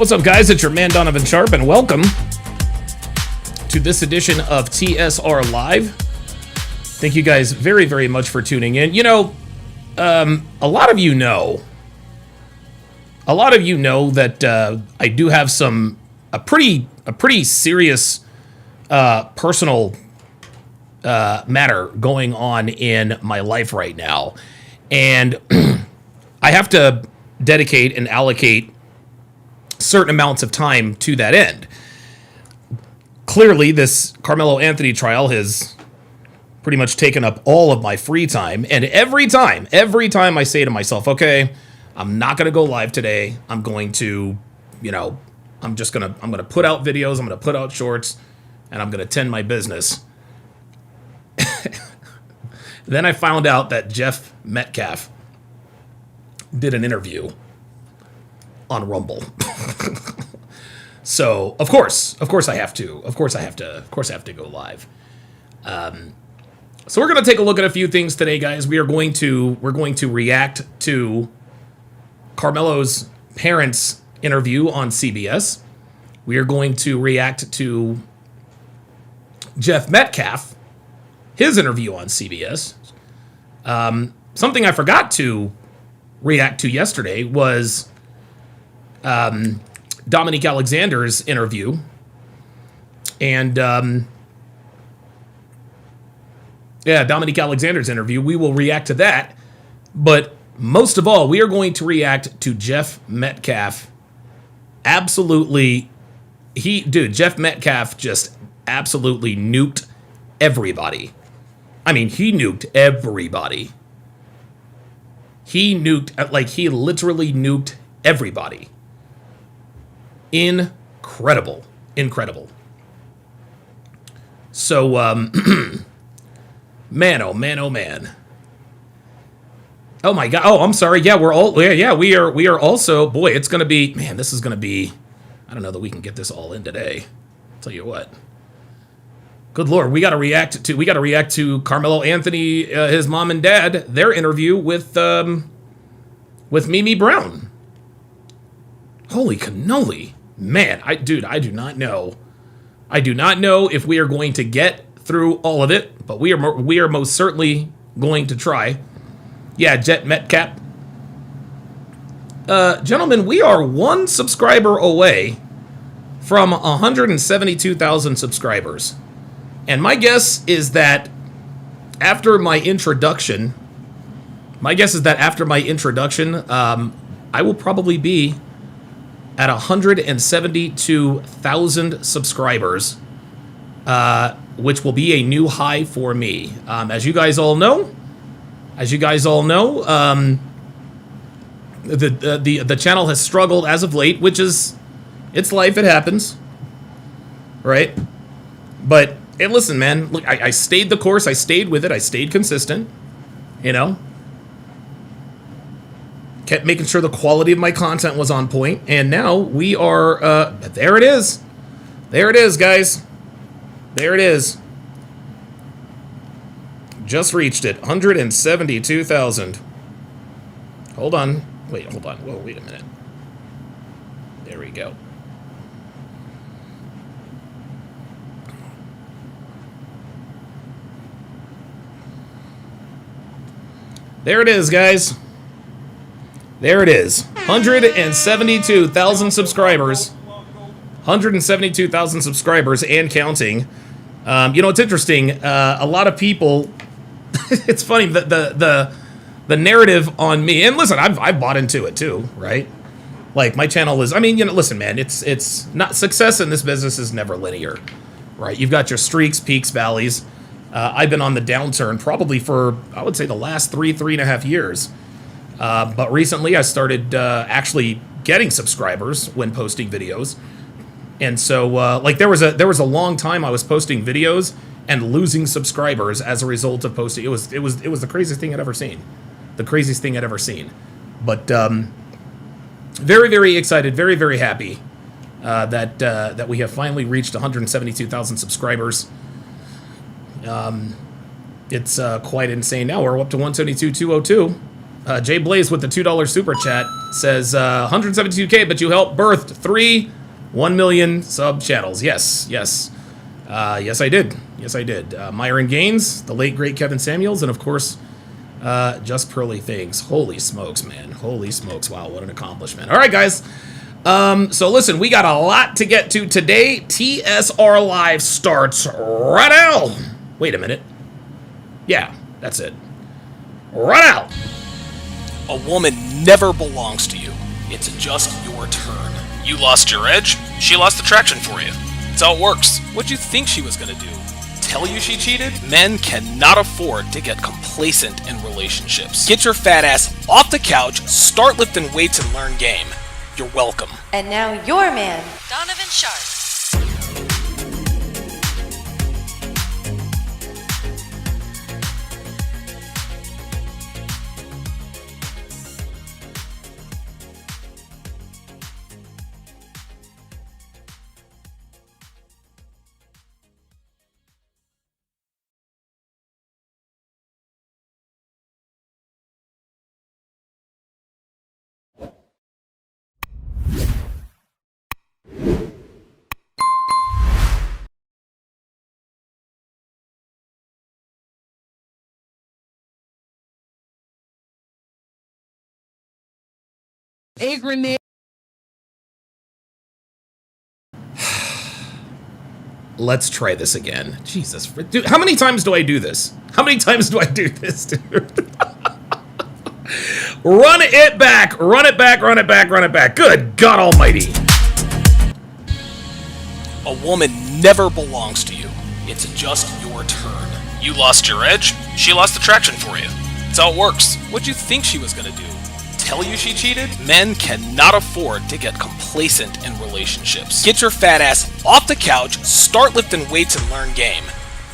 What's up, guys? It's your man, Donovan Sharp, and welcome to this edition of TSR Live. Thank you guys very, very much for tuning in. You know, a lot of you know that I do have a pretty serious personal matter going on in my life right now, and I have to dedicate and allocate certain amounts of time to that end. Clearly, this Karmelo Anthony trial has pretty much taken up all of my free time, and every time I say to myself, okay, I'm not going to go live today. I'm going to, I'm going to put out videos, I'm going to put out shorts, and I'm going to tend my business. Then I found out that Jeff Metcalf did an interview on Rumble. So of course I have to go live. So we're going to take a look at a few things today, guys. We're going to react to Karmelo's parents' interview on CBS. We are going to react to Jeff Metcalf, his interview on CBS. Something I forgot to react to yesterday was Dominique Alexander's interview, and Dominique Alexander's interview. We will react to that, but most of all, we are going to react to Jeff Metcalf. Absolutely, Jeff Metcalf just absolutely nuked everybody. I mean, he nuked everybody. He literally nuked everybody. Incredible. So, man, oh man. Oh my God. Oh, I'm sorry. Yeah, we are also, boy, it's going to be, man, this is going to be, I don't know that we can get this all in today. I'll tell you what. Good Lord, we got to react to Karmelo Anthony, his mom and dad, their interview with Mimi Brown. Holy cannoli. Man, I do not know. I do not know if we are going to get through all of it, but we are most certainly going to try. Yeah, Jeff Metcalf. Gentlemen, we are one subscriber away from 172,000 subscribers. And my guess is that after my introduction, I will probably be at 172,000 subscribers, which will be a new high for me. As you guys all know, the channel has struggled as of late, which is, it's life, it happens, right? But hey, listen, man, look, I stayed the course, I stayed with it, I stayed consistent, kept making sure the quality of my content was on point, and now we are, there it is, guys, there it is, just reached it, 172,000, hold on, whoa, wait a minute, there we go. There it is, guys. There it is. 172,000 subscribers. 172,000 subscribers and counting. It's interesting. A lot of people. It's funny the narrative on me. And listen, I've bought into it too, right? Like my channel is. I mean, listen, man. It's not, success in this business is never linear, right? You've got your streaks, peaks, valleys. I've been on the downturn probably for, I would say, the last 3.5 years. But recently I started actually getting subscribers when posting videos. And so, there was a long time I was posting videos and losing subscribers as a result of posting. It was the craziest thing I'd ever seen. But very, very excited, very, very happy that we have finally reached 172,000 subscribers. It's quite insane now. We're up to 172,202. Jay Blaze with the $2 super chat says 172K, but you helped birth 1 million sub channels. Yes, yes. Yes, I did. Yes, I did. Myron Gaines, the late, great Kevin Samuels, and of course, Just Pearly Things. Holy smokes, man. Holy smokes. Wow, what an accomplishment. All right, guys. So listen, we got a lot to get to today. TSR Live starts right now. Wait a minute. Yeah, that's it. Right out. A woman never belongs to you. It's just your turn. You lost your edge, she lost attraction for you. That's how it works. What'd you think she was gonna do? Tell you she cheated? Men cannot afford to get complacent in relationships. Get your fat ass off the couch, start lifting weights, and learn game. You're welcome. And now your man, Donovan Sharp. A grenade. Let's try this again. Jesus. Dude, how many times do I do this? How many times do I do this, dude? Run it back. Run it back. Run it back. Run it back. Good God almighty. A woman never belongs to you. It's just your turn. You lost your edge, she lost attraction for you. That's how it works. What'd you think she was gonna do? Tell you she cheated? Men cannot afford to get complacent in relationships. Get your fat ass off the couch, start lifting weights, and learn game.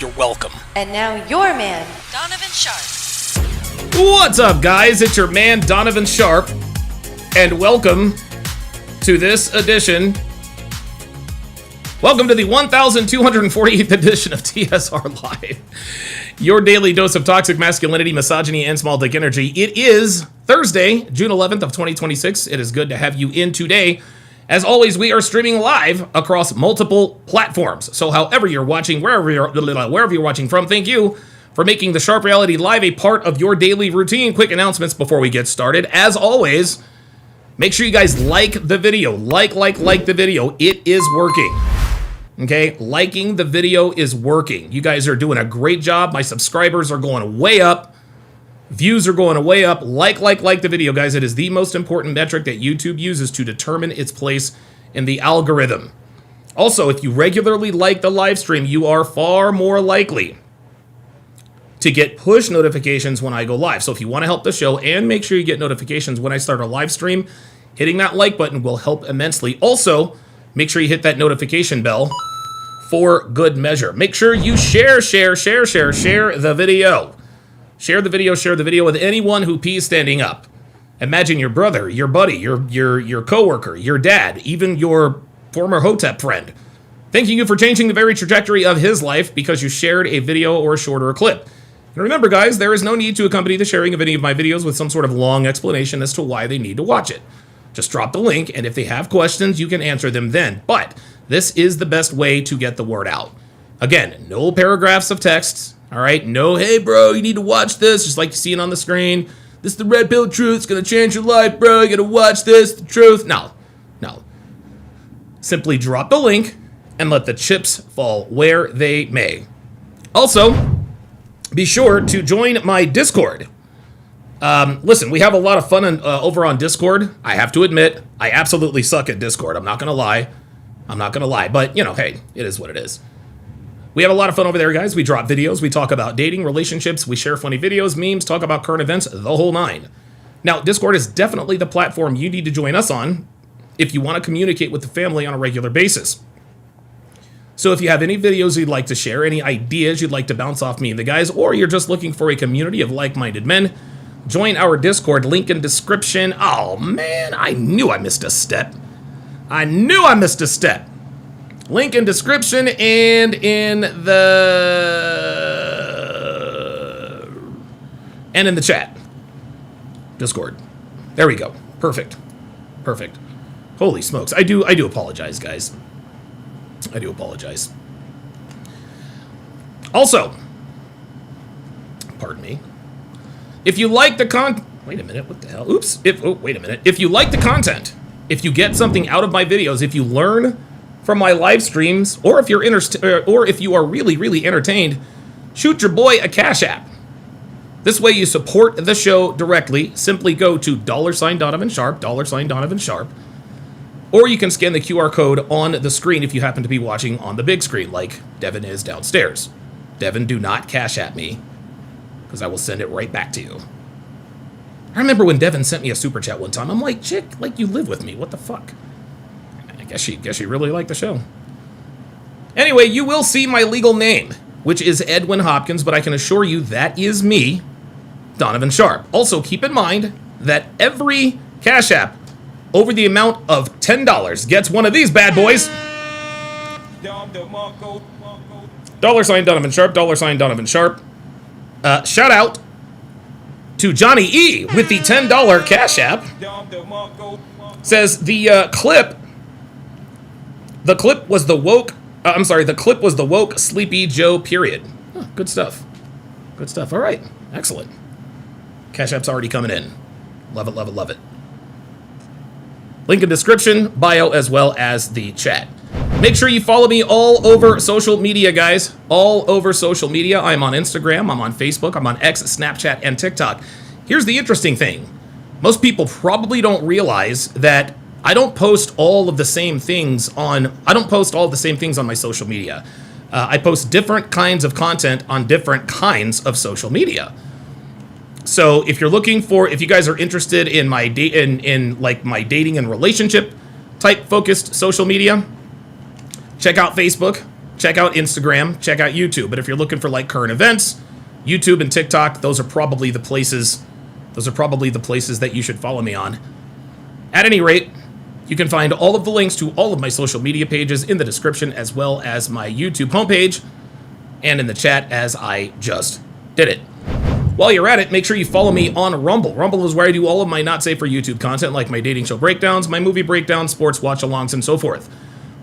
You're welcome. and now your man, Donovan Sharp. What's up, guys? It's your man, Donovan Sharp, and welcome to this edition. Welcome to the 1248th edition of TSR Live, your daily dose of toxic masculinity, misogyny, and small dick energy. It is Thursday, June 11th of 2026. It is good to have you in today. As always, we are streaming live across multiple platforms. So however you're watching, wherever you're watching from, thank you for making the Sharp Reality Live a part of your daily routine. Quick announcements before we get started. As always, make sure you guys like the video. Like the video. It is working. Okay, liking the video is working. You guys are doing a great job. My subscribers are going way up. Views are going way up. Like the video, guys. It is the most important metric that YouTube uses to determine its place in the algorithm. Also, if you regularly like the live stream, you are far more likely to get push notifications when I go live. So if you want to help the show and make sure you get notifications when I start a live stream, hitting that like button will help immensely. Also, make sure you hit that notification bell for good measure. Make sure you share the video. Share the video with anyone who pees standing up. Imagine your brother, your buddy, your coworker, your dad, even your former Hotep friend, thanking you for changing the very trajectory of his life because you shared a video or a shorter clip. And remember, guys, there is no need to accompany the sharing of any of my videos with some sort of long explanation as to why they need to watch it. Just drop the link, and if they have questions, you can answer them then. But this is the best way to get the word out. Again, no paragraphs of text. All right, no, hey, bro, you need to watch this, just like you see it on the screen. This is the red pill truth. It's going to change your life, bro. You got to watch this, the truth. No. Simply drop the link and let the chips fall where they may. Also, be sure to join my Discord. Listen, we have a lot of fun over on Discord. I have to admit, I absolutely suck at Discord. I'm not going to lie. But, you know, hey, it is what it is. We have a lot of fun over there, guys. We drop videos. We talk about dating, relationships. We share funny videos, memes, talk about current events, the whole nine. Now, Discord is definitely the platform you need to join us on if you want to communicate with the family on a regular basis. So if you have any videos you'd like to share, any ideas you'd like to bounce off me and the guys, or you're just looking for a community of like-minded men, join our Discord, link in description. Oh, man, I knew I missed a step. Link in description and in the chat. Discord. There we go. Perfect. Perfect. Holy smokes. I do apologize, guys. I do apologize. Also, pardon me. If you like the wait a minute, what the hell? Oops. Wait a minute. If you like the content, if you get something out of my videos, if you learn from my live streams, or if you are really, really entertained, shoot your boy a Cash App. This way you support the show directly. Simply go to $Donovan Sharp, $Donovan Sharp, or you can scan the QR code on the screen if you happen to be watching on the big screen, like Devin is downstairs. Devin, do not Cash App me, because I will send it right back to you. I remember when Devin sent me a super chat one time. I'm like, chick, like you live with me. What the fuck? I guess she really liked the show. Anyway, you will see my legal name, which is Edwin Hopkins, but I can assure you that is me, Donovan Sharp. Also, keep in mind that every Cash App over the amount of $10 gets one of these bad boys. $Donovan Sharp, $Donovan Sharp. Shout out to Johnny E with the $10 Cash App. Says the clip was the woke. The clip was the woke Sleepy Joe period. Huh, good stuff. Good stuff. All right. Excellent. Cash App's already coming in. Love it, love it, love it. Link in description, bio, as well as the chat. Make sure you follow me all over social media, guys. All over social media. I'm on Instagram, I'm on Facebook, I'm on X, Snapchat, and TikTok. Here's the interesting thing. Most people probably don't realize that I don't post all of the same things on my social media. I post different kinds of content on different kinds of social media. So if you guys are interested in my my dating and relationship type focused social media, check out Facebook, check out Instagram, check out YouTube. But if you're looking for like current events, YouTube and TikTok, those are probably the places that you should follow me on. At any rate, you can find all of the links to all of my social media pages in the description, as well as my YouTube homepage and in the chat as I just did it. While you're at it, make sure you follow me on Rumble. Rumble is where I do all of my not safe for YouTube content, like my dating show breakdowns, my movie breakdowns, sports watch-alongs, and so forth.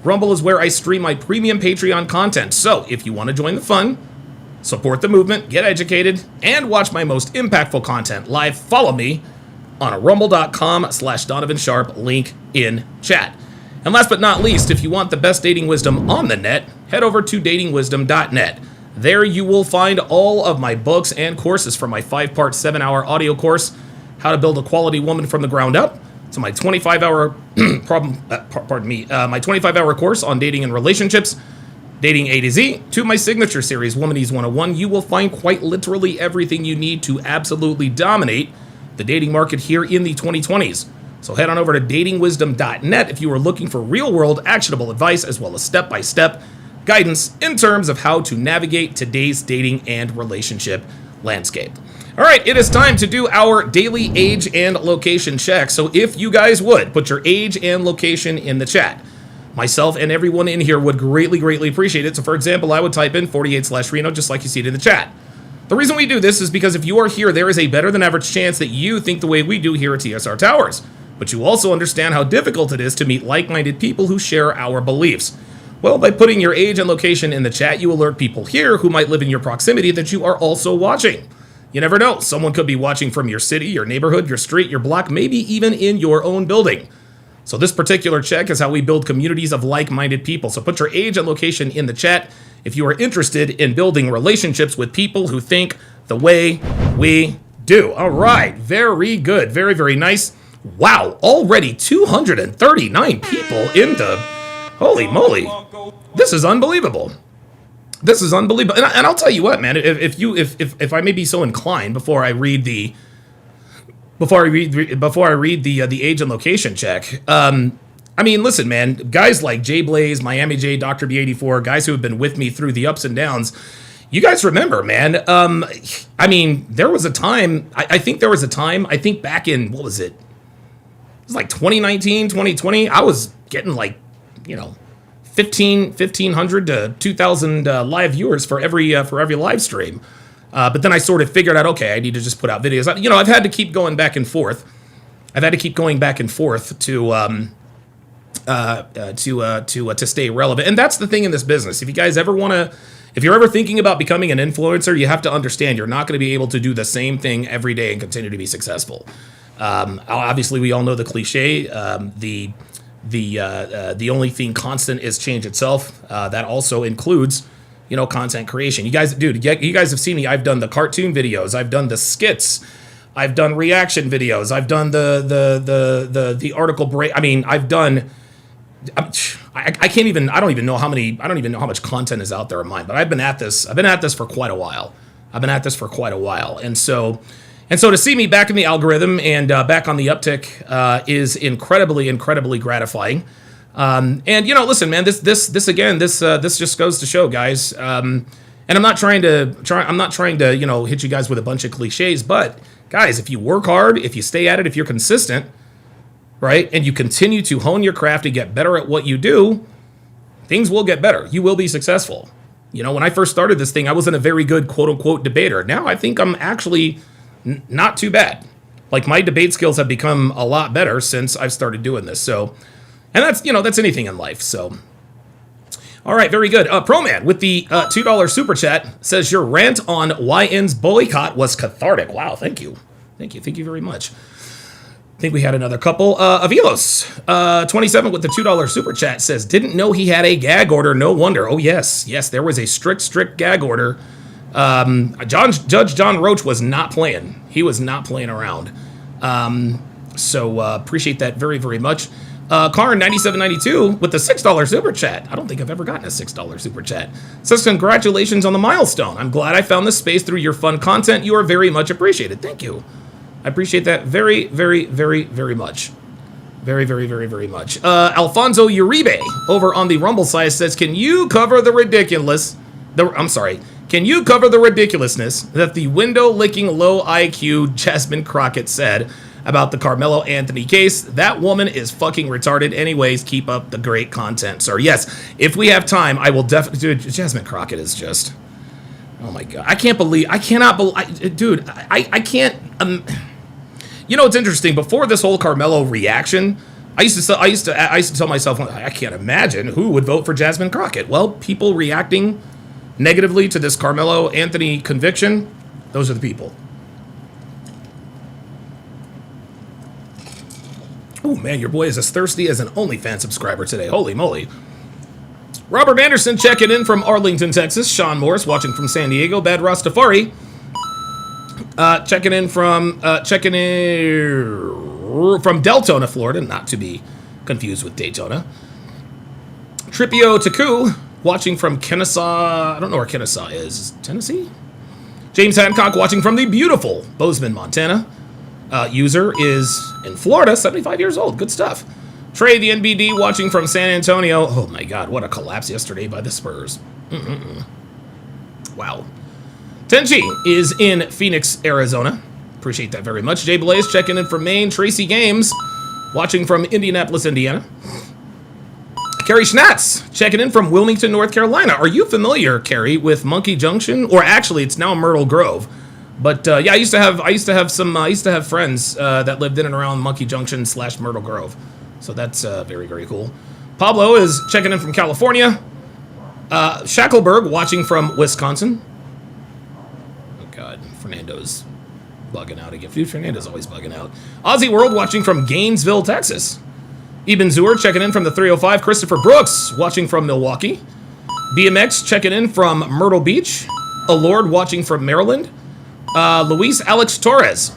Rumble is where I stream my premium Patreon content. So if you want to join the fun, support the movement, get educated, and watch my most impactful content live, follow me on rumble.com/Donovan Sharp, link in chat. And last but not least, if you want the best dating wisdom on the net, head over to datingwisdom.net. There you will find all of my books and courses, from my 5-part 7-hour audio course, How to Build a Quality Woman from the Ground Up, to my 25-hour my 25-hour course on dating and relationships, Dating A to Z, to my signature series, Womanese 101. You will find quite literally everything you need to absolutely dominate the dating market here in the 2020s. So head on over to datingwisdom.net if you are looking for real-world actionable advice, as well as step-by-step guidance in terms of how to navigate today's dating and relationship landscape. All right, it is time to do our daily age and location check. So if you guys would put your age and location in the chat, myself and everyone in here would greatly, greatly appreciate it. So for example, I would type in 48/Reno, just like you see it in the chat. The reason we do this is because if you are here, there is a better than average chance that you think the way we do here at TSR Towers. But you also understand how difficult it is to meet like-minded people who share our beliefs. Well, by putting your age and location in the chat, you alert people here who might live in your proximity that you are also watching. You never know, someone could be watching from your city, your neighborhood, your street, your block, maybe even in your own building. So this particular check is how we build communities of like-minded people. So put your age and location in the chat if you are interested in building relationships with people who think the way we do. All right, very good, very, very nice. Wow, already 239 people into... Holy moly. This is unbelievable. This is unbelievable. And I'll tell you what, man, if I may be so inclined before I read the age and location check. I mean, listen, man, guys like Jay Blaze, Miami J, Dr. B84, guys who have been with me through the ups and downs. You guys remember, man. I mean, there was a time, I think back in, what was it? It was like 2019, 2020. I was getting like, 1,500 to 2,000 live viewers for every live stream. But then I sort of figured out, okay, I need to just put out videos. You know, I've had to keep going back and forth. I've had to keep going back and forth to stay relevant. And that's the thing in this business. If you guys ever want to, if you're ever thinking about becoming an influencer, you have to understand you're not going to be able to do the same thing every day and continue to be successful. Obviously, we all know the cliche. The only thing constant is change itself. That also includes, you know, content creation. You guys, dude, you guys have seen me. I've done the cartoon videos. I've done the skits. I've done reaction videos. I've done the article break. I mean, I've done. I can't even. I don't even know how much content is out there of mine. But I've been at this for quite a while. And so to see me back in the algorithm and back on the uptick is incredibly gratifying. And you know, listen, man, this just goes to show, guys. And I'm not trying to you know, hit you guys with a bunch of cliches, but guys, if you work hard, if you stay at it, if you're consistent, right, and you continue to hone your craft and get better at what you do, things will get better. You will be successful. You know, when I first started this thing, I wasn't a very good quote unquote debater. Now I think I'm actually not too bad. Like, my debate skills have become a lot better since I've started doing this. So, and that's, you know, that's anything in life. So, all right, very good. ProMan with the $2 super chat says your rant on YN's boycott was cathartic. Wow, thank you very much. I think we had another couple. Avilos, 27 with the $2 super chat says, didn't know he had a gag order. No wonder. Oh, yes, there was a strict gag order. Judge John Roach was not playing. He was not playing around. So appreciate that very much. Karn 9792 with the $6 super chat. I don't think I've ever gotten a $6 super chat. Says, congratulations on the milestone. I'm glad I found this space through your fun content. You are very much appreciated. Thank you. I appreciate that very much. Very much. Alfonso Uribe over on the Rumble side says, can you cover the ridiculousness that the window-licking low IQ Jasmine Crockett said about the Karmelo Anthony case? That woman is fucking retarded. Anyways, keep up the great content, sir. Yes, if we have time, I will definitely. Dude, Jasmine Crockett is just. Oh my god, I can't. You know, it's interesting. Before this whole Karmelo reaction, I used to tell myself, I can't imagine who would vote for Jasmine Crockett. Well, people reacting negatively to this Karmelo Anthony conviction, those are the people. Oh man, your boy is as thirsty as an OnlyFans subscriber today. Holy moly. Robert Anderson checking in from Arlington, Texas. Sean Morris watching from San Diego. Bad Rastafari checking in from Deltona, Florida, not to be confused with Daytona. Tripio Taku watching from Kennesaw. I don't know where Kennesaw is. Tennessee? James Hancock watching from the beautiful Bozeman, Montana. User is in Florida, 75 years old. Good stuff. Trey, the NBD, watching from San Antonio. Oh my god, what a collapse yesterday by the Spurs. Wow. Tenchi is in Phoenix, Arizona. Appreciate that very much. Jay Blaze checking in from Maine. Tracy Games watching from Indianapolis, Indiana. Carrie Schnatz checking in from Wilmington, North Carolina. Are you familiar, Carrie, with Monkey Junction? Or actually, it's now Myrtle Grove. But yeah, I used to have friends that lived in and around Monkey Junction / Myrtle Grove. So that's very cool. Pablo is checking in from California. Shackleberg watching from Wisconsin. Oh god, Fernando's bugging out again. Dude, Fernando's always bugging out. Aussie World watching from Gainesville, Texas. Eben Zur checking in from the 305. Christopher Brooks watching from Milwaukee. BMX checking in from Myrtle Beach. Alord watching from Maryland. Luis Alex Torres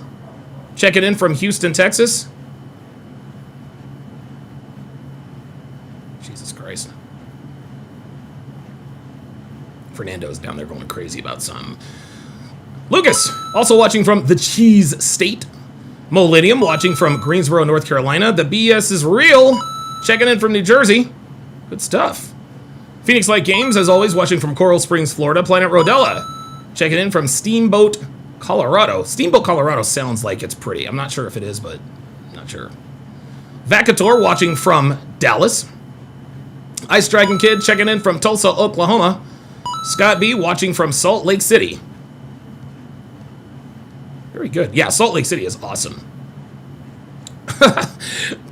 checking in from Houston, Texas. Jesus Christ. Fernando's down there going crazy about something. Lucas, also watching from the Cheese State. Millennium watching from Greensboro, North Carolina. The BS is real. Checking in from New Jersey. Good stuff. Phoenix Light Games, as always, watching from Coral Springs, Florida. Planet Rodella. Checking in from Steamboat, Colorado. Steamboat, Colorado sounds like it's pretty. I'm not sure if it is, but not sure. Vacator watching from Dallas. Ice Dragon Kid checking in from Tulsa, Oklahoma. Scott B watching from Salt Lake City. Very good. Yeah, Salt Lake City is awesome.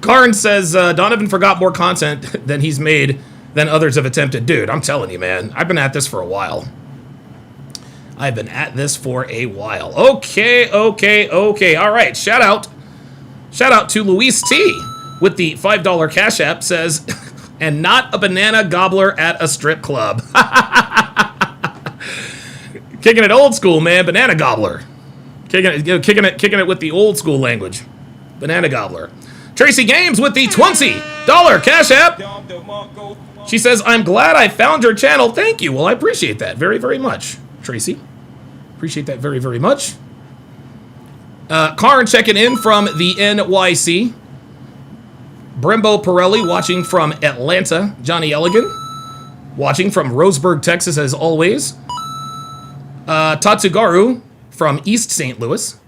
Karn says, Donovan forgot more content than he's made than others have attempted. Dude, I'm telling you, man. I've been at this for a while. Okay. All right. Shout out to Luis T with the $5 Cash App says, and not a banana gobbler at a strip club. Kicking it old school, man. Banana gobbler. Kicking it with the old school language. Banana gobbler. Tracy Games with the $20 Cash App. She says, I'm glad I found your channel. Thank you. Well, I appreciate that very, very much, Tracy. Appreciate that very, very much. Karn checking in from the NYC. Brembo Pirelli watching from Atlanta. Johnny Elligan watching from Roseburg, Texas, as always. Tatsugaru from East St. Louis.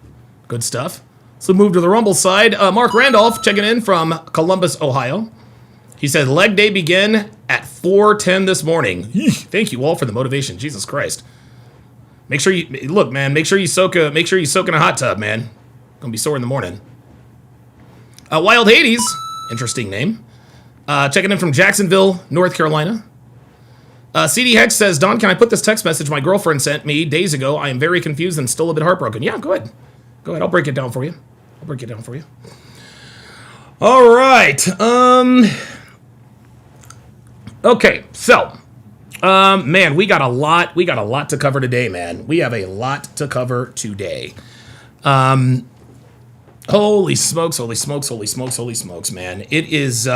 Good stuff. So move to the Rumble side. Mark Randolph checking in from Columbus, Ohio. He said, leg day begin at 4:10 this morning. Thank you all for the motivation. Jesus Christ. Make sure you look, man. Make sure you soak in a hot tub, man. Gonna be sore in the morning. Wild Hades, interesting name. Checking in from Jacksonville, North Carolina. CD Hex says, Don, can I put this text message my girlfriend sent me days ago? I am very confused and still a bit heartbroken. Yeah, go ahead. Go ahead. I'll break it down for you. All right. Okay. So, man, we got a lot to cover today, man. We have a lot to cover today. Holy smokes, man. It is,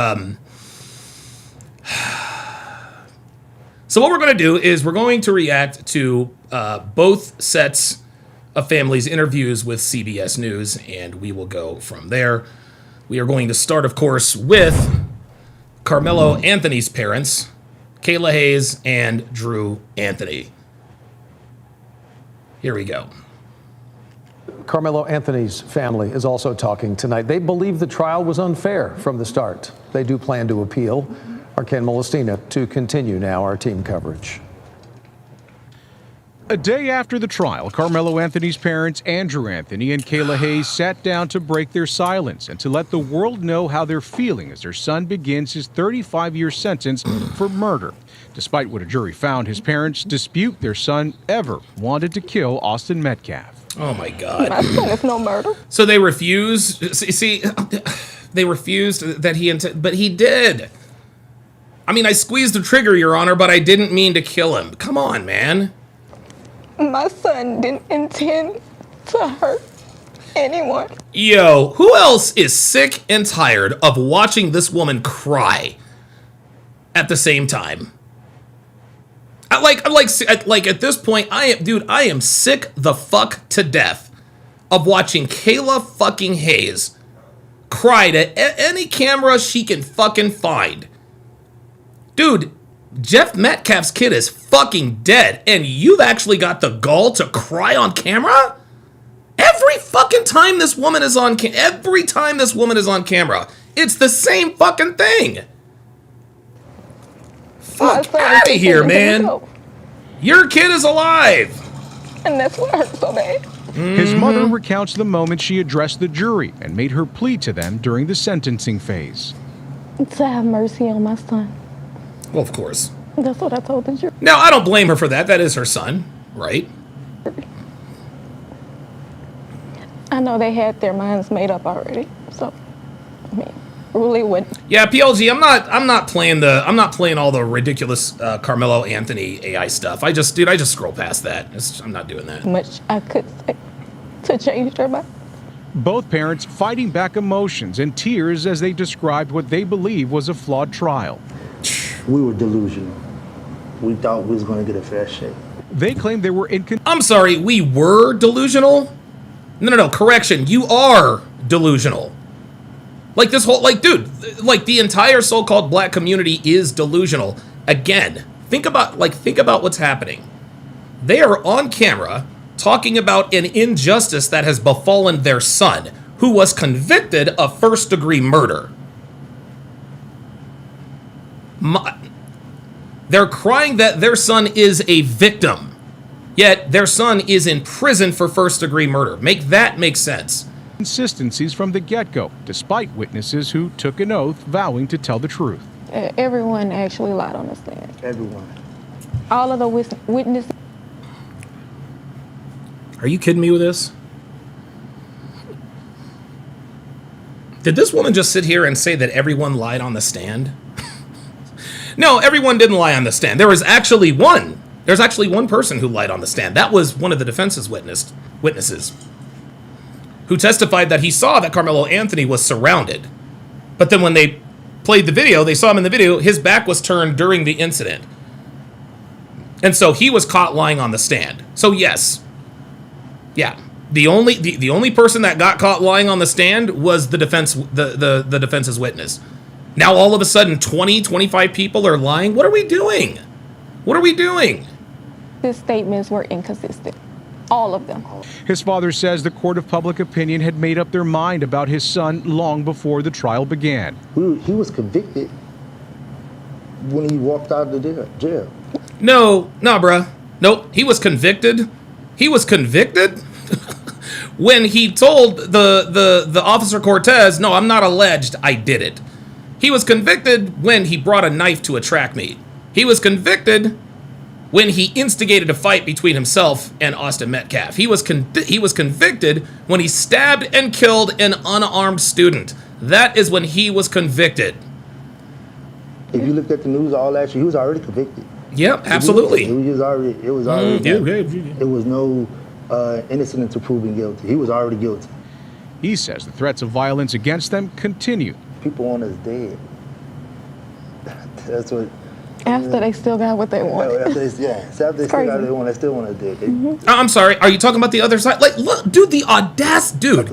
so what we're going to do is we're going to react to both sets of families' interviews with CBS News, and we will go from there. We are going to start, of course, with Karmelo Anthony's parents, Kayla Hayes and Drew Anthony. Here we go. Karmelo Anthony's family is also talking tonight. They believe the trial was unfair from the start. They do plan to appeal. Our Ken Molestina to continue now our team coverage. A day after the trial, Karmelo Anthony's parents, Andrew Anthony and Kayla Hayes, sat down to break their silence and to let the world know how they're feeling as their son begins his 35-year sentence for murder. Despite what a jury found, his parents dispute their son ever wanted to kill Austin Metcalf. Oh, my God. My son is no murder. So they refused. See, they refused that but he did. I mean, I squeezed the trigger, Your Honor, but I didn't mean to kill him. Come on, man. My son didn't intend to hurt anyone. Yo, who else is sick and tired of watching this woman cry at the same time? Like at this point, I am sick the fuck to death of watching Kayla fucking Hayes cry to any camera she can fucking find. Dude, Jeff Metcalf's kid is fucking dead, and you've actually got the gall to cry on camera? Every fucking time this woman is on camera, it's the same fucking thing. Fuck out of here, man. Your kid is alive. And that's what hurt so bad. His mother recounts the moment she addressed the jury and made her plea to them during the sentencing phase. To have mercy on my son. Well, of course. That's what I told the jury. Now, I don't blame her for that. That is her son, right? I know they had their minds made up already. So, I mean, really wouldn't. Yeah, PLG, I'm not playing all the ridiculous Karmelo Anthony AI stuff. I just scroll past that. I'm not doing that. Much I could say to change their mind. Both parents fighting back emotions and tears as they described what they believe was a flawed trial. We were delusional. We thought we was going to get a fair shake. They claimed they were I'm sorry, we were delusional? No, correction. You are delusional. Like this whole, dude, the entire so-called black community is delusional. Again, think about what's happening. They are on camera talking about an injustice that has befallen their son, who was convicted of first-degree murder. They're crying that their son is a victim. Yet their son is in prison for first-degree murder. Make that make sense. Consistencies from the get-go, despite witnesses who took an oath vowing to tell the truth. Everyone actually lied on the stand. Everyone. All of the witnesses. Are you kidding me with this? Did this woman just sit here and say that everyone lied on the stand? No, everyone didn't lie on the stand. There was actually one. There's actually one person who lied on the stand. That was one of the defense's witnesses who testified that he saw that Karmelo Anthony was surrounded. But then when they played the video, they saw him in the video, his back was turned during the incident. And so he was caught lying on the stand. So yes. Yeah. The only person that got caught lying on the stand was the defense's witness. Now all of a sudden 25 people are lying. What are we doing? What are we doing? His statements were inconsistent. All of them. His father says the court of public opinion had made up their mind about his son long before the trial began. He was convicted when he walked out of the jail. No, bruh. Nope. He was convicted. He was convicted when he told the officer Cortez, no, I'm not alleged, I did it. He was convicted when he brought a knife to a track meet. He was convicted when he instigated a fight between himself and Austin Metcalf. He was convicted when he stabbed and killed an unarmed student. That is when he was convicted. If you looked at the news all last year, he was already convicted. Yep, absolutely. It was already. It was no innocent until proven guilty. He was already guilty. He says the threats of violence against them continue. People want us dead. That's what. After they still got what they wanted. After they still got what they want, they still want us dead. I'm sorry. Are you talking about the other side? Like, look, dude, the audacity, dude. Look.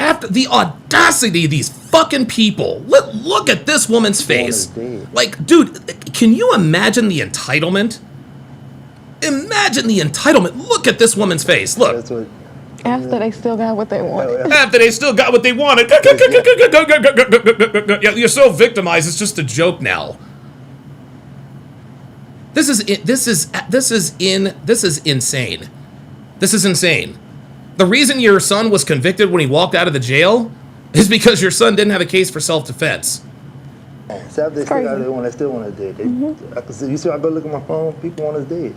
After the audacity of these fucking people. Look at this woman's face. Like, dude, can you imagine the entitlement? Imagine the entitlement. Look at this woman's face. Look. That's what. After they still got what they wanted. After they still got what they wanted. Yeah, you're so victimized. It's just a joke now. This is insane. This is insane. The reason your son was convicted when he walked out of the jail is because your son didn't have a case for self-defense. After they still got what they want, they still want us dead. I can see. You see, I go look at my phone. People want us dead.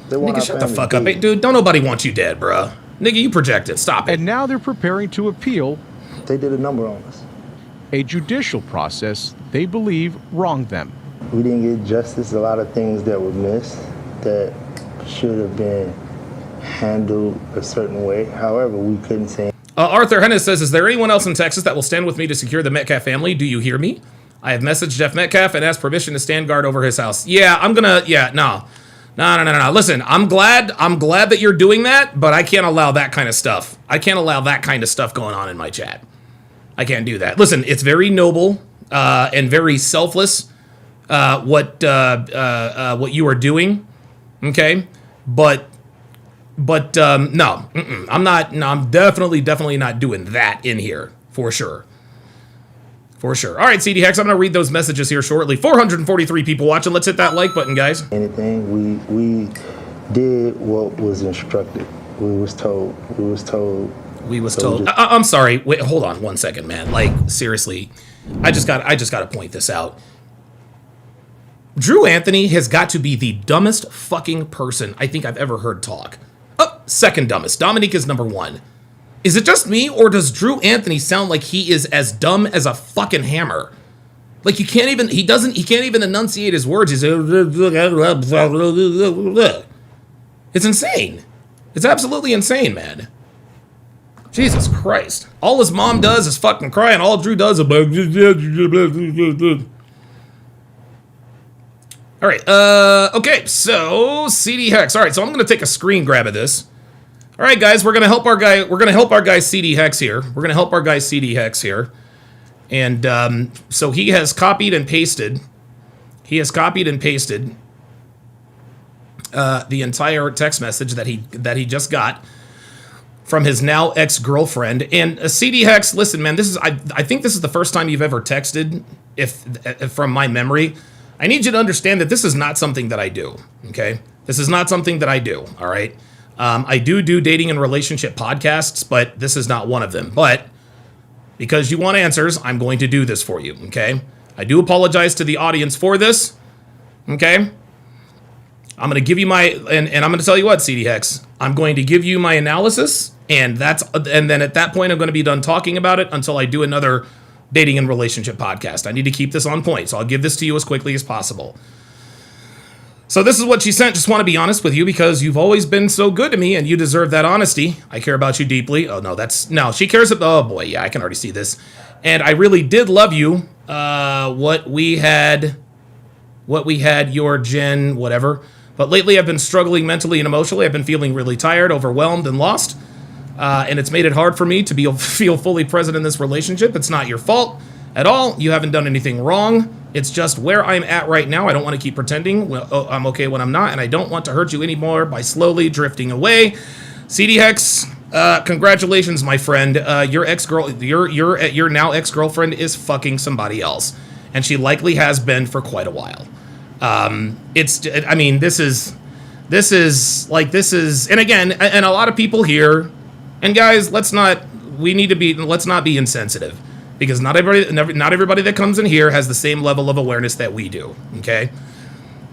They want Nigga, shut the fuck up, hey, dude. Don't nobody want you dead, bruh. Nigga, you projected. Stop it. And now they're preparing to appeal. They did a number on us. A judicial process they believe wronged them. We didn't get justice. A lot of things that were missed that should have been handled a certain way. However, we couldn't say. Arthur Hennis says, is there anyone else in Texas that will stand with me to secure the Metcalf family? Do you hear me? I have messaged Jeff Metcalf and asked permission to stand guard over his house. Yeah, no. Listen, I'm glad that you're doing that, but I can't allow that kind of stuff. I can't allow that kind of stuff going on in my chat. I can't do that. Listen, it's very noble and very selfless what you are doing, okay? But no, I'm not. No, I'm definitely not doing that in here for sure. For sure. All right, CD Hex, I'm going to read those messages here shortly. 443 people watching. Let's hit that like button, guys. Anything. We did what was instructed. We was told. I'm sorry. Wait, hold on 1 second, man. Like, seriously. I just got to point this out. Drew Anthony has got to be the dumbest fucking person I think I've ever heard talk. Oh, second dumbest. Dominique is number one. Is it just me, or does Drew Anthony sound like he is as dumb as a fucking hammer? Like he can't even enunciate his words. He's it's insane. It's absolutely insane, man. Jesus Christ. All his mom does is fucking cry, and all Drew does is all right, okay, so CD Hex. All right, so I'm gonna take a screen grab of this. All right, guys, we're gonna help our guy CD Hex here. And so he has copied and pasted. The entire text message that he just got from his now ex-girlfriend. And CD Hex, listen, man, I think this is the first time you've ever texted, if from my memory. I need you to understand that this is not something that I do, okay? This is not something that I do, all right? I do dating and relationship podcasts, but this is not one of them. But because you want answers, I'm going to do this for you, okay? I do apologize to the audience for this, okay? I'm going to give you my, and I'm going to tell you what, CD Hex, I'm going to give you my analysis, and then at that point, I'm going to be done talking about it until I do another dating and relationship podcast. I need to keep this on point, so I'll give this to you as quickly as possible. So this is what she sent. Just want to be honest with you because you've always been so good to me and you deserve that honesty. I care about you deeply. Oh, no, she cares about, oh boy, yeah, I can already see this. And I really did love you. What we had, your Jen, whatever. But lately I've been struggling mentally and emotionally. I've been feeling really tired, overwhelmed, and lost. And it's made it hard for me to feel fully present in this relationship. It's not your fault at all. You haven't done anything wrong. It's just where I'm at right now. I don't want to keep pretending I'm okay when I'm not, and I don't want to hurt you anymore by slowly drifting away. CD Hex, congratulations, my friend. Your now ex-girlfriend is fucking somebody else, and she likely has been for quite a while. This is, and again, and a lot of people here, and guys, let's not be insensitive. Because not everybody that comes in here has the same level of awareness that we do, okay?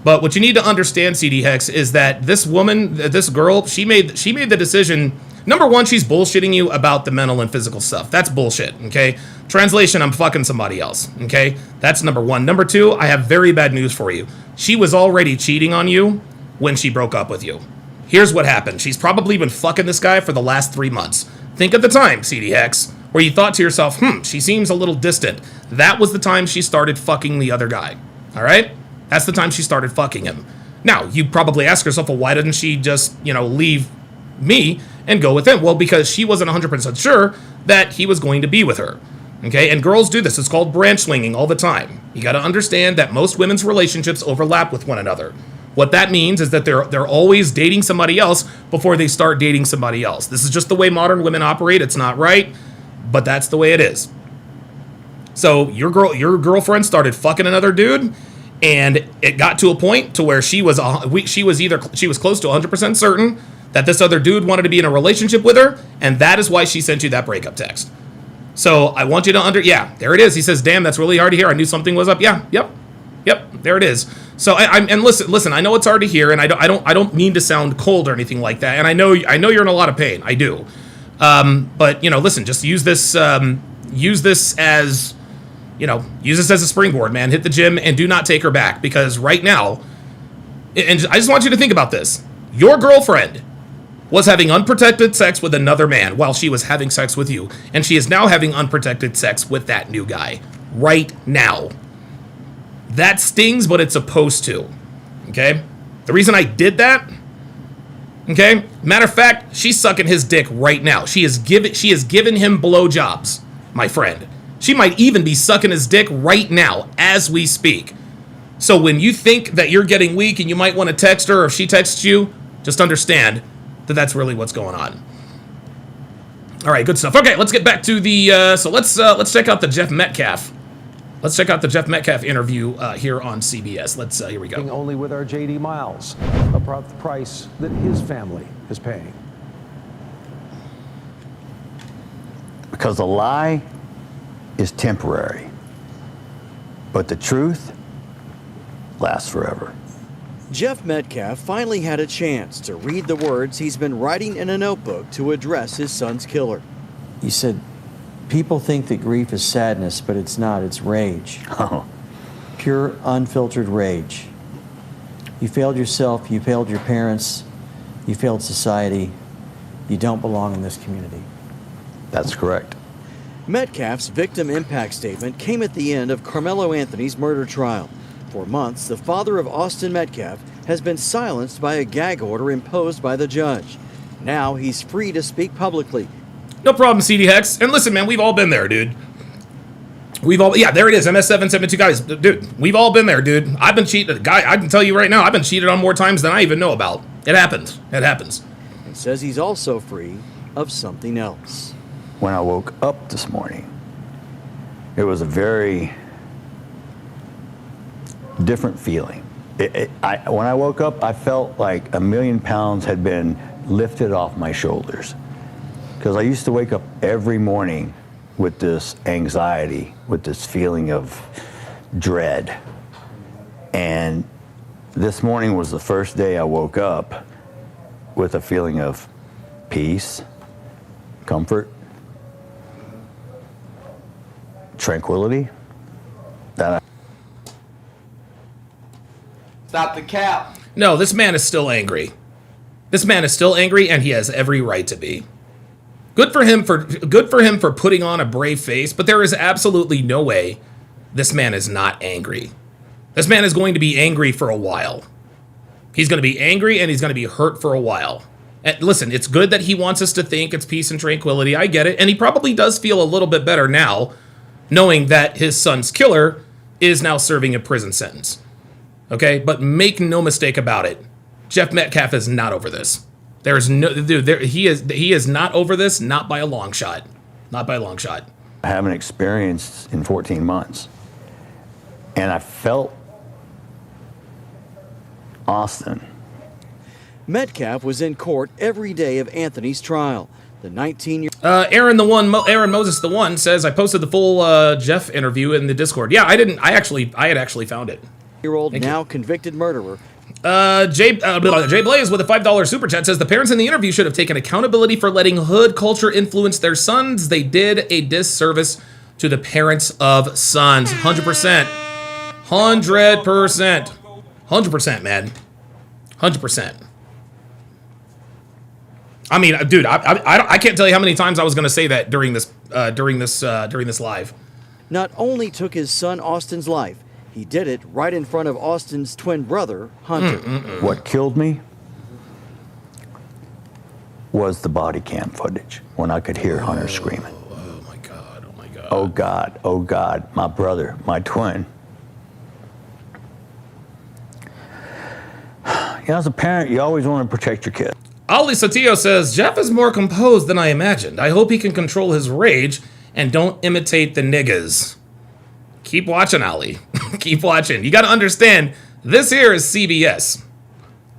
But what you need to understand, CD Hex, is that this woman, this girl, she made the decision. Number one, she's bullshitting you about the mental and physical stuff. That's bullshit, okay? Translation, I'm fucking somebody else, okay? That's number one. Number two, I have very bad news for you. She was already cheating on you when she broke up with you. Here's what happened. She's probably been fucking this guy for the last 3 months. Think of the time, CD Hex, where you thought to yourself, she seems a little distant. That was the time she started fucking the other guy, all right? That's the time she started fucking him. Now, you probably ask yourself, well, why didn't she just, leave me and go with him? Well, because she wasn't 100% sure that he was going to be with her, okay? And girls do this. It's called branch swinging all the time. You got to understand that most women's relationships overlap with one another. What that means is that they're always dating somebody else before they start dating somebody else. This is just the way modern women operate. It's not right, but that's the way it is. So your girlfriend started fucking another dude, and it got to a point to where she was close to 100% certain that this other dude wanted to be in a relationship with her, and that is why she sent you that breakup text. So I want you to there it is. He says, "Damn, that's really hard to hear. I knew something was up." Yeah, yep, there it is. So listen. I know it's hard to hear, and I don't mean to sound cold or anything like that. And I know you're in a lot of pain. I do. But listen, just use this as a springboard, man. Hit the gym and do not take her back, because right now, and I just want you to think about this. Your girlfriend was having unprotected sex with another man while she was having sex with you, and she is now having unprotected sex with that new guy right now. That stings, but it's supposed to, okay? The reason I did that, okay? Matter of fact, she's sucking his dick right now. She is giving him blowjobs, my friend. She might even be sucking his dick right now as we speak. So when you think that you're getting weak and you might want to text her, or if she texts you, just understand that that's really what's going on. All right, good stuff. Okay, let's get back to the. So let's check out the Jeff Metcalf. Let's check out the Jeff Metcalf interview here on CBS. Here we go. Only with our JD Miles about the price that his family is paying. Because a lie is temporary, but the truth lasts forever. Jeff Metcalf finally had a chance to read the words he's been writing in a notebook to address his son's killer. He said, people think that grief is sadness, but it's not. It's rage. Oh. Pure, unfiltered rage. You failed yourself. You failed your parents. You failed society. You don't belong in this community. That's correct. Metcalf's victim impact statement came at the end of Karmelo Anthony's murder trial. For months, the father of Austin Metcalf has been silenced by a gag order imposed by the judge. Now he's free to speak publicly. No problem, CD Hex. And listen, man, we've all been there, dude. There it is, MS772 guys. Dude, we've all been there, dude. I've been cheated. Guy, I can tell you right now, I've been cheated on more times than I even know about. It happens. It happens. And says he's also free of something else. When I woke up this morning, it was a very different feeling. When I woke up, I felt like 1,000,000 pounds had been lifted off my shoulders. Because I used to wake up every morning with this anxiety, with this feeling of dread. And this morning was the first day I woke up with a feeling of peace, comfort, tranquility. Stop the cap. No, this man is still angry. This man is still angry, and he has every right to be. Good for him for putting on a brave face, but there is absolutely no way this man is not angry. This man is going to be angry for a while. He's going to be angry, and he's going to be hurt for a while. And listen, it's good that he wants us to think it's peace and tranquility. I get it, and he probably does feel a little bit better now, knowing that his son's killer is now serving a prison sentence. Okay, but make no mistake about it. Jeff Metcalf is not over this. There's no dude. He is not over this. Not by a long shot. Not by a long shot. I haven't experienced in 14 months, and I felt Austin. Metcalf was in court every day of Anthony's trial. The 19-year Aaron Moses the one says I posted the full Jeff interview in the Discord. Yeah, I didn't. I had actually found it. Year-old now convicted murderer. Jay Blaze with a $5 super chat says the parents in the interview should have taken accountability for letting hood culture influence their sons. They did a disservice to the parents of sons. 100%. 100%. 100%, man. 100%. I mean, dude, I can't tell you how many times I was going to say that during this live. Not only took his son Austin's life, he did it right in front of Austin's twin brother, Hunter. What killed me was the body cam footage when I could hear Hunter screaming. Oh my God, oh my God. Oh God, oh God, my brother, my twin. You know, as a parent, you always want to protect your kid. Ali Satillo says, Jeff is more composed than I imagined. I hope he can control his rage and don't imitate the niggas. Keep watching, Ali. Keep watching. You got to understand, this here is CBS.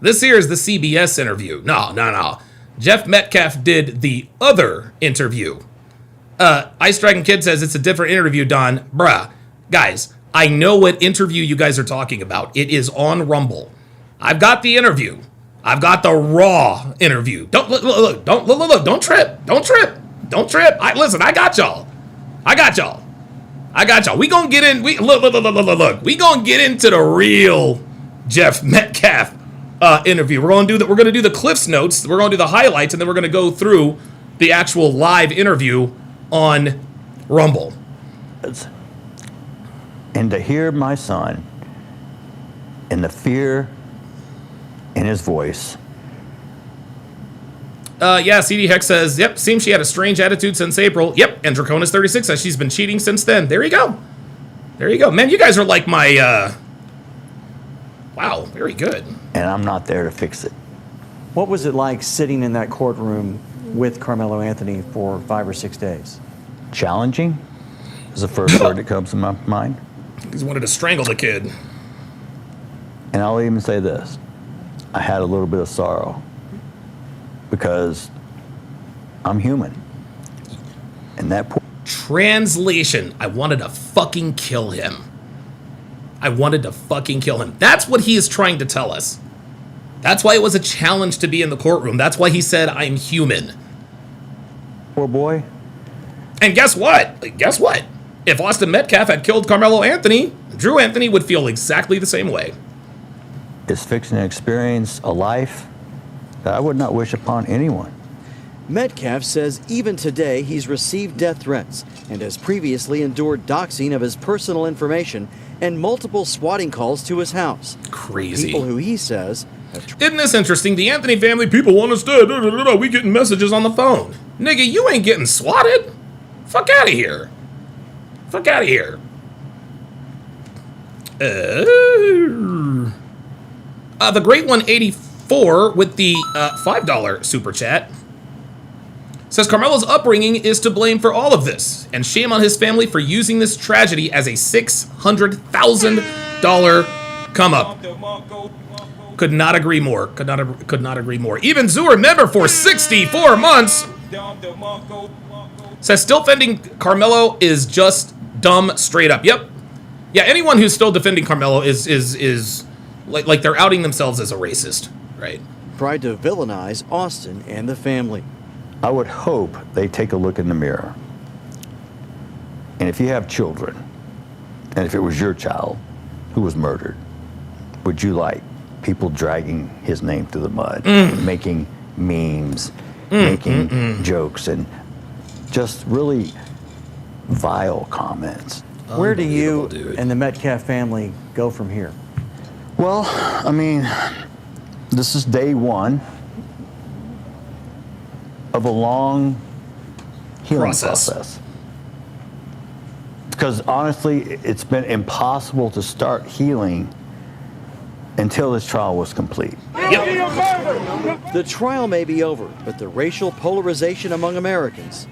This here is the CBS interview. No. Jeff Metcalf did the other interview. Ice Dragon Kid says it's a different interview, Don. Bruh. Guys, I know what interview you guys are talking about. It is on Rumble. I've got the interview. I've got the raw interview. Don't look. Don't trip. Listen, I got y'all. We gonna get in. Look. We gonna get into the real Jeff Metcalf interview. We're gonna do the Cliff's notes. We're gonna do the highlights, and then we're gonna go through the actual live interview on Rumble. And to hear my son and the fear in his voice. Yeah, CD Hex says, yep, seems she had a strange attitude since April. Yep, and Draconis36 says she's been cheating since then. There you go. Man, you guys are like my, wow, very good. And I'm not there to fix it. What was it like sitting in that courtroom with Karmelo Anthony for 5 or 6 days? Challenging is the first word that comes to my mind. He's wanted to strangle the kid. And I'll even say this. I had a little bit of sorrow because I'm human. And that translation, I wanted to fucking kill him. That's what he is trying to tell us. That's why it was a challenge to be in the courtroom. That's why he said, I'm human. Poor boy. And guess what? If Austin Metcalf had killed Karmelo Anthony, Drew Anthony would feel exactly the same way. Is fixing to experience a life that I would not wish upon anyone. Metcalf says even today he's received death threats and has previously endured doxing of his personal information and multiple swatting calls to his house. Crazy. People who he says isn't this interesting? The Anthony family people want us dead. We getting messages on the phone. Nigga, you ain't getting swatted. Fuck out of here. The Great 184 with the $5 super chat says Karmelo's upbringing is to blame for all of this, and shame on his family for using this tragedy as a $600,000 Come up. Could not agree more. Could not agree more. Even Zur member for 64 months says still defending Karmelo is just dumb straight up. Yep. Yeah, anyone who's still defending Karmelo is like they're outing themselves as a racist, right? Tried to villainize Austin and the family. I would hope they take a look in the mirror. And if you have children, and if it was your child who was murdered, would you like people dragging his name through the mud, making memes, making jokes, and just really vile comments? Where do you and the Metcalf family go from here? Well, I mean, this is day one of a long healing process. Because honestly, it's been impossible to start healing until this trial was complete. The trial may be over, but the racial polarization among Americans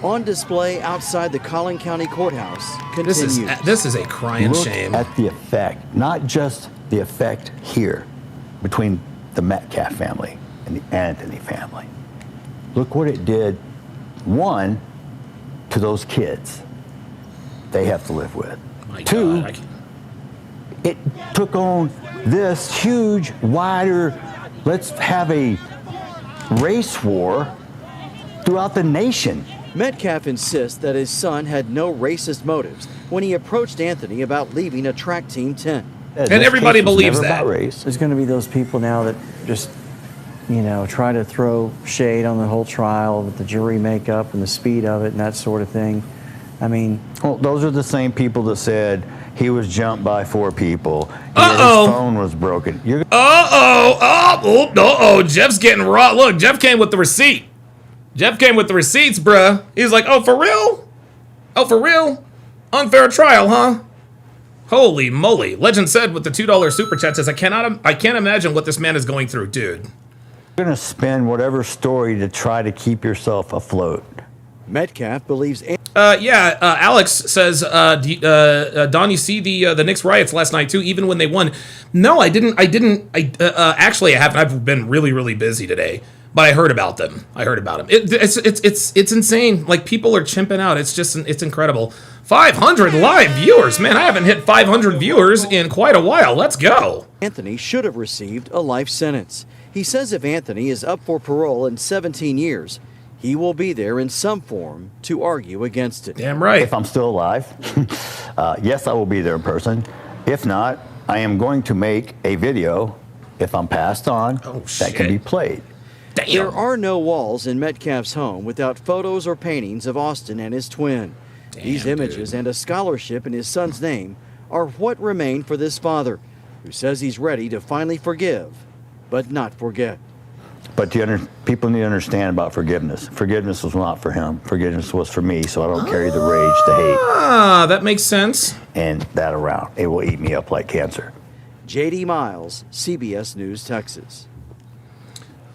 on display outside the Collin County Courthouse continues. This is a crying Look shame. at the effect, not just the effect here between the Metcalf family and the Anthony family. Look what it did, one, to those kids they have to live with. My Two, God, it took on this huge, wider, let's have a race war throughout the nation. Metcalf insists that his son had no racist motives when he approached Anthony about leaving a track team tent. And everybody believes that. There's going to be those people now that just, you know, try to throw shade on the whole trial with the jury makeup and the speed of it and that sort of thing. I mean, well, those are the same people that said he was jumped by 4 people. His phone was broken. Jeff's getting raw. Look, Jeff came with the receipt. Jeff came with the receipts, bruh. He was like, oh, for real? Oh, for real? Unfair trial, huh? Holy moly. Legend said with the $2 super chat says, I can't imagine what this man is going through, dude. You're going to spin whatever story to try to keep yourself afloat. Metcalf believes... Alex says, Don, you see the Knicks riots last night too, even when they won? No, I didn't. Actually, I haven't. I've been really, really busy today, but I heard about them. It's insane. Like, people are chimping out. It's incredible. 500 live viewers, man. I haven't hit 500 viewers in quite a while. Let's go. Anthony should have received a life sentence. He says if Anthony is up for parole in 17 years, he will be there in some form to argue against it. Damn right. If I'm still alive, yes, I will be there in person. If not, I am going to make a video, if I'm passed on, that can be played. Damn. There are no walls in Metcalf's home without photos or paintings of Austin and his twin. Damn, these images and a scholarship in his son's name are what remain for this father, who says he's ready to finally forgive, but not forget. But people need to understand about forgiveness. Forgiveness was not for him. Forgiveness was for me, so I don't carry the rage, the hate. That makes sense. And that around. It will eat me up like cancer. J.D. Miles, CBS News, Texas.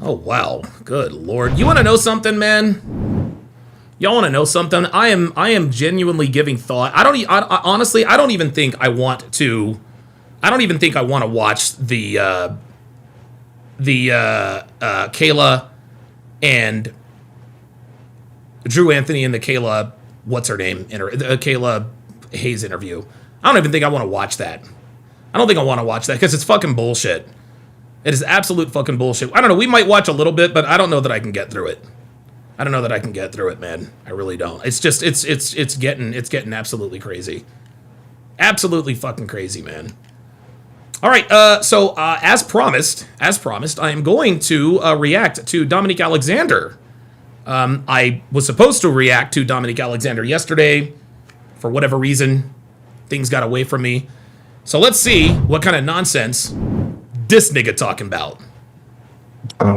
Oh, wow. Good Lord. You want to know something, man? Y'all want to know something? I am genuinely giving thought. Honestly, I don't even think I want to watch the Kayla and Drew Anthony and the Kayla, what's her name? Kayla Hayes interview. I don't even think I want to watch that. I don't think I want to watch that because it's fucking bullshit. It is absolute fucking bullshit. I don't know. We might watch a little bit, but I don't know that I can get through it. I don't know that I can get through it, man. I really don't. It's just it's getting absolutely crazy. Absolutely fucking crazy, man. All right, so as promised, I am going to react to Dominique Alexander. I was supposed to react to Dominique Alexander yesterday. For whatever reason, things got away from me. So let's see what kind of nonsense this nigga talking about.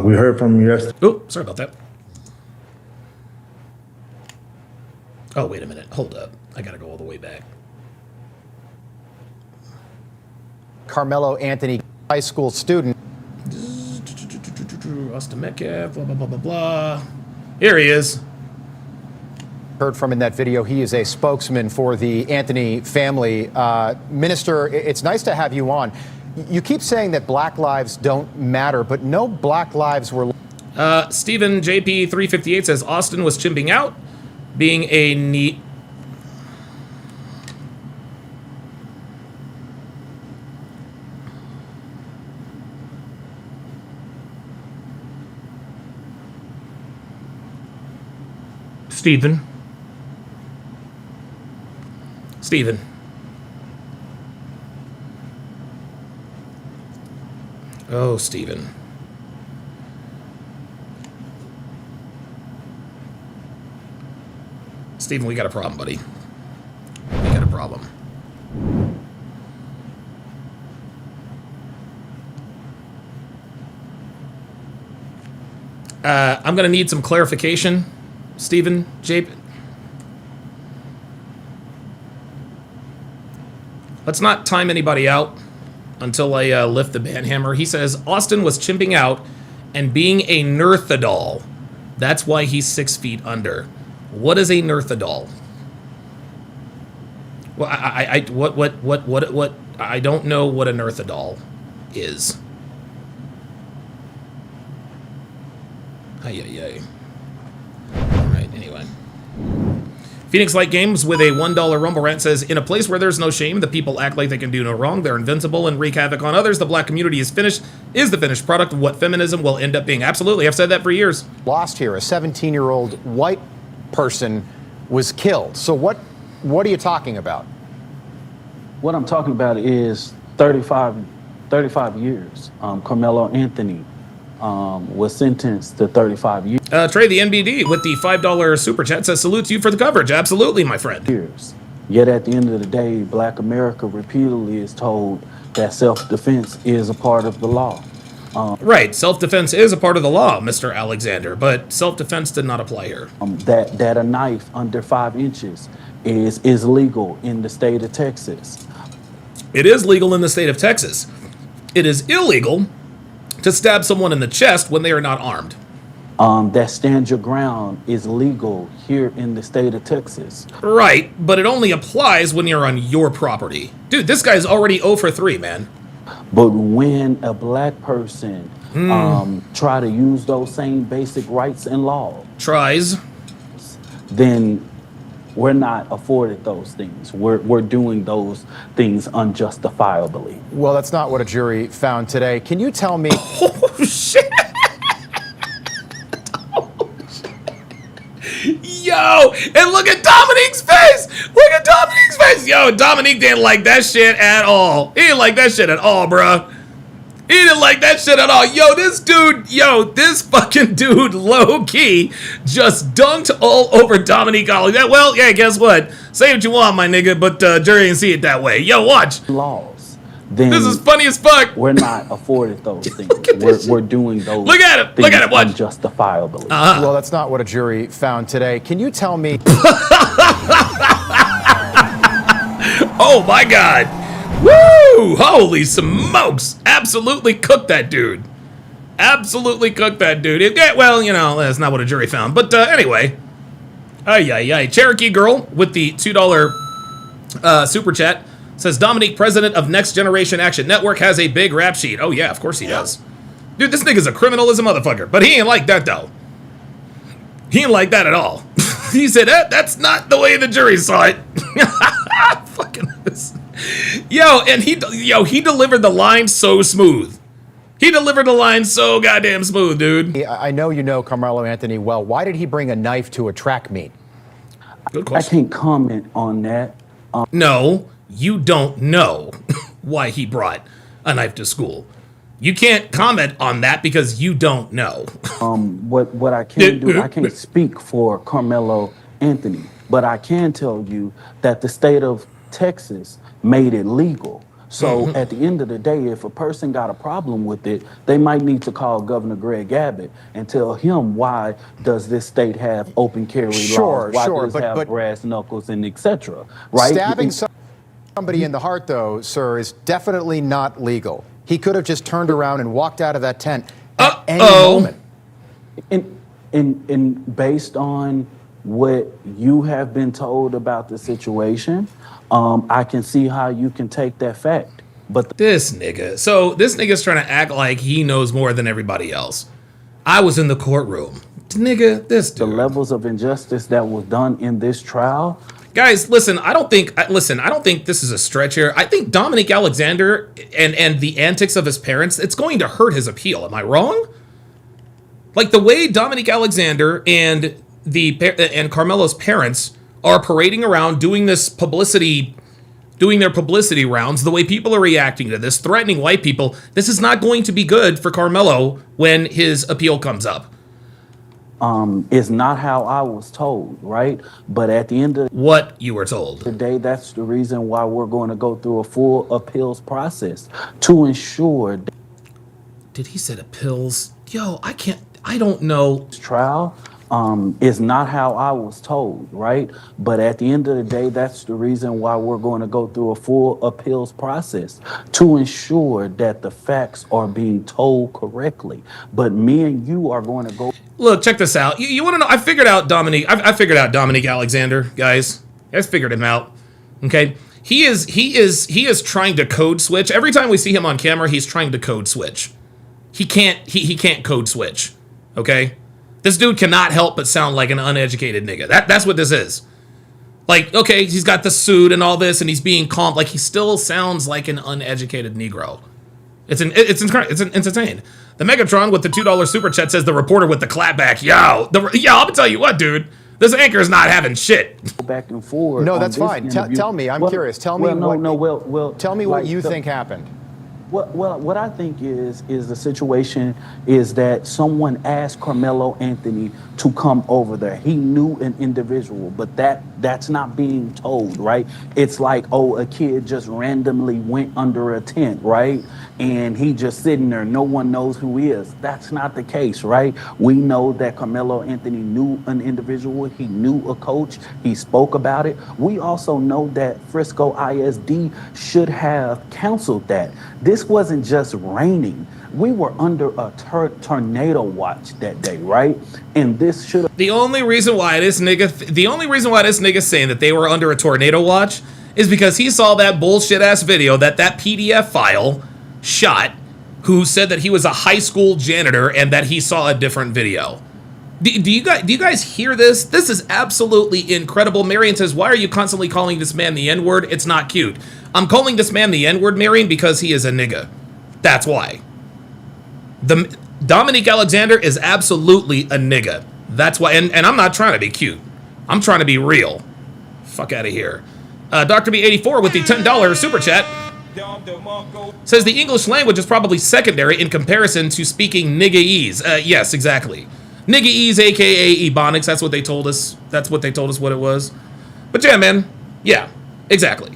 We heard from you yesterday. Oh, sorry about that. Oh, wait a minute. Hold up. I gotta go all the way back. Karmelo Anthony, high school student. Austin Metcalf, blah, blah, blah, blah, blah. Here he is. heard from in that video. He is a spokesman for the Anthony family. Minister, it's nice to have you on. You keep saying that black lives don't matter, but no black lives were. Stephen JP358 says Austin was chimping out, being a neat. Stephen. Oh, Stephen. Stephen, we got a problem, buddy. We got a problem. I'm going to need some clarification, Stephen J. Let's not time anybody out until I lift the banhammer. He says Austin was chimping out and being a Neanderthal. That's why he's 6 feet under. What is a Neanderthal? Well, what? I don't know what a Neanderthal is. Ay. All right, anyway. Phoenix Light Games with a $1 Rumble Rant says, in a place where there's no shame, the people act like they can do no wrong. They're invincible and wreak havoc on others. The black community is the finished product of what feminism will end up being. Absolutely. I've said that for years. Lost here. A 17-year-old white person was killed. So what are you talking about? What I'm talking about is 35 years. Karmelo Anthony was sentenced to 35 years. Trey, the NBD, with the $5 super chat says, salute to you for the coverage. Absolutely, my friend. Yet at the end of the day, Black America repeatedly is told that self-defense is a part of the law. Right, self-defense is a part of the law, Mr. Alexander, but self-defense did not apply here. That a knife under 5 inches is legal in the state of Texas. It is legal in the state of Texas. It is illegal to stab someone in the chest when they are not armed. That stand your ground is legal here in the state of Texas. Right, but it only applies when you're on your property. Dude, this guy's already 0 for 3, man. But when a black person try to use those same basic rights and laws, then we're not afforded those things. We're doing those things unjustifiably. Well, that's not what a jury found today. Can you tell me? Oh, shit. Yo, and look at Dominique's face. Look at Dominique's face. Yo, Dominique didn't like that shit at all. He didn't like that shit at all, bruh. He didn't like that shit at all. This fucking dude, low-key, just dunked all over Dominique Ollie. Well, yeah, guess what? Say what you want, my nigga, but jury didn't see it that way. Yo, watch. Laws. Then this is funny as fuck. We're not afforded those things. We're doing those. Look at it. Look at it. Watch. Unjustifiably. Well, that's not what a jury found today. Can you tell me? Oh my God. Woo! Holy smokes! Absolutely cooked that dude. Absolutely cooked that dude. Well, that's not what a jury found. But anyway. Ay. Cherokee Girl with the $2 super chat says, Dominique, president of Next Generation Action Network, has a big rap sheet. Oh, yeah, of course he does. Dude, this nigga's a criminal as a motherfucker. But he ain't like that, though. He ain't like that at all. He said, that's not the way the jury saw it. Fucking this. He delivered the line so smooth. He delivered the line so goddamn smooth, dude. I know you know Karmelo Anthony well. Why did he bring a knife to a track meet? Good question. I can't comment on that. No, you don't know why he brought a knife to school. You can't comment on that because you don't know. What I can do, I can't speak for Karmelo Anthony, but I can tell you that the state of Texas made it legal. So at the end of the day, if a person got a problem with it, they might need to call Governor Greg Abbott and tell him, why does this state have open carry laws? Why does it have brass knuckles and etc. Right? Stabbing somebody in the heart, though, sir, is definitely not legal. He could have just turned around and walked out of that tent at any moment. And based on what you have been told about the situation, I can see how you can take that fact. But this nigga. So this nigga's trying to act like he knows more than everybody else. I was in the courtroom. Nigga, this dude. The levels of injustice that was done in this trial. Guys, listen, I don't think this is a stretch here. I think Dominique Alexander and the antics of his parents, it's going to hurt his appeal. Am I wrong? Like the way Dominique Alexander and Karmelo's parents are parading around doing their publicity rounds, the way people are reacting to this, threatening white people, this is not going to be good for Karmelo when his appeal comes up. Is not how I was told, right? But at the end of what you were told today, that's the reason why we're going to go through a full appeals process to ensure. Did he say appeals? Yo, I don't know. Trial is not how I was told, right? But at the end of the day, that's the reason why we're going to go through a full appeals process to ensure that the facts are being told correctly. But me and you are going to go. Look, check this out. You want to know? I figured out Dominique. I figured out Dominique Alexander, guys. I figured him out. Okay, he is trying to code switch. Every time we see him on camera, he's trying to code switch. He can't code switch. Okay. This dude cannot help but sound like an uneducated nigga. That's what this is. Like, okay, he's got the suit and all this, and he's being calm. Like, he still sounds like an uneducated Negro. It's insane. The Megatron with the $2 super chat says the reporter with the clapback. Yo, I'm gonna tell you what, dude. This anchor is not having shit. Back and forth. No, that's fine. Tell me. I'm curious. Tell me what you think happened. What I think is the situation is that someone asked Karmelo Anthony to come over there. He knew an individual, but that's not being told, right? It's like, oh, a kid just randomly went under a tent, right? And he just sitting there. No one knows who he is. That's not the case, right? We know that Karmelo Anthony knew an individual. He knew a coach. He spoke about it. We also know that Frisco ISD should have counseled that. This wasn't just raining. We were under a tornado watch that day, right? And this should have... The only reason why this nigga saying that they were under a tornado watch is because he saw that bullshit ass video that PDF file shot, who said that he was a high school janitor and that he saw a different video. Do you guys hear this? This is absolutely incredible. Marion says, why are you constantly calling this man the N-word? It's not cute. I'm calling this man the N-word, Marion, because he is a nigga. That's why. Dominique Alexander is absolutely a nigga. That's why, and I'm not trying to be cute. I'm trying to be real. Fuck out of here. Dr. B84 with the $10 super chat says the English language is probably secondary in comparison to speaking niggaese. Yes, exactly. Niggaese, aka Ebonics. That's what they told us. That's what they told us what it was. But yeah, man. Yeah, exactly.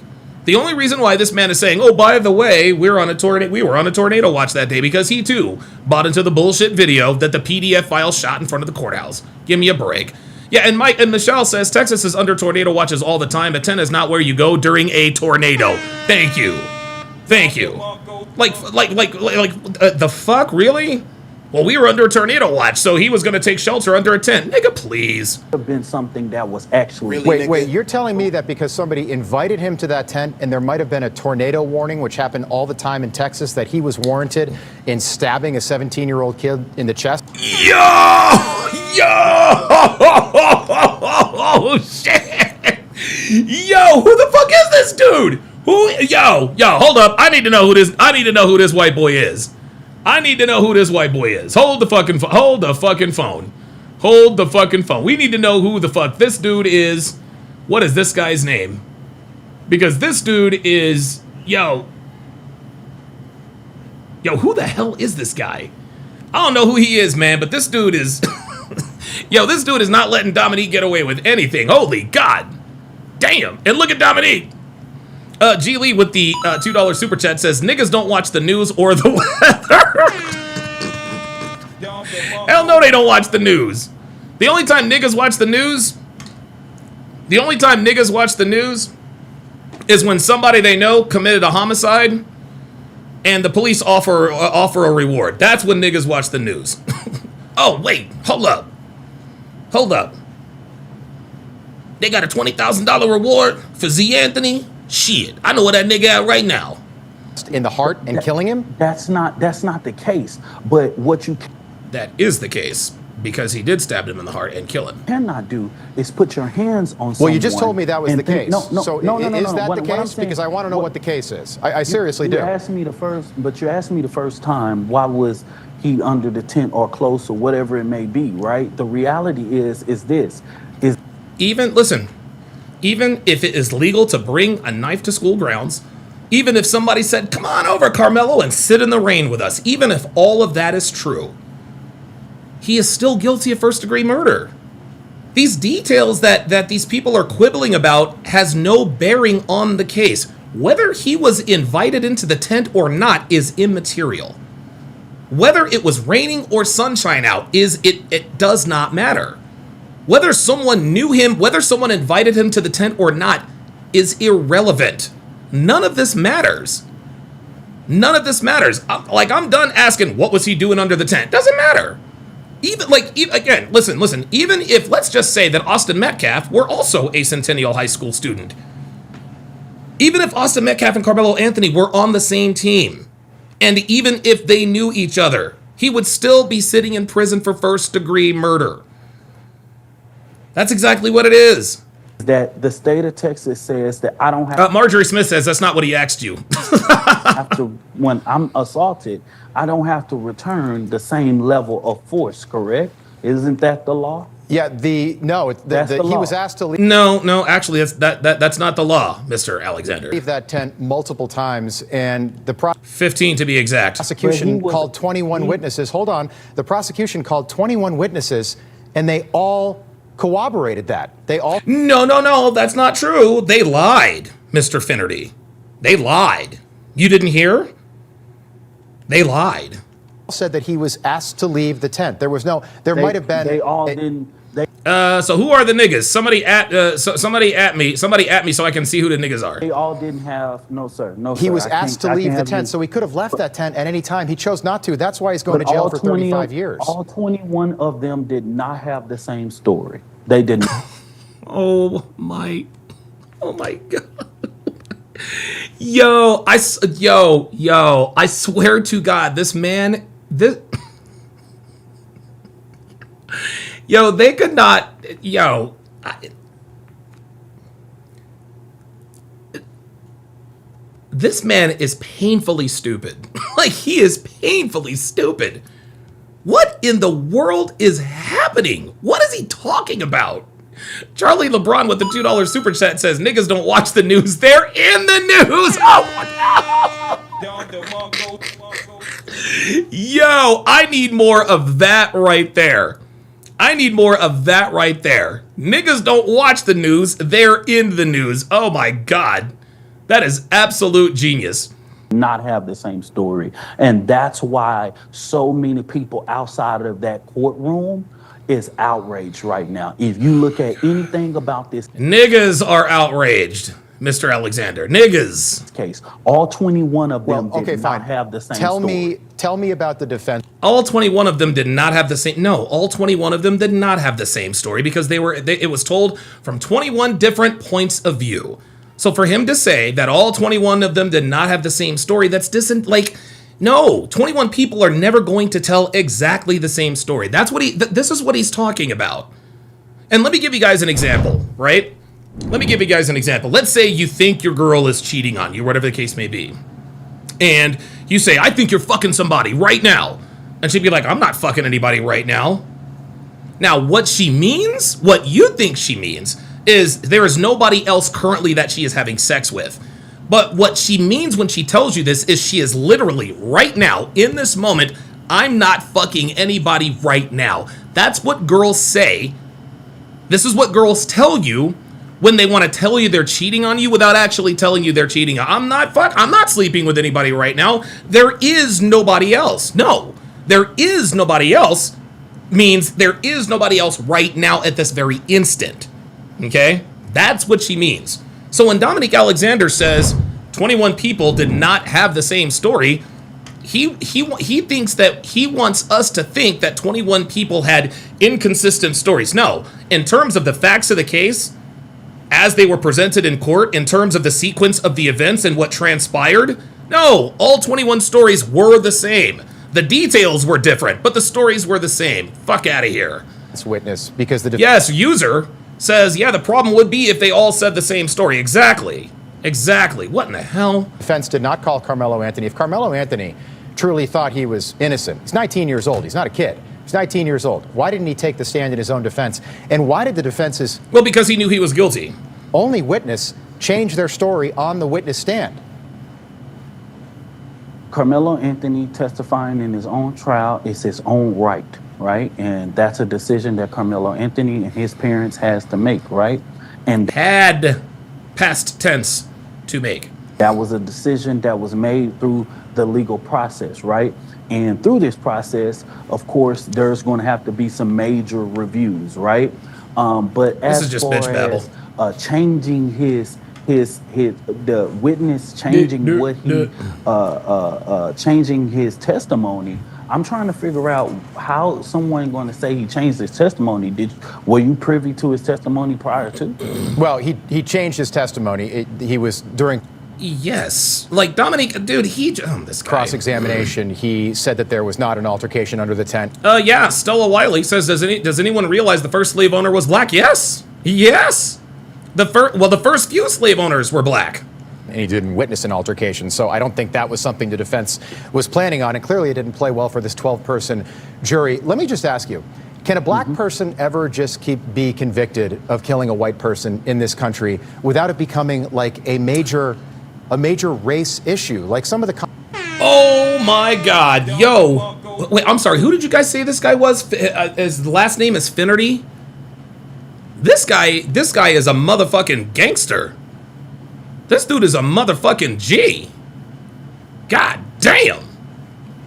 The only reason why this man is saying, oh, by the way, we were on a tornado watch that day because he too bought into the bullshit video that the PDF file shot in front of the courthouse. Give me a break. Yeah, and Michelle says Texas is under tornado watches all the time, but 10 is not where you go during a tornado. Thank you. Like, the fuck, really? Well, we were under a tornado watch, so he was going to take shelter under a tent. Nigga, please. Have been something that was actually... Wait, you're telling me that because somebody invited him to that tent and there might have been a tornado warning, which happened all the time in Texas, that he was warranted in stabbing a 17-year-old kid in the chest? Yo! Oh, shit! Yo, who the fuck is this dude? Yo, hold up. I need to know who this white boy is. I need to know who this white boy is. Hold the fucking phone. We need to know who the fuck this dude is. What is this guy's name? Because this dude is, yo, who the hell is this guy? I don't know who he is, man, but this dude is, this dude is not letting Dominique get away with anything. Holy God. Damn. And look at Dominique. G Lee with the $2 super chat says, niggas don't watch the news or the weather. Hell no, they don't watch the news. The only time niggas watch the news is when somebody they know committed a homicide and the police offer a reward. That's when niggas watch the news. Oh, wait, hold up. They got a $20,000 reward for Z Anthony. Shit, I know where that nigga at right now. In the heart and killing him? That's not the case. But what you That is the case, because he did stab him in the heart and kill him. cannot do is put your hands on someone. Well, you just told me that was and the think- case. No. So is that the case? Because I want to know what the case is. I seriously do. You asked me you asked me the first time, why was he under the tent or close or whatever it may be, right? The reality is this. Even if it is legal to bring a knife to school grounds, even if somebody said, come on over, Karmelo, and sit in the rain with us, even if all of that is true, he is still guilty of first-degree murder. These details that these people are quibbling about has no bearing on the case. Whether he was invited into the tent or not is immaterial. Whether it was raining or sunshine out it does not matter. Whether someone knew him, whether someone invited him to the tent or not is irrelevant. None of this matters. None of this matters. I'm done asking what was he doing under the tent. Doesn't matter. Again, listen, even if, let's just say that Austin Metcalf were also a Centennial High School student. Even if Austin Metcalf and Karmelo Anthony were on the same team, and even if they knew each other, he would still be sitting in prison for first-degree murder. That's exactly what it is. That the state of Texas says that I don't have Marjorie Smith says that's not what he asked you. when I'm assaulted, I don't have to return the same level of force, correct? Isn't that the law? Yeah, he was asked to leave. No, actually, that's not the law, Mr. Alexander. Leave that tent multiple times, and the 15 to be exact. Prosecution called 21 witnesses. Hold on, the prosecution called 21 witnesses, and they all corroborated that. They all. No, that's not true. They lied, Mr. Finnerty. They lied. You didn't hear? They lied. Said that he was asked to leave the tent. There might have been. They all didn't. So who are the niggas? Somebody at me so I can see who the niggas are. They all didn't have, no sir. He was asked to leave the tent, so he could have left that tent at any time. He chose not to. That's why he's going to jail for 35 years. All 21 of them did not have the same story. They didn't. Oh my God. Yo, I swear to God, they could not, this man is painfully stupid. He is painfully stupid. What in the world is happening? What is he talking about? Charlie LeBron with the $2 super chat says, niggas don't watch the news. They're in the news. Oh, no. Yo, I need more of that right there. Niggas don't watch the news. They're in the news. Oh, my God. That is absolute genius. Not have the same story. And that's why so many people outside of that courtroom is outraged right now. If you look at anything about this niggas are outraged, Mr. Alexander. Niggas. Case, all 21 of them did not have the same story. Tell me about the defense. All 21 of them did not have the same. No, all 21 of them did not have the same story because it was told from 21 different points of view. So for him to say that all 21 of them did not have the same story, that's no, 21 people are never going to tell exactly the same story. That's what this is what he's talking about. And let me give you guys an example, right? Let's say you think your girl is cheating on you, whatever the case may be. And you say, I think you're fucking somebody right now. And she'd be like, I'm not fucking anybody right now. Now, what you think she means, is there is nobody else currently that she is having sex with. But what she means when she tells you this is she is literally right now, in this moment, I'm not fucking anybody right now. That's what girls say. This is what girls tell you when they want to tell you they're cheating on you without actually telling you they're cheating. I'm not sleeping with anybody right now. There is nobody else. No, there is nobody else means there is nobody else right now at this very instant. Okay? That's what she means. So when Dominique Alexander says 21 people did not have the same story, he thinks that he wants us to think that 21 people had inconsistent stories. No, in terms of the facts of the case, as they were presented in court in terms of the sequence of the events and what transpired? No, all 21 stories were the same. The details were different, but the stories were the same. Fuck out of here. This witness, because the yes, user says, yeah, the problem would be if they all said the same story. Exactly. Exactly. What in the hell? Defense did not call Karmelo Anthony. If Karmelo Anthony truly thought he was innocent, he's 19 years old. He's not a kid. He's 19 years old. Why didn't he take the stand in his own defense? And why did the defense's... Well, because he knew he was guilty. Only witness change their story on the witness stand? Karmelo Anthony testifying in his own trial is his own right, right? And that's a decision that Karmelo Anthony and his parents has to make, right? And had past tense to make. That was a decision that was made through the legal process, right? And through this process, of course, there's going to have to be some major reviews, right? But as far as changing the witness changing what he changing his testimony, I'm trying to figure out how someone going to say he changed his testimony. Were you privy to his testimony prior to? Well, he changed his testimony. He was during. Yes, like Dominique, dude, this guy. Cross-examination, he said that there was not an altercation under the tent. Yeah, Stella Wiley says, does anyone realize the first slave owner was black? Yes, yes. The first few slave owners were black. And he didn't witness an altercation, so I don't think that was something the defense was planning on, and clearly it didn't play well for this 12-person jury. Let me just ask you, can a black person ever just be convicted of killing a white person in this country without it becoming like a major race issue, like some of the... Oh my God, yo. Wait, I'm sorry, who did you guys say this guy was? His last name is Finnerty? This guy is a motherfucking gangster. This dude is a motherfucking G. God damn.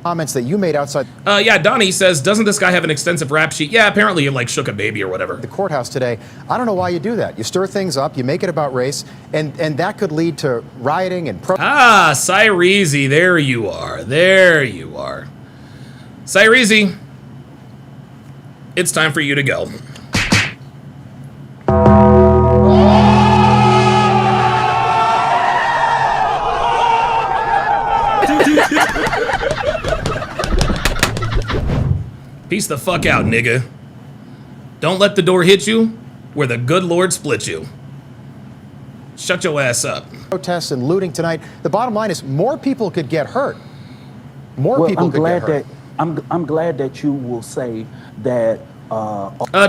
Comments that you made outside. Yeah, Donnie says, doesn't this guy have an extensive rap sheet? Yeah, apparently he like shook a baby or whatever. The courthouse today. I don't know why you do that. You stir things up, you make it about race, and that could lead to rioting and Cyrese, there you are. There you are. Cyrese, it's time for you to go. Peace the fuck out, nigga. Don't let the door hit you where the good Lord split you. Shut your ass up. Protests and looting tonight. The bottom line is more people could get hurt. More people could get hurt. I'm glad that you will say that.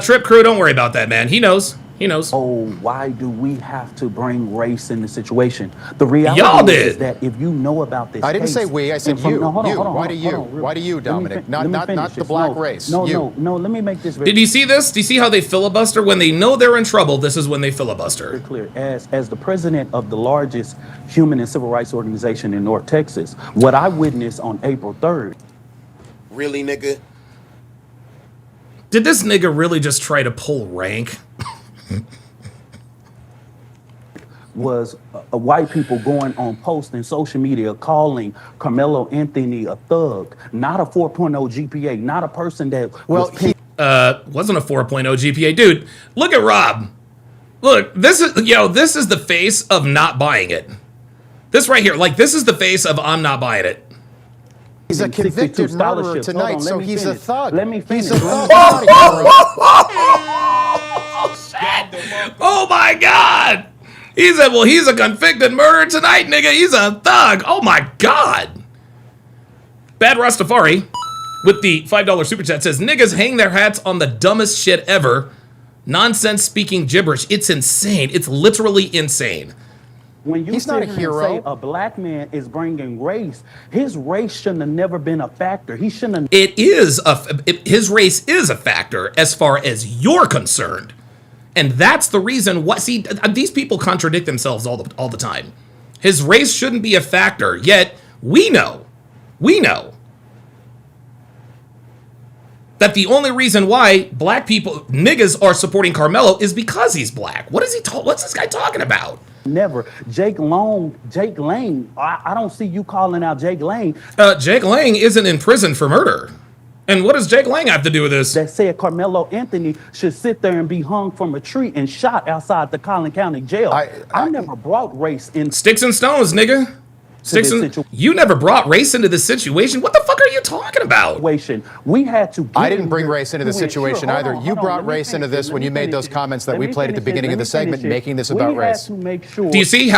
Trip Crew, don't worry about that, man. He knows. He knows. Oh, why do we have to bring race in the situation? The reality is that if you know about this, I didn't say we. I said you. Why do you? Why do you, Dominic? Not the black race. No. Let me make this very. Did you see this? Do you see how they filibuster when they know they're in trouble? This is when they filibuster. Very clear. As the president of the largest human and civil rights organization in North Texas, what I witnessed on April 3rd. Really, nigga? Did this nigga really just try to pull rank? Was white people going on posts and social media calling Karmelo Anthony a thug, not a 4.0 GPA, not a person that wasn't a 4.0 GPA. Dude, look at Rob. Look, this is the face of not buying it. This right here, like this is the face of I'm not buying it. He's a convicted murderer tonight, so he's a thug. Let me finish. He's a thug. Oh my God! He said, well, he's a convicted murderer tonight, nigga. He's a thug. Oh my God. Bad Rastafari with the $5 super chat says, niggas hang their hats on the dumbest shit ever. Nonsense speaking gibberish. It's insane. It's literally insane. When you He's not a hero. Say a black man is bringing race, his race shouldn't have never been a factor. He shouldn't have. His race is a factor as far as you're concerned. And that's the reason why, see, these people contradict themselves all the time. His race shouldn't be a factor, yet we know that the only reason why black people, niggas, are supporting Karmelo is because he's black. What's this guy talking about? Never. Jake Lang, I don't see you calling out Jake Lang. Jake Lang isn't in prison for murder. And what does Jake Lang have to do with this? That said Karmelo Anthony should sit there and be hung from a tree and shot outside the Collin County Jail. I never brought race in. Sticks and stones, nigga. You never brought race into this situation. What the fuck are you talking about? We had to. I didn't bring race into the situation either. You brought race into this when you made those comments that we played at the beginning of the segment, making this about race. Do you see?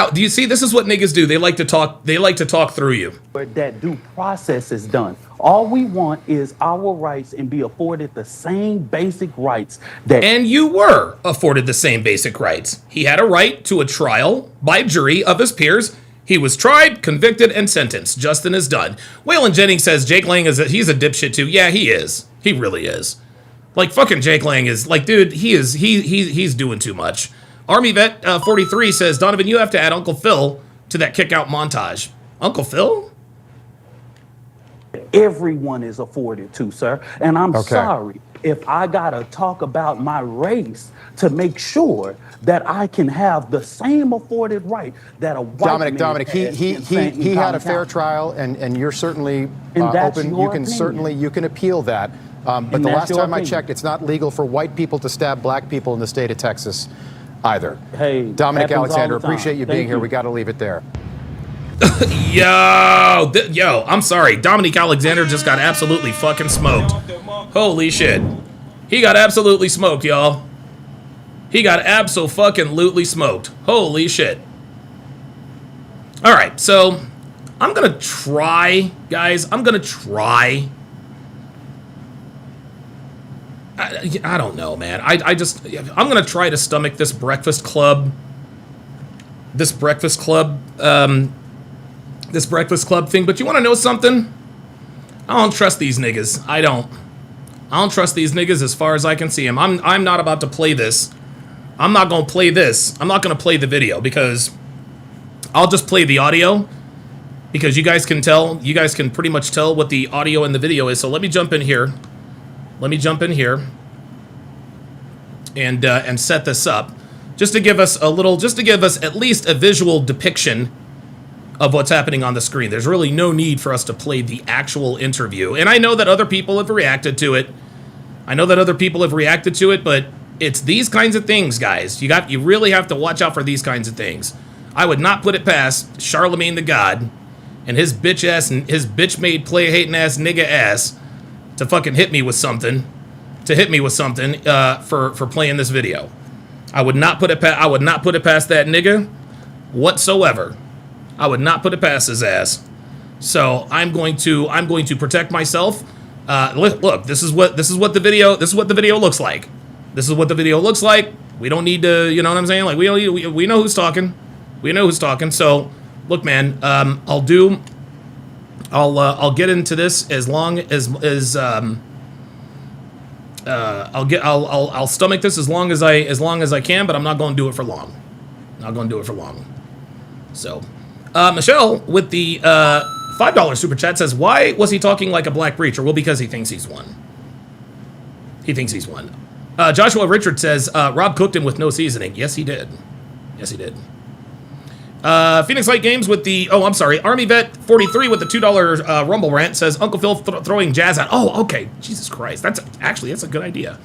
This is what niggas do. They like to talk. They like to talk through you. That due process is done. All we want is our rights and be afforded the same basic rights that. And you were afforded the same basic rights. He had a right to a trial by jury of his peers. He was tried, convicted, and sentenced. Justin is done. Waylon Jennings says Jake Lang he's a dipshit too. Yeah, he is. He really is. Like, fucking Jake Lang is, like, dude, he's doing too much. Army Vet 43 says, Donovan, you have to add Uncle Phil to that kick-out montage. Uncle Phil? Everyone is afforded to, sir. And I'm sorry if I gotta talk about my race to make sure that I can have the same afforded right that a white Dominic, he had a fair trial, and you're certainly open. You can appeal that. But the last time I checked, it's not legal for white people to stab black people in the state of Texas either. Hey, Dominic Alexander, appreciate you being here. We got to leave it there. Yo, I'm sorry. Dominic Alexander just got absolutely fucking smoked. Holy shit. He got absolutely smoked, y'all. He got abso-fucking-lutely smoked. Holy shit. All right, so I'm going to try, guys. I'm going to try. I don't know, man. I'm going to try to stomach this Breakfast Club. This Breakfast Club thing. But you want to know something? I don't trust these niggas. I don't trust these niggas as far as I can see them. I'm not about to play this. I'm not going to play this. I'm not going to play the video because I'll just play the audio because you guys can pretty much tell what the audio and the video is. So let me jump in here. And set this up just to give us at least a visual depiction of what's happening on the screen. There's really no need for us to play the actual interview. And I know that other people have reacted to it. But it's these kinds of things, guys. You really have to watch out for these kinds of things. I would not put it past Charlemagne the God and his bitch-made play-hating ass nigga ass to fucking hit me with something. For playing this video. I would not put it past that nigga whatsoever. I would not put it past his ass. So I'm going to protect myself. Look, this is what the video looks like. We don't need to, you know what I'm saying? Like we know who's talking. So look, man, I'll get into this as long as I'll stomach this as long as I can, but I'm not going to do it for long. So, Michelle with the $5 super chat says, "Why was he talking like a black preacher?" Well, because he thinks he's won. Joshua Richard says, "Rob cooked him with no seasoning." Yes, he did. Phoenix Light Games with the Army Vet 43 with the $2 Rumble rant says Uncle Phil throwing jazz out. Oh, okay. Jesus Christ. That's a good idea.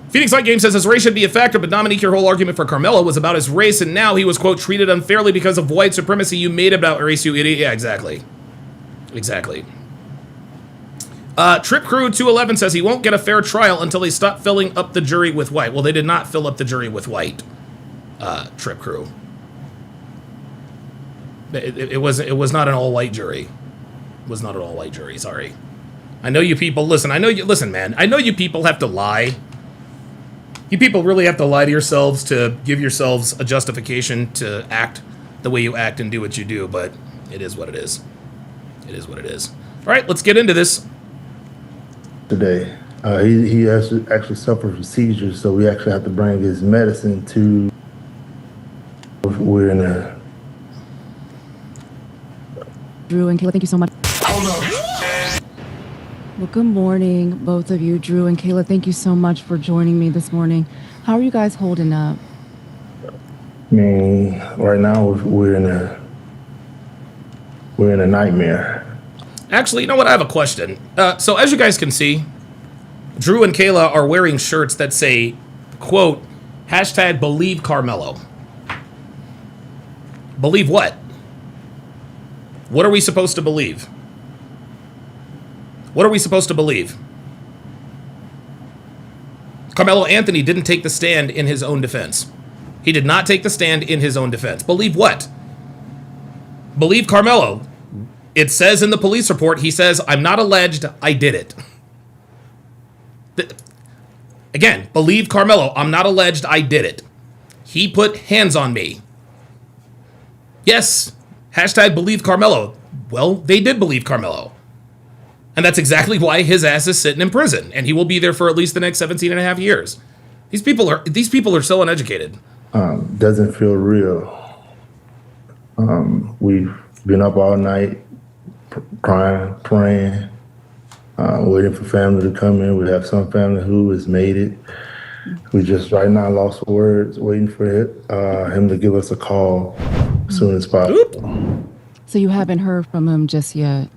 Phoenix Light Games says his race should be a factor, but Dominique, your whole argument for Karmelo was about his race, and now he was, quote, treated unfairly because of white supremacy. You made about race, you idiot. Yeah, exactly. Trip Crew 211 says he won't get a fair trial until they stop filling up the jury with white. Well, they did not fill up the jury with white. Trip Crew. It was not an all-white jury. Sorry. I know you people. Listen, man. I know you people have to lie. You people really have to lie to yourselves to give yourselves a justification to act the way you act and do what you do. But it is what it is. All right, let's get into this. Today, he actually suffered from seizures, so we actually have to bring his medicine to. We're in a. Drew and Kayla, thank you so much. Well, good morning, both of you. Drew and Kayla, thank you so much for joining me this morning. How are you guys holding up? I mean, right now we're in a nightmare. Actually, you know what? I have a question. So as you guys can see, Drew and Kayla are wearing shirts that say, quote, hashtag believe Karmelo. Believe what? What are we supposed to believe? What are we supposed to believe? Karmelo Anthony didn't take the stand in his own defense. He did not take the stand in his own defense. Believe what? Believe Karmelo. It says in the police report, he says, I'm not alleged, I did it. Again, believe Karmelo, I'm not alleged, I did it. He put hands on me. Yes, hashtag believe Karmelo. Well, they did believe Karmelo. And that's exactly why his ass is sitting in prison. And he will be there for at least the next 17 and a half years. These people are so uneducated. Doesn't feel real. We've been up all night crying, praying, waiting for family to come in. We have some family who has made it. We just right now lost for words, waiting for him to give us a call as soon as possible. So you haven't heard from him just yet?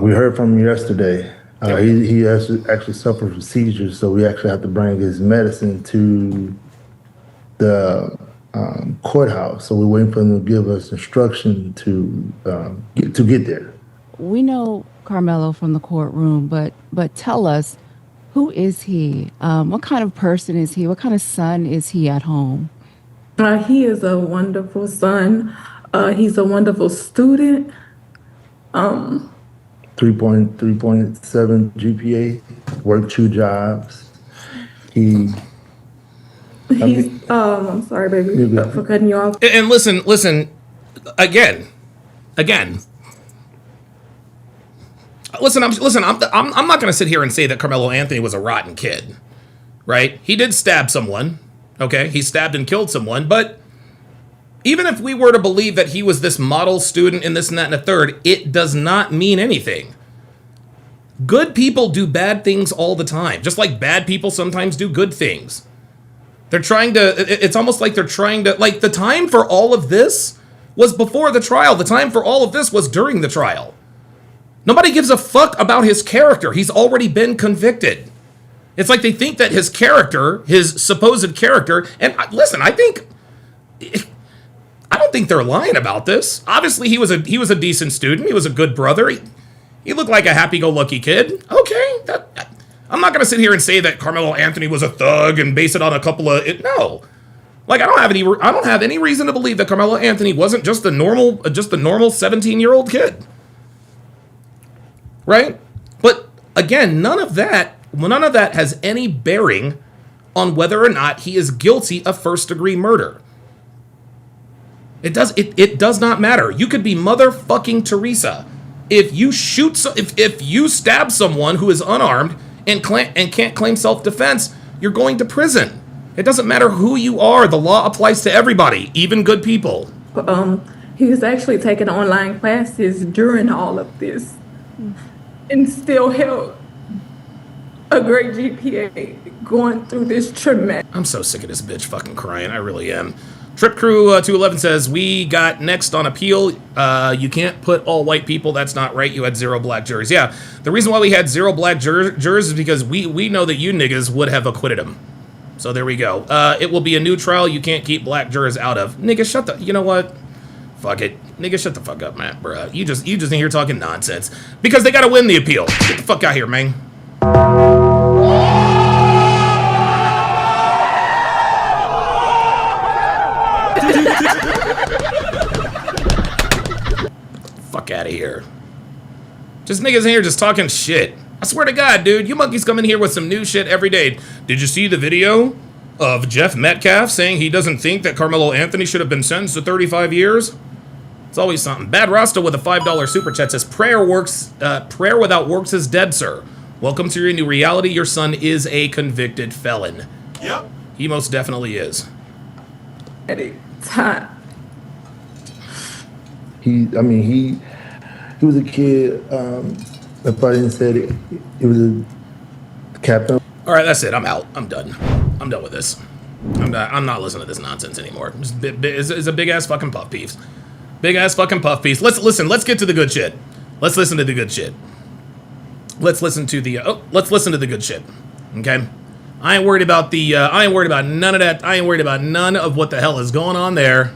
We heard from him yesterday. He actually suffered from seizures, so we actually have to bring his medicine to the courthouse. So we're waiting for him to give us instruction to get there. We know Karmelo from the courtroom, but tell us, who is he? What kind of person is he? What kind of son is he at home? He is a wonderful son. He's a wonderful student. 3.7 GPA, worked 2 jobs. I'm sorry, baby, for cutting you off. And listen, again. Listen, I'm not going to sit here and say that Karmelo Anthony was a rotten kid, right? He did stab someone, okay? He stabbed and killed someone, but even if we were to believe that he was this model student and this and that and a third, it does not mean anything. Good people do bad things all the time, just like bad people sometimes do good things. It's almost like they're trying to, like, the time for all of this was before the trial. The time for all of this was during the trial. Nobody gives a fuck about his character. He's already been convicted. It's like they think that his character, his supposed character, and listen, I don't think they're lying about this. Obviously, he was a decent student. He was a good brother. He looked like a happy-go-lucky kid. Okay, I'm not going to sit here and say that Karmelo Anthony was a thug and base it on a couple of no. Like, I don't have any reason to believe that Karmelo Anthony wasn't just a normal 17-year-old kid. Right? But again, none of that has any bearing on whether or not he is guilty of first-degree murder. It does not matter. You could be motherfucking Teresa. If you if you stab someone who is unarmed and can't claim self-defense, you're going to prison. It doesn't matter who you are. The law applies to everybody, even good people. He was actually taking online classes during all of this and still held a great GPA going through this traumatic. I'm so sick of this bitch fucking crying. I really am. Trip Crew 211 says, we got next on appeal. You can't put all white people. That's not right. You had 0 black jurors. Yeah, the reason why we had 0 black jurors is because we know that you niggas would have acquitted him. So there we go. It will be a new trial you can't keep black jurors out of. Nigga, you know what? Fuck it. Nigga, shut the fuck up, man, bruh. You just in here talking nonsense. Because they gotta win the appeal. Get the fuck out here, man. Fuck out of here. Just niggas in here just talking shit. I swear to God, dude, you monkeys come in here with some new shit every day. Did you see the video of Jeff Metcalf saying he doesn't think that Karmelo Anthony should have been sentenced to 35 years? It's always something. Bad Rasta with a $5 super chat says, prayer without works is dead, sir. Welcome to your new reality. Your son is a convicted felon. Yep. He most definitely is. Time. He was a kid. If I didn't say it, he was a captain. All right, that's it. I'm out. I'm done. I'm done with this. I'm not listening to this nonsense anymore. It's a big ass fucking puff piece. Big ass fucking puff piece. Let's get to the good shit. Let's listen to the good shit. Let's listen to the good shit. Okay? I ain't worried about I ain't worried about none of that. I ain't worried about none of what the hell is going on there.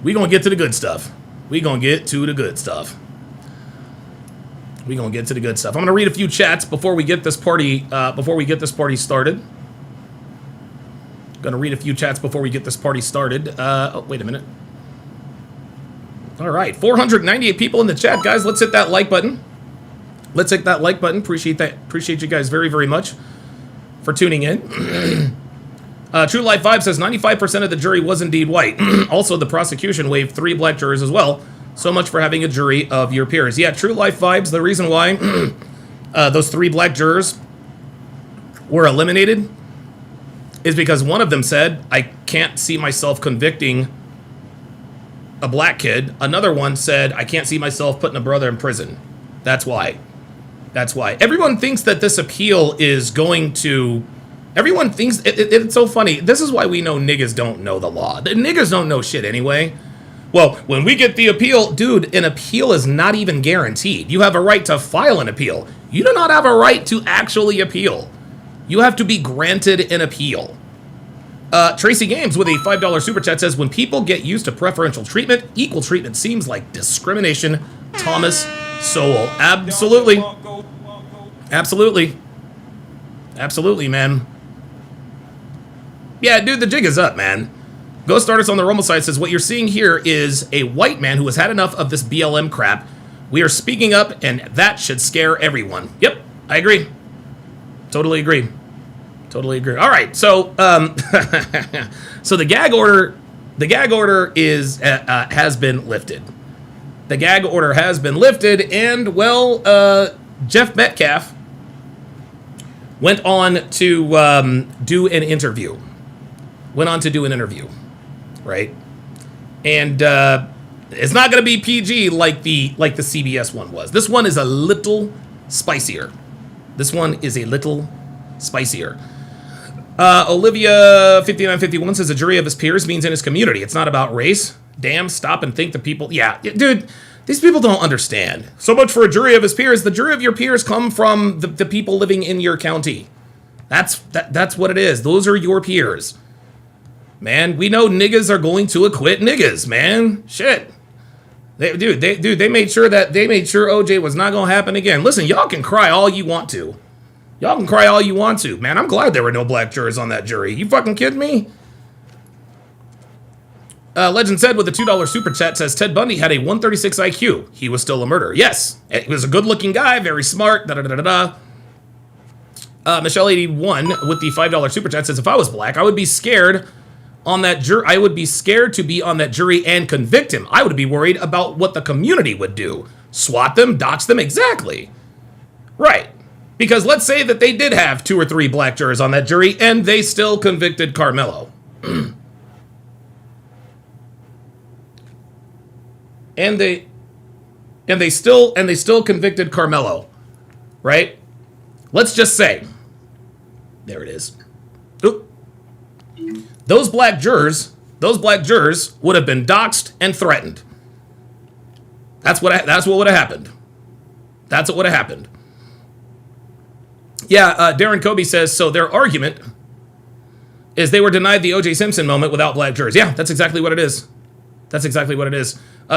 We gonna get to the good stuff. We gonna get to the good stuff. We gonna get to the good stuff. I'm gonna read a few chats before we get this party started. Gonna read a few chats before we get this party started. Oh, wait a minute. All right, 498 people in the chat, guys. Let's hit that like button. Let's hit that like button. Appreciate that. Appreciate you guys very, very much for tuning in. True Life Vibe says 95% of the jury was indeed white. Also, the prosecution waived 3 black jurors as well. So much for having a jury of your peers. Yeah, True Life Vibes, the reason why those 3 black jurors were eliminated is because one of them said, I can't see myself convicting a black kid. Another one said, I can't see myself putting a brother in prison. That's why. That's why. Everyone thinks that this appeal is going to... Everyone thinks... It's so funny. This is why we know niggas don't know the law. The niggas don't know shit anyway. Well, when we get the appeal... Dude, an appeal is not even guaranteed. You have a right to file an appeal. You do not have a right to actually appeal. You have to be granted an appeal. Tracy Games with a $5 super chat says, when people get used to preferential treatment, equal treatment seems like discrimination. Thomas Sowell. Absolutely. Absolutely. Absolutely, man. Yeah, dude, the jig is up, man. Ghost Artist on the Rumble side says, what you're seeing here is a white man who has had enough of this BLM crap. We are speaking up, and that should scare everyone. Yep, I agree. Totally agree. Totally agree. All right, so so the gag order is has been lifted. The gag order has been lifted, and well, Jeff Metcalf went on to do an interview. Right? And it's not going to be PG like the CBS one was. This one is a little spicier. Olivia 5951 says a jury of his peers means in his community. It's not about race. Damn, stop and think the people. Yeah, dude, these people don't understand. So much for a jury of his peers. The jury of your peers come from the people living in your county. That's what it is. Those are your peers. Man, we know niggas are going to acquit niggas, man. Shit. They made sure OJ was not going to happen again. Listen, y'all can cry all you want to. Man, I'm glad there were no black jurors on that jury. You fucking kidding me? Legend said with a $2 super chat says Ted Bundy had a 136 IQ. He was still a murderer. Yes, he was a good-looking guy, very smart. Michelle 81 with the $5 super chat says if I was black, I would be scared on that jury. I would be scared to be on that jury and convict him. I would be worried about what the community would do. Swat them, dox them, exactly. Right. Because let's say that they did have 2 or 3 black jurors on that jury and they still convicted Karmelo. and they still convicted Karmelo. Right? Let's just say there it is. Oop. Those black jurors would have been doxxed and threatened. That's what would have happened. That's what would have happened. Yeah, Darren Kobe says, so their argument is they were denied the O.J. Simpson moment without black jurors. Yeah, that's exactly what it is.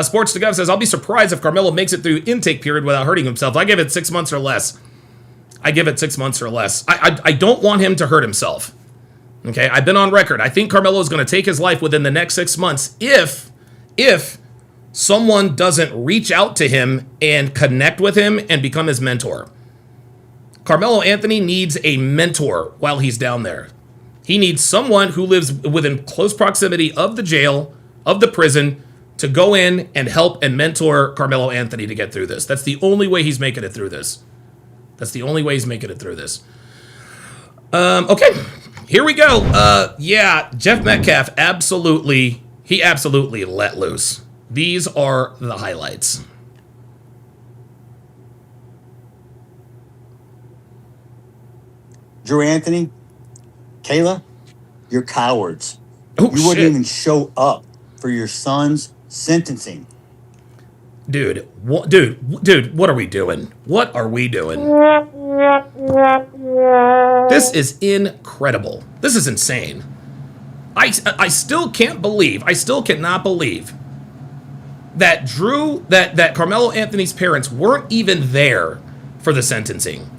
Sports to Gov says, I'll be surprised if Karmelo makes it through intake period without hurting himself. I give it 6 months or less. I don't want him to hurt himself. Okay, I've been on record. I think Karmelo is going to take his life within the next 6 months if someone doesn't reach out to him and connect with him and become his mentor. Karmelo Anthony needs a mentor while he's down there. He needs someone who lives within close proximity of the jail, of the prison, to go in and help and mentor Karmelo Anthony to get through this. That's the only way he's making it through this. Okay, here we go. Yeah, Jeff Metcalf absolutely let loose. These are the highlights. Drew Anthony, Kayla, you're cowards. Oh, you wouldn't even show up for your son's sentencing. Dude, what are we doing? What are we doing? This is incredible. This is insane. I still can't believe, I still cannot believe that that Karmelo Anthony's parents weren't even there for the sentencing.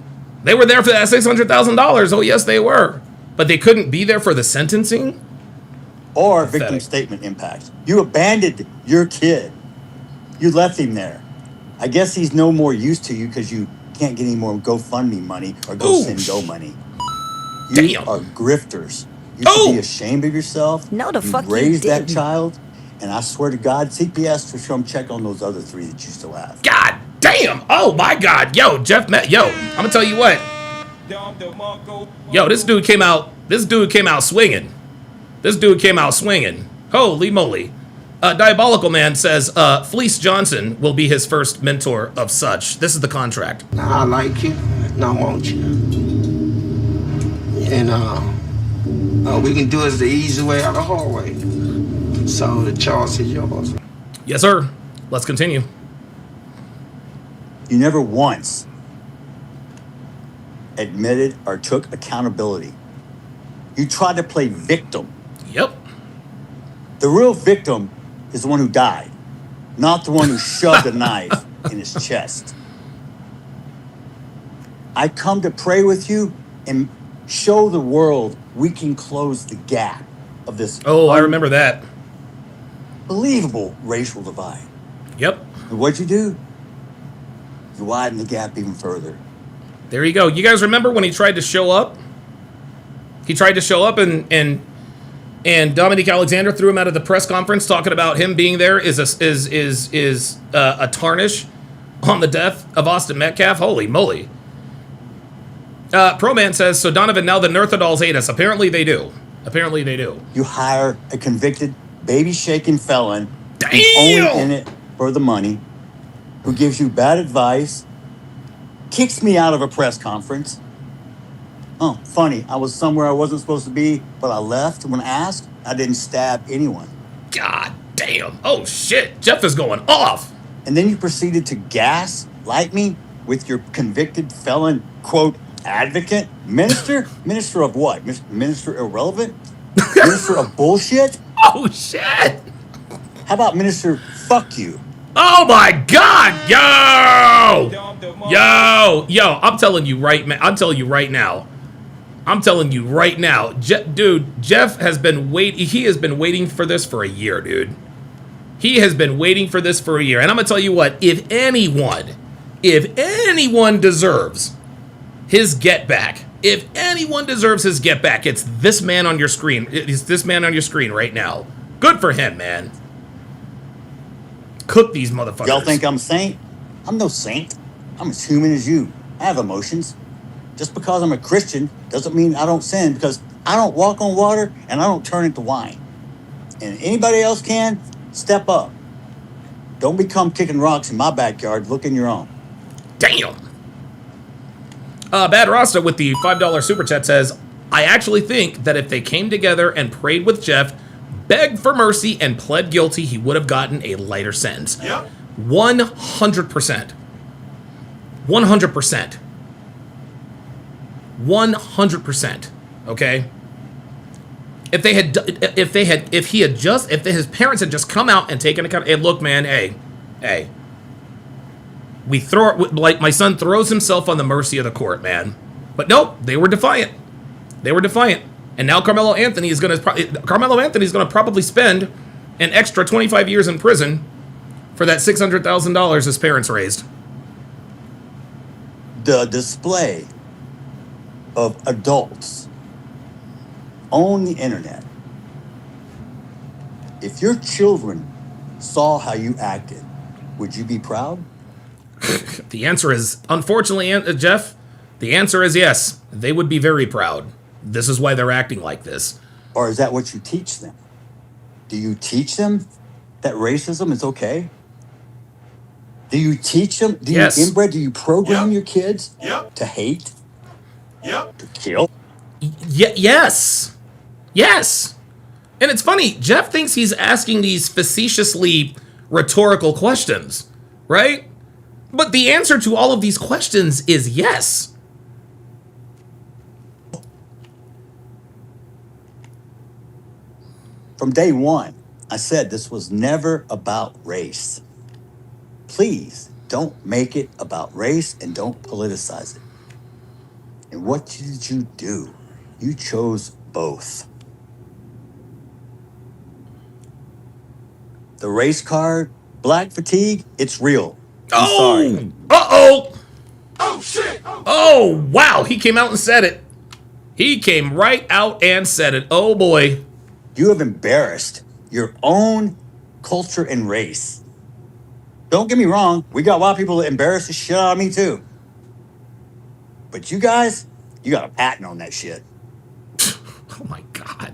They were there for that $600,000. Oh, yes, they were. But they couldn't be there for the sentencing? Or victim statement impact. You abandoned your kid. You left him there. I guess he's no more use to you because you can't get any more GoFundMe money or send Go money. You are grifters. You should be ashamed of yourself. No, the fuck you raised that didn't. child, and I swear to God, CPS for sure check on those other 3 that you still have. God damn! Oh my God! Yo, Jeff yo, I'm gonna tell you what. Yo, this dude came out swinging. This dude came out swinging. Holy moly! Diabolical Man says Fleece Johnson will be his first mentor of such. This is the contract. I like you, and I want you, and we can do it the easy way or the hard way. So the choice is yours. Yes, sir. Let's continue. You never once admitted or took accountability. You tried to play victim. Yep. The real victim is the one who died, not the one who shoved a knife in his chest. I come to pray with you and show the world we can close the gap of this. Oh, I remember that. Unbelievable racial divide. Yep. And what'd you do? You widen the gap even further. There you go. You guys remember when he tried to show up? He tried to show up and Dominique Alexander threw him out of the press conference talking about him being there is a tarnish on the death of Austin Metcalf. Holy moly. Pro Man says, so Donovan, now the Neanderthals hate us. Apparently they do. Apparently they do. You hire a convicted baby-shaking felon Damn! who's only in it for the money, who gives you bad advice, kicks me out of a press conference. Oh, funny, I was somewhere I wasn't supposed to be, but I left when asked. I didn't stab anyone. God damn. Oh, shit. Jeff is going off. And then you proceeded to gaslight me with your convicted felon, quote, advocate? Minister? Minister of what? Minister irrelevant? Minister of bullshit? Oh, shit. How about Minister fuck you? Oh, my God. Yo, I'm telling you right now. Dude, Jeff has been he has been waiting for this for a year, dude. He has been waiting for this for a year. And I'm going to tell you what, if anyone deserves his get back, it's this man on your screen. It's this man on your screen right now. Good for him, man. Cook these motherfuckers. Y'all think I'm a saint? I'm no saint. I'm as human as you. I have emotions. Just because I'm a Christian doesn't mean I don't sin, because I don't walk on water and I don't turn into wine. And anybody else can, step up. Don't become kicking rocks in my backyard. Look in your own. Damn. Bad Rasta with the $5 super chat says, I actually think that if they came together and prayed with Jeff, begged for mercy, and pled guilty, he would have gotten a lighter sentence. Yep. 100%. 100%. 100%. Okay? If his parents had just come out and taken account, hey, look, man, hey. We throw it, like my son throws himself on the mercy of the court, man. But nope, they were defiant. And now Karmelo Anthony is going to probably spend an extra 25 years in prison for that $600,000 his parents raised. The display of adults on the internet. If your children saw how you acted, would you be proud? The answer is, unfortunately, Jeff, the answer is yes. They would be very proud. This is why they're acting like this. Or is that what you teach them? Do you teach them that racism is okay? Do you teach them? Do you inbred? Do you program your kids to hate? To kill? Yes. And it's funny, Jeff thinks he's asking these facetiously rhetorical questions, right? But the answer to all of these questions is yes. From day one, I said this was never about race. Please don't make it about race and don't politicize it. And what did you do? You chose both. The race card, black fatigue, it's real. I'm sorry. Uh-oh! Oh, shit! Oh, wow, he came out and said it. He came right out and said it. Oh, boy. You have embarrassed your own culture and race. Don't get me wrong, we got white people that embarrass the shit out of me too. But you guys, you got a patent on that shit. Oh my God.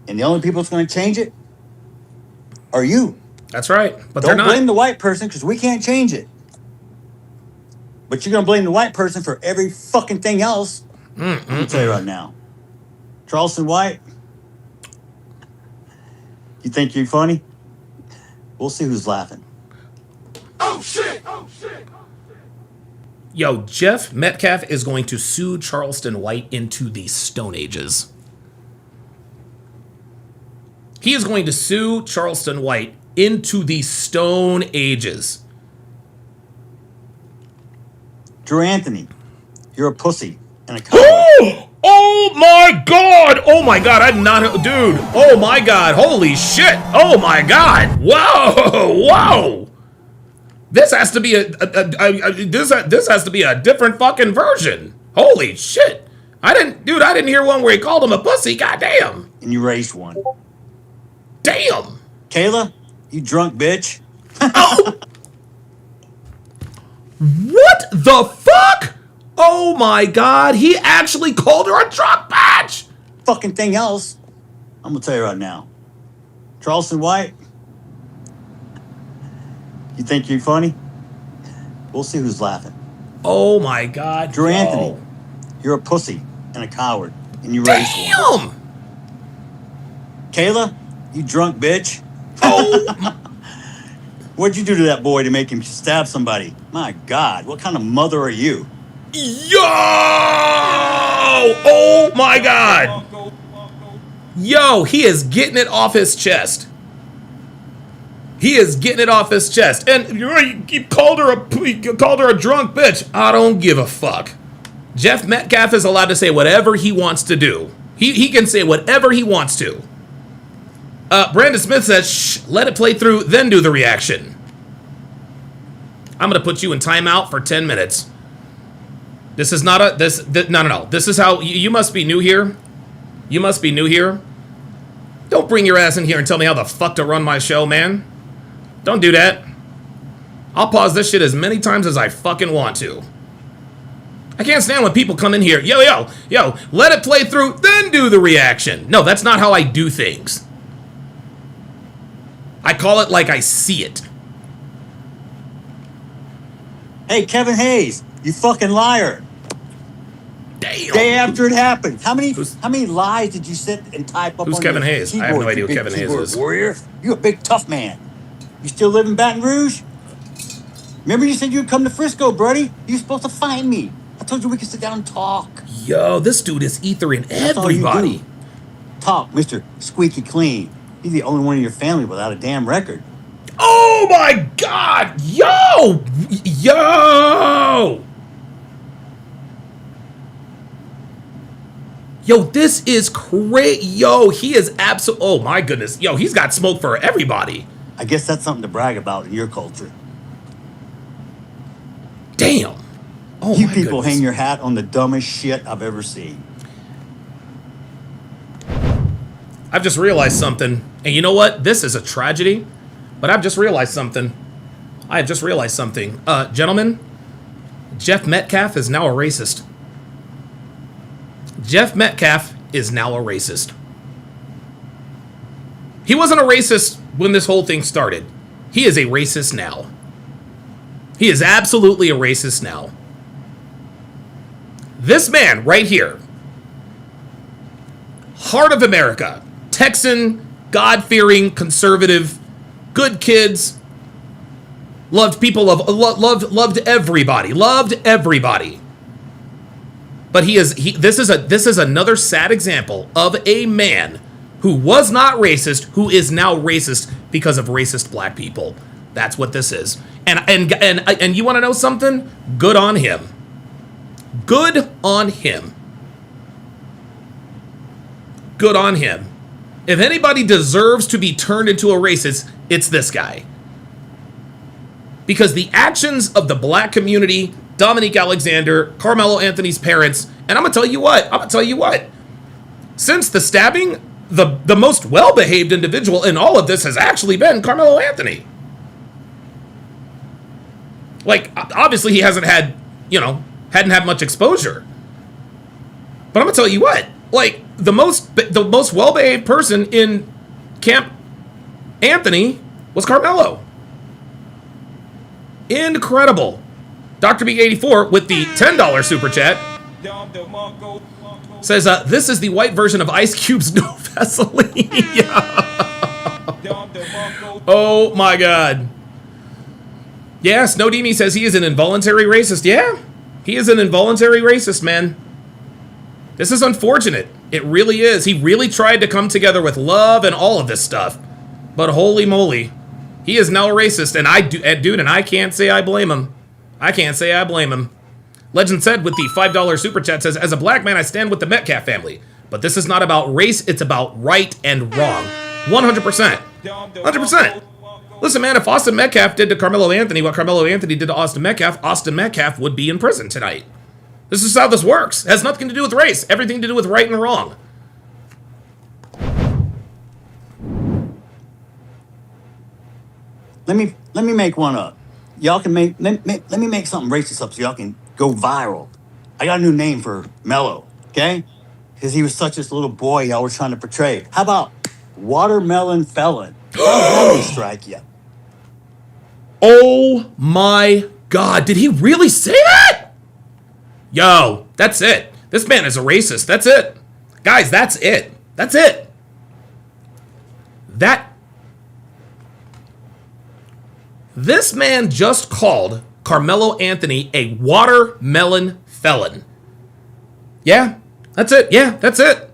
And the only people that's going to change it are you. That's right, but Don't they're not. blame the white person because we can't change it. But you're going to blame the white person for every fucking thing else. I'm going to tell you right now. Charleston White, you think you're funny? We'll see who's laughing. Oh, shit! Oh, shit! Yo, Jeff Metcalf is going to sue Charleston White into the Stone Ages. He is going to sue Charleston White into the Stone Ages. Drew Anthony, you're a pussy and a coward. Oh my God! Oh my God! I did not, dude. Oh my God! Holy shit! Oh my God! Whoa! Whoa! This has to be this has to be a different fucking version. Holy shit! I didn't hear one where he called him a pussy. Goddamn! And you raised one. Damn! Kayla, you drunk bitch. What the fuck? Oh my God, he actually called her a drunk bitch! Fucking thing else, I'm gonna tell you right now. Charleston White, you think you're funny? We'll see who's laughing. Oh my God. Drew Anthony, you're a pussy and a coward, and you raised one. Kayla, you drunk bitch. Oh! What'd you do to that boy to make him stab somebody? My God, what kind of mother are you? Yo! Oh my God! Yo, he is getting it off his chest. He is getting it off his chest. And you called her a drunk bitch. I don't give a fuck. Jeff Metcalf is allowed to say whatever he wants to do. He can say whatever he wants to. Brandon Smith says, shh, let it play through, then do the reaction. I'm going to put you in timeout for 10 minutes. This is not no. This is how, you must be new here. You must be new here. Don't bring your ass in here and tell me how the fuck to run my show, man. Don't do that. I'll pause this shit as many times as I fucking want to. I can't stand when people come in here, yo, let it play through, then do the reaction. No, that's not how I do things. I call it like I see it. Hey, Kevin Hayes, you fucking liar. Damn. Day after it happened. How many lies did you sit and type up Who's on Kevin your Hayes? keyboard, I have no idea who you Kevin big Hayes keyboard is. Warrior? You a big tough man. You still live in Baton Rouge? Remember you said you'd come to Frisco, buddy? You were supposed to find me. I told you we could sit down and talk. Yo, this dude is ethering That's all you everybody. do. Talk, Mr. Squeaky Clean. You're the only one in your family without a damn record. Oh my God! Yo! Yo, this is crazy. Yo, he is absolute. Oh my goodness. Yo, he's got smoke for everybody. I guess that's something to brag about in your culture. Damn. Oh you my people goodness. hang your hat on the dumbest shit I've ever seen. I've just realized something. And you know what? This is a tragedy. But I've just realized something. Gentlemen, Jeff Metcalf is now a racist. Jeff Metcalf is now a racist. He wasn't a racist when this whole thing started. He is a racist now. He is absolutely a racist now. This man right here, heart of America, Texan, God-fearing, conservative, good kids, loved people, loved everybody, But this is another sad example of a man who was not racist, who is now racist because of racist black people. That's what this is. And you want to know something? Good on him. Good on him. Good on him. If anybody deserves to be turned into a racist, it's this guy. Because the actions of the black community, Dominique Alexander, Karmelo Anthony's parents, and I'm going to tell you what. Since the stabbing, the most well-behaved individual in all of this has actually been Karmelo Anthony. Like, obviously he hadn't had much exposure. But I'm going to tell you what, like, the most well-behaved person in Camp Anthony was Karmelo. Incredible. Dr. B84 with the $10 super chat says, this is the white version of Ice Cube's No Vaseline. Oh my God. Yeah, Snowdemi says he is an involuntary racist. Yeah, he is an involuntary racist, man. This is unfortunate. It really is. He really tried to come together with love and all of this stuff. But holy moly, he is now a racist. And I can't say I blame him. I can't say I blame him. Legend said with the $5 super chat says, as a black man, I stand with the Metcalf family. But this is not about race. It's about right and wrong. 100%. 100%. Listen, man, if Austin Metcalf did to Karmelo Anthony what Karmelo Anthony did to Austin Metcalf would be in prison tonight. This is how this works. It has nothing to do with race. Everything to do with right and wrong. Let me make one up. Y'all can let me make something racist up so y'all can go viral. I got a new name for Mello, okay? Because he was such this little boy y'all were trying to portray. How about watermelon felon? How's that one strike you? Oh my God, did he really say that? Yo, that's it. This man is a racist. That's it. Guys, that's it. That's it. This man just called Karmelo Anthony a watermelon felon. Yeah, that's it. Yeah, that's it.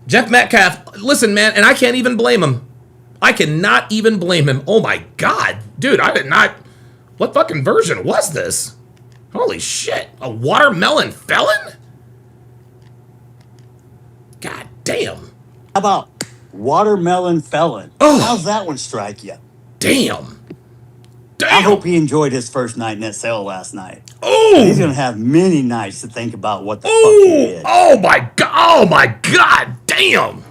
Jeff Metcalf, listen, man, and I can't even blame him. I cannot even blame him. Oh my God. Dude, I did not. What fucking version was this? Holy shit. A watermelon felon? God damn. How about watermelon felon? Oh. How's that one strike you? Damn. I hope he enjoyed his first night in that cell last night. Oh. He's going to have many nights to think about what the fuck he did. Oh my God. Oh my God. Damn.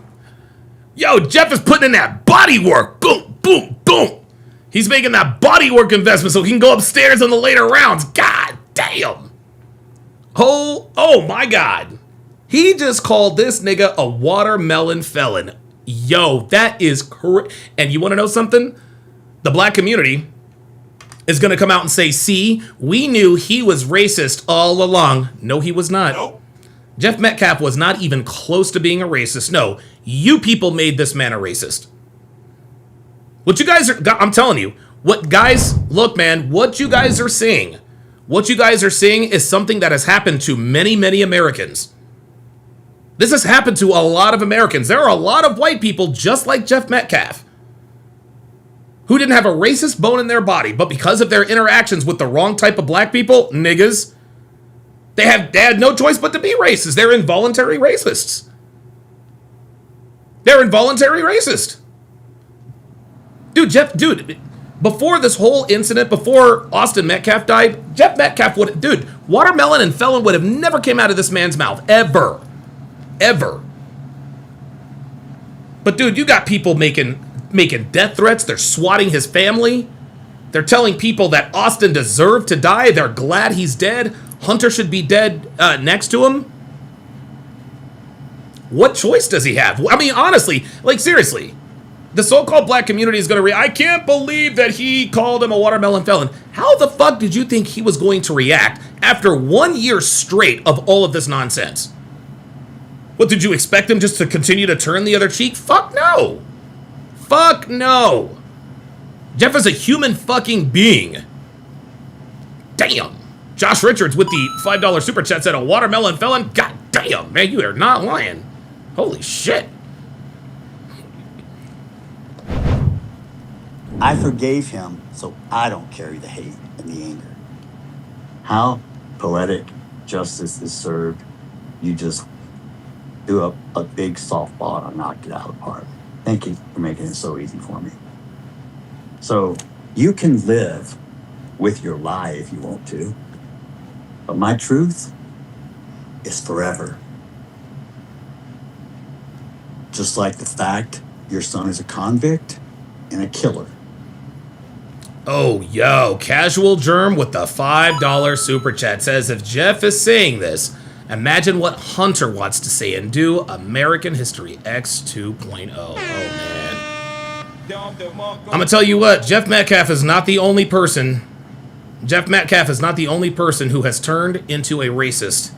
Yo, Jeff is putting in that body work. Boom, boom, boom. He's making that body work investment so he can go upstairs in the later rounds. God damn. Oh my God. He just called this nigga a watermelon felon. Yo, that is correct. And you want to know something? The black community is going to come out and say, see, we knew he was racist all along. No, he was not. Nope. Jeff Metcalf was not even close to being a racist. No, you people made this man a racist. What you guys are, I'm telling you, what guys, look, man, what you guys are seeing is something that has happened to many, many Americans. This has happened to a lot of Americans. There are a lot of white people just like Jeff Metcalf who didn't have a racist bone in their body, but because of their interactions with the wrong type of black people, niggas, they had no choice but to be racist. They're involuntary racists. They're involuntary racist. Dude, before this whole incident, before Austin Metcalf died, Jeff Metcalf watermelon and felon would have never came out of this man's mouth, ever. Ever. But dude, you got people making death threats. They're swatting his family. They're telling people that Austin deserved to die. They're glad he's dead. Hunter should be dead next to him. What choice does he have? I mean, honestly, like seriously, the so-called black community is going to I can't believe that he called him a watermelon felon. How the fuck did you think he was going to react after 1 year straight of all of this nonsense? What, did you expect him just to continue to turn the other cheek? Fuck no. Fuck no. Jeff is a human fucking being. Damn. Josh Richards with the $5 super chat said a watermelon felon. God damn, man, you are not lying. Holy shit. I forgave him, so I don't carry the hate and the anger. How poetic justice is served. You just do a big softball and knocked it out of the park. Thank you for making it so easy for me. So you can live with your lie if you want to, but my truth is forever. Just like the fact your son is a convict and a killer. Oh, yo, Casual Germ with the $5 super chat says, if Jeff is saying this, imagine what Hunter wants to say and do. American History X 2.0. Oh, man. I'm going to tell you what, Jeff Metcalf is not the only person. Jeff Metcalf is not the only person who has turned into a racist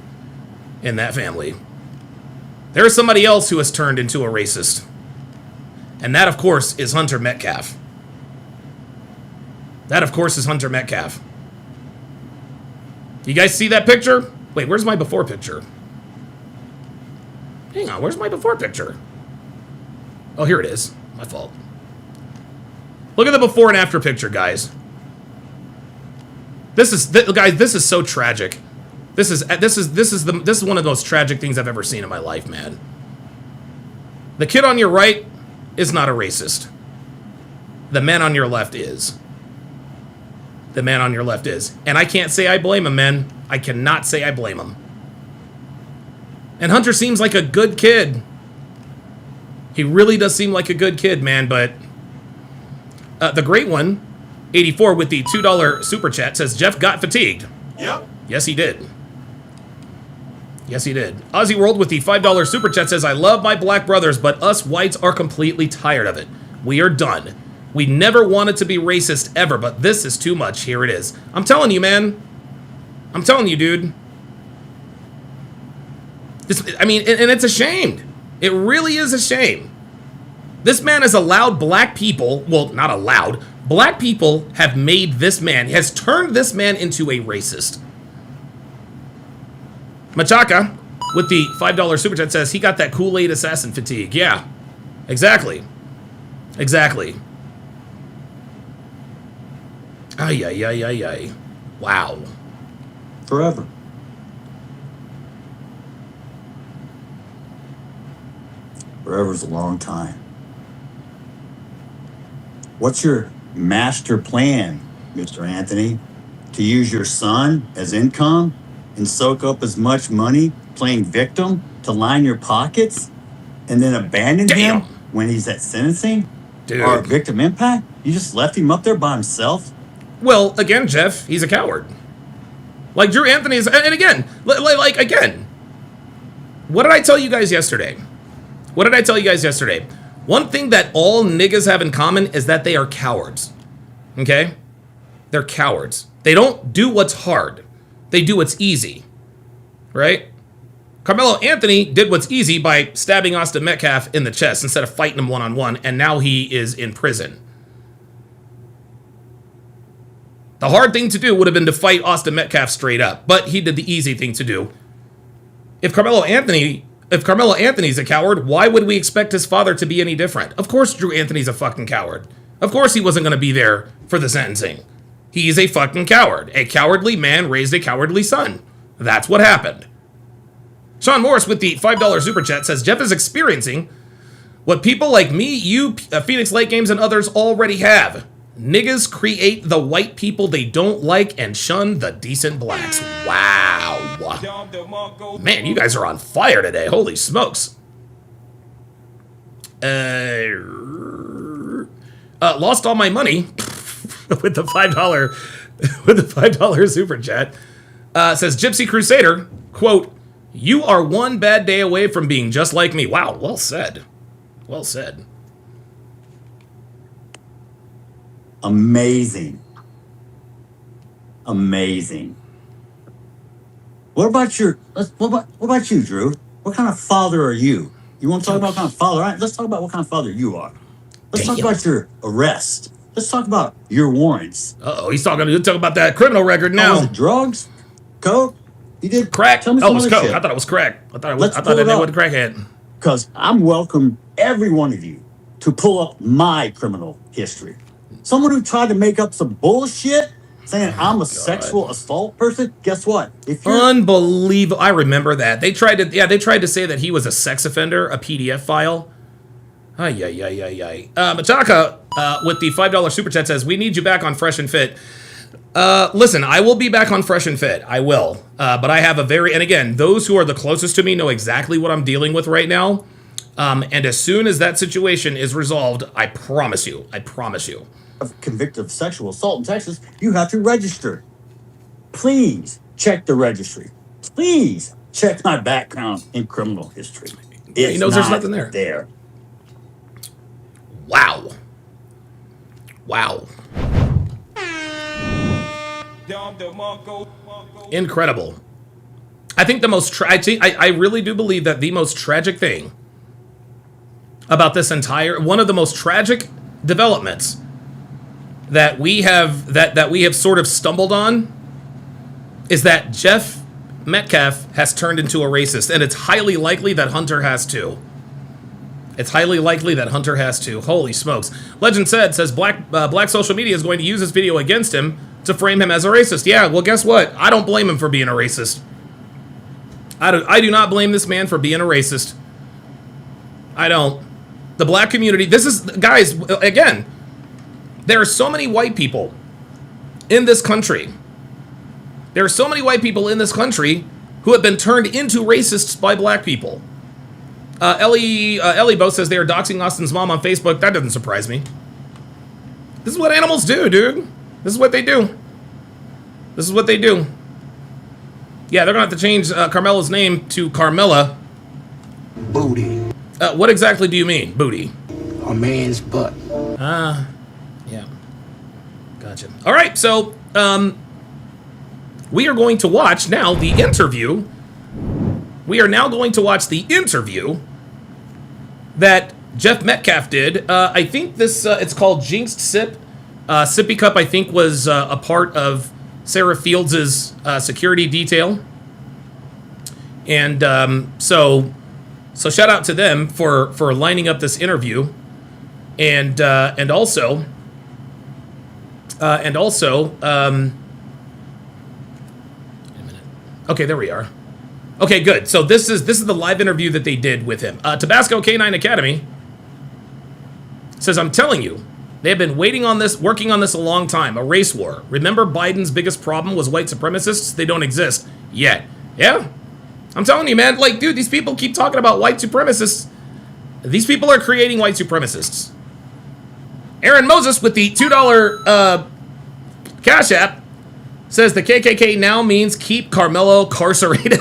in that family. There is somebody else who has turned into a racist. And that, of course, is Hunter Metcalf. That, of course, is Hunter Metcalf. You guys see that picture? Wait, where's my before picture? Hang on, where's my before picture? Oh, here it is. My fault. Look at the before and after picture, guys. This is so tragic. This is one of the most tragic things I've ever seen in my life, man. The kid on your right is not a racist. The man on your left is. The man on your left is. And I can't say I blame him, man. I cannot say I blame him. And Hunter seems like a good kid. He really does seem like a good kid, man, but the great one, 84 with the $2 super chat, says Jeff got fatigued. Yep. Yes, he did. Yes, he did. Aussie World with the $5 super chat says, I love my black brothers, but us whites are completely tired of it. We are done. We never wanted to be racist ever, but this is too much. Here it is. I'm telling you, man. I'm telling you, dude. And it's a shame. It really is a shame. This man has allowed black people, well, not allowed, black people have made this man, has turned this man into a racist. Machaka, with the $5 super chat, says he got that Kool-Aid assassin fatigue. Yeah, exactly. Exactly. Ay, ay, ay, ay, ay. Wow. Forever. Forever's a long time. What's your master plan, Mr. Anthony? To use your son as income and soak up as much money playing victim to line your pockets and then abandon him when he's at sentencing? Dude. Or victim impact? You just left him up there by himself? Well, again, Jeff, he's a coward. Like Drew Anthony is, and again, again, what did I tell you guys yesterday? What did I tell you guys yesterday? One thing that all niggas have in common is that they are cowards. Okay? They're cowards. They don't do what's hard. They do what's easy. Right? Karmelo Anthony did what's easy by stabbing Austin Metcalf in the chest instead of fighting him one-on-one, and now he is in prison. The hard thing to do would have been to fight Austin Metcalf straight up, but he did the easy thing to do. If Karmelo Anthony's a coward, why would we expect his father to be any different? Of course Drew Anthony's a fucking coward. Of course he wasn't going to be there for the sentencing. He's a fucking coward. A cowardly man raised a cowardly son. That's what happened. Sean Morris with the $5 super chat says, Jeff is experiencing what people like me, you, Phoenix Lake Games, and others already have. Niggas create the white people they don't like and shun the decent blacks. Wow. Man, you guys are on fire today. Holy smokes. Lost all my money with the $5 super chat. Says Gypsy Crusader, quote, you are one bad day away from being just like me. Wow, well said. Well said. Amazing. Amazing. What about you, Drew? What kind of father are you? You want to talk about what kind of father? All right, let's talk about what kind of father you are. Let's talk about your arrest. Let's talk about your warrants. Uh-oh, he's talking about that criminal record now. Was it drugs? Coke? You did crack? Tell me Oh, it was some other coke. shit. I thought it was crack. I thought Let's that pull it name up. was crackhead. Because I'm welcome every one of you to pull up my criminal history. Someone who tried to make up some bullshit saying I'm a sexual assault person. Guess what? If you're Unbelievable. I remember that. They tried to say that he was a sex offender, a PDF file. Ay. Machaka with the $5 super chat says, we need you back on Fresh and Fit. Listen, I will be back on Fresh and Fit. I will. But I have and again, those who are the closest to me know exactly what I'm dealing with right now. And as soon as that situation is resolved, I promise you. convicted of sexual assault in Texas, you have to register. Please check the registry. Please check my background in criminal history. He knows there's nothing there. Wow. Incredible. I think the most I really do believe that the most tragic thing about this one of the most tragic developments that we have sort of stumbled on is that Jeff Metcalf has turned into a racist, and it's highly likely that Hunter has too. Holy smokes. Legend says black social media is going to use this video against him to frame him as a racist. Yeah, well, guess what? I don't blame him for being a racist. I do not blame this man for being a racist. I don't. The black community, guys, again, there are so many white people in this country. There are so many white people in this country who have been turned into racists by black people. Ellie Bo says they are doxing Austin's mom on Facebook. That doesn't surprise me. This is what animals do, dude. This is what they do. Yeah, they're going to have to change Carmelo's name to Carmela. Booty. What exactly do you mean, booty? A man's butt. Yeah. Gotcha. All right, so we are going to watch now the interview. We are now going to watch the interview that Jeff Metcalf did. I think it's called Jinxed Sip. Sippy Cup, I think, was a part of Sarah Fields' security detail. And so shout out to them for lining up this interview. And also, wait a minute. Okay, there we are. Okay, good. So this is the live interview that they did with him. Tabasco K9 Academy says, I'm telling you, they have been working on this a long time. A race war. Remember Biden's biggest problem was white supremacists? They don't exist yet. Yeah. I'm telling you, man. Like, dude, these people keep talking about white supremacists. These people are creating white supremacists. Aaron Moses with the $2 Cash App says the KKK now means keep Karmelo carcerated.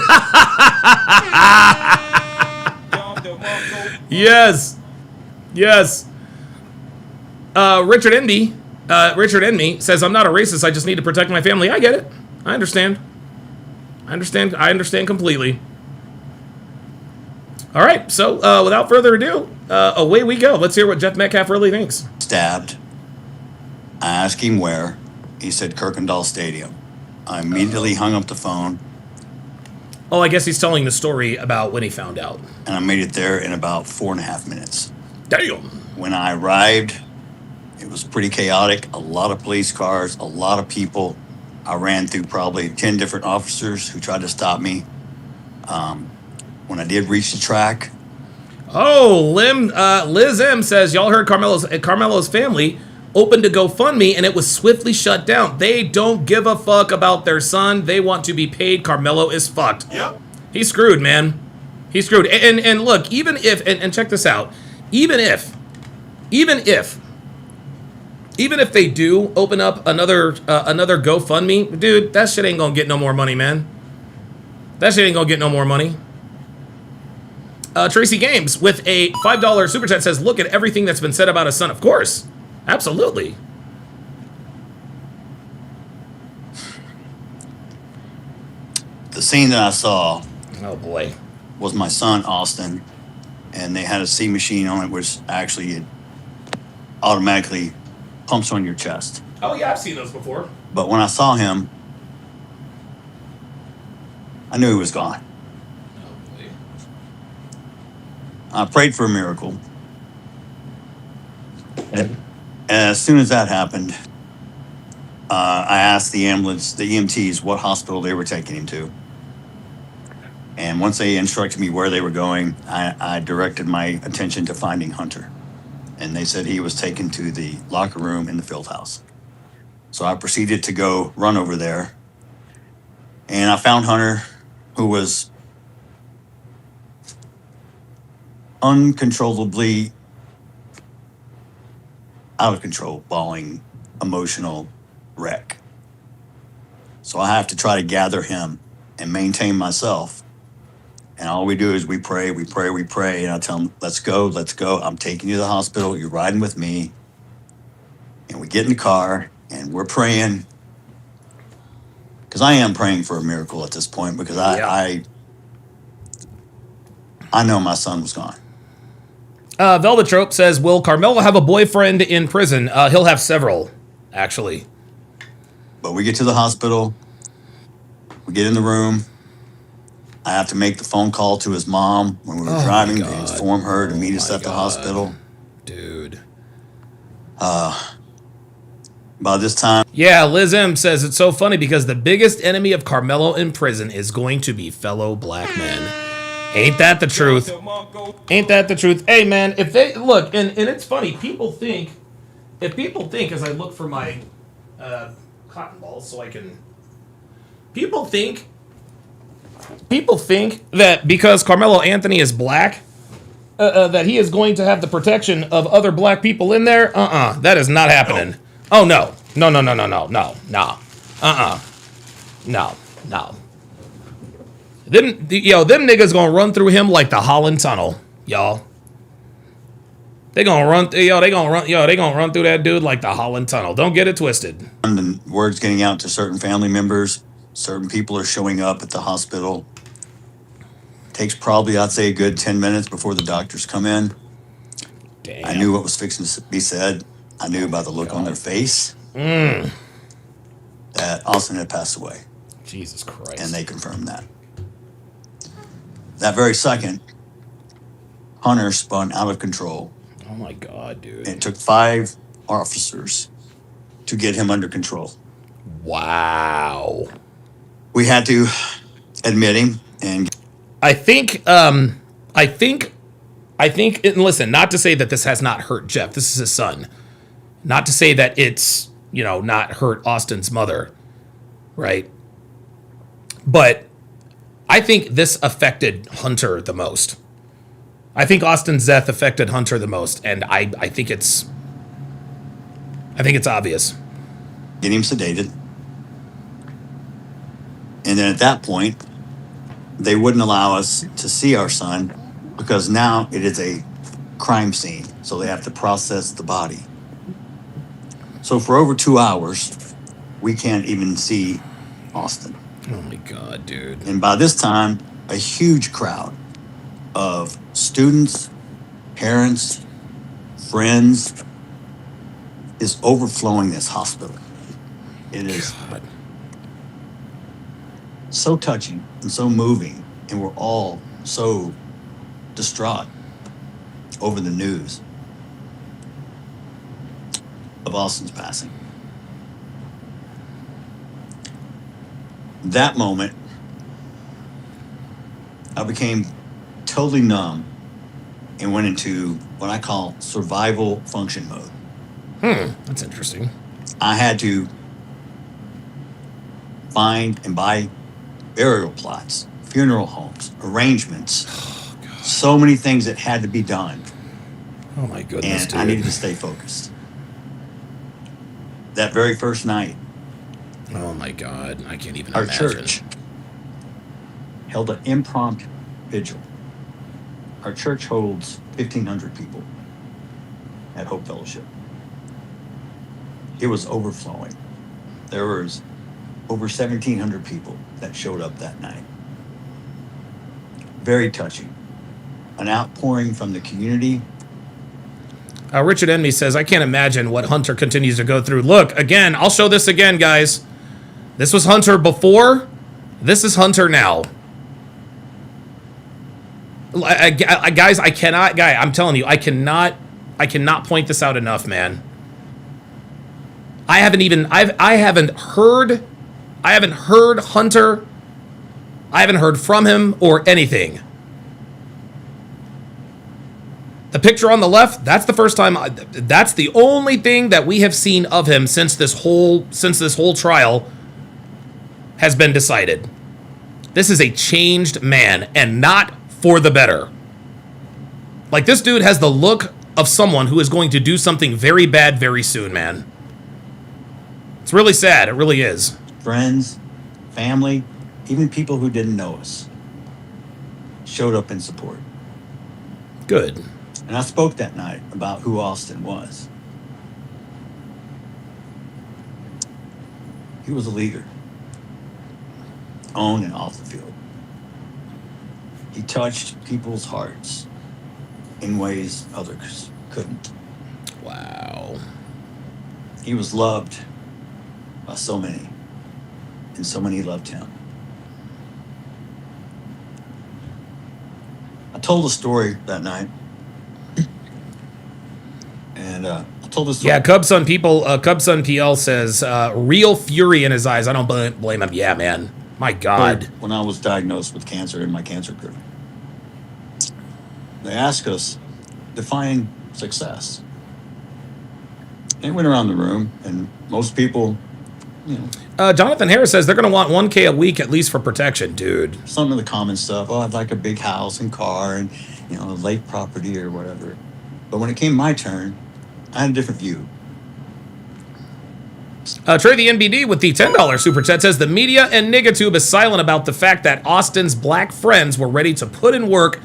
Yes. Richard Enby says, I'm not a racist. I just need to protect my family. I get it. I understand completely. All right. So without further ado, away we go. Let's hear what Jeff Metcalf really thinks. Stabbed. I asked him where. He said Kirkendall Stadium. I immediately hung up the phone. Oh, I guess he's telling the story about when he found out. And I made it there in about 4.5 minutes. Damn. When I arrived, it was pretty chaotic. A lot of police cars, a lot of people. I ran through probably 10 different officers who tried to stop me. When I did reach the track. Oh, Liz M says, y'all heard Carmelo's family opened a GoFundMe and it was swiftly shut down. They don't give a fuck about their son. They want to be paid. Karmelo is fucked. Yep. He's screwed, man. He's screwed. And look, even if, and check this out, even if they do open up another GoFundMe, dude, that shit ain't gonna get no more money, man. Tracy Games with a $5 super chat says, look at everything that's been said about his son. Of course. Absolutely. The scene that I saw. Oh boy. was my son, Austin, and they had a C machine on it, which actually it automatically pumps on your chest. Oh, yeah, I've seen those before. But when I saw him, I knew he was gone. I prayed for a miracle. And as soon as that happened, I asked the ambulance, the EMTs, what hospital they were taking him to. And once they instructed me where they were going, I directed my attention to finding Hunter. And they said he was taken to the locker room in the field house. So I proceeded to go run over there. And I found Hunter, who was uncontrollably out of control, bawling, emotional wreck. So I have to try to gather him and maintain myself. And all we do is we pray. And I tell him, let's go. I'm taking you to the hospital. You're riding with me. And we get in the car and we're praying. Because I am praying for a miracle at this point, because I know my son was gone. Velvet Trope says, will Karmelo have a boyfriend in prison? He'll have several, actually. But we get to the hospital. We get in the room. I have to make the phone call to his mom when we were driving to inform her to meet us at the hospital. Dude. By this time. Yeah, Liz M says it's so funny because the biggest enemy of Karmelo in prison is going to be fellow black men. Ain't that the truth? Ain't that the truth? Hey, man, if they look, and it's funny, people think as I look for my cotton balls so I can. People think that because Karmelo Anthony is black, that he is going to have the protection of other black people in there. That is not happening. Oh, no. No. No. Them niggas gonna run through him like the Holland Tunnel, y'all. They gonna run through that dude like the Holland Tunnel. Don't get it twisted. And word's getting out to certain family members. Certain people are showing up at the hospital. Takes probably, I'd say, a good 10 minutes before the doctors come in. Damn. I knew what was fixing to be said. I knew by the look on their face that Austin had passed away. Jesus Christ. And they confirmed that. That very second, Hunter spun out of control. Oh my God, dude. It took 5 officers to get him under control. Wow. We had to admit him, and I think, and listen, not to say that this has not hurt Jeff. This is his son. Not to say that it's, not hurt Austin's mother, right? But I think this affected Hunter the most. I think Austin's death affected Hunter the most, and I think it's obvious. Get him sedated. And then at that point, they wouldn't allow us to see our son because now it is a crime scene. So they have to process the body. So for over 2 hours, we can't even see Austin. Oh my God, dude. And by this time, a huge crowd of students, parents, friends is overflowing this hospital. It is so touching and so moving, and we're all so distraught over the news of Austin's passing. That moment, I became totally numb and went into what I call survival function mode. That's interesting. I had to find and buy burial plots, funeral homes, arrangements, so many things that had to be done. Oh my goodness, and dude. I needed to stay focused. That very first night, oh my God, I can't even our imagine. church held an impromptu vigil. Our church holds 1,500 people at Hope Fellowship. It was overflowing. There was over 1,700 people that showed up that night. very touching. An outpouring from the community. Richard Enemy says, I can't imagine what Hunter continues to go through. Look, again, I'll show this again, guys. This was Hunter before. This is Hunter now. Guys, I cannot, I'm telling you, I cannot point this out enough, man. I haven't heard Hunter. I haven't heard from him or anything. The picture on the left, that's the first time, that's the only thing that we have seen of him since this whole trial has been decided. This is a changed man, and not for the better. Like, this dude has the look of someone who is going to do something very bad very soon, man. It's really sad, it really is. Friends, family, even people who didn't know us showed up in support. Good. And I spoke that night about who Austin was. He was a leader, on and off the field. He touched people's hearts in ways others couldn't. Wow. He was loved by so many, and so many loved him. I told a story that night. And I told this. Yeah, Cubson PL says, real fury in his eyes. I don't blame him. Yeah, man. My God. When I was diagnosed with cancer in my cancer group, they asked us, define success. They went around the room, and most people, you know. Jonathan Harris says they're going to want $1K a week at least for protection, dude. Some of the common stuff. Oh, I'd like a big house and car and, you know, a lake property or whatever. But when it came my turn, I had a different view. Trey the NBD with the $10 super chat says the media and Nigatube is silent about the fact that Austin's black friends were ready to put in work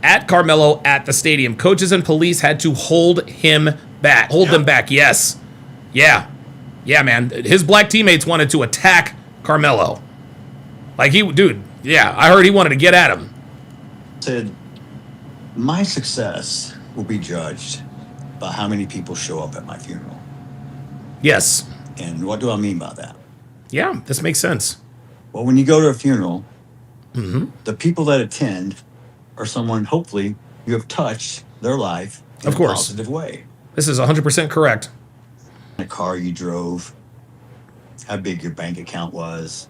at Karmelo at the stadium. Coaches and police had to hold him back. Them back. Yes. Yeah, man. His black teammates wanted to attack Karmelo. Like, yeah, I heard he wanted to get at him. Said, my success will be judged by how many people show up at my funeral. Yes. And what do I mean by that? Yeah, this makes sense. Well, when you go to a funeral, the people that attend are someone, hopefully, you have touched their life in a positive way. This is 100% correct. The car you drove, how big your bank account was,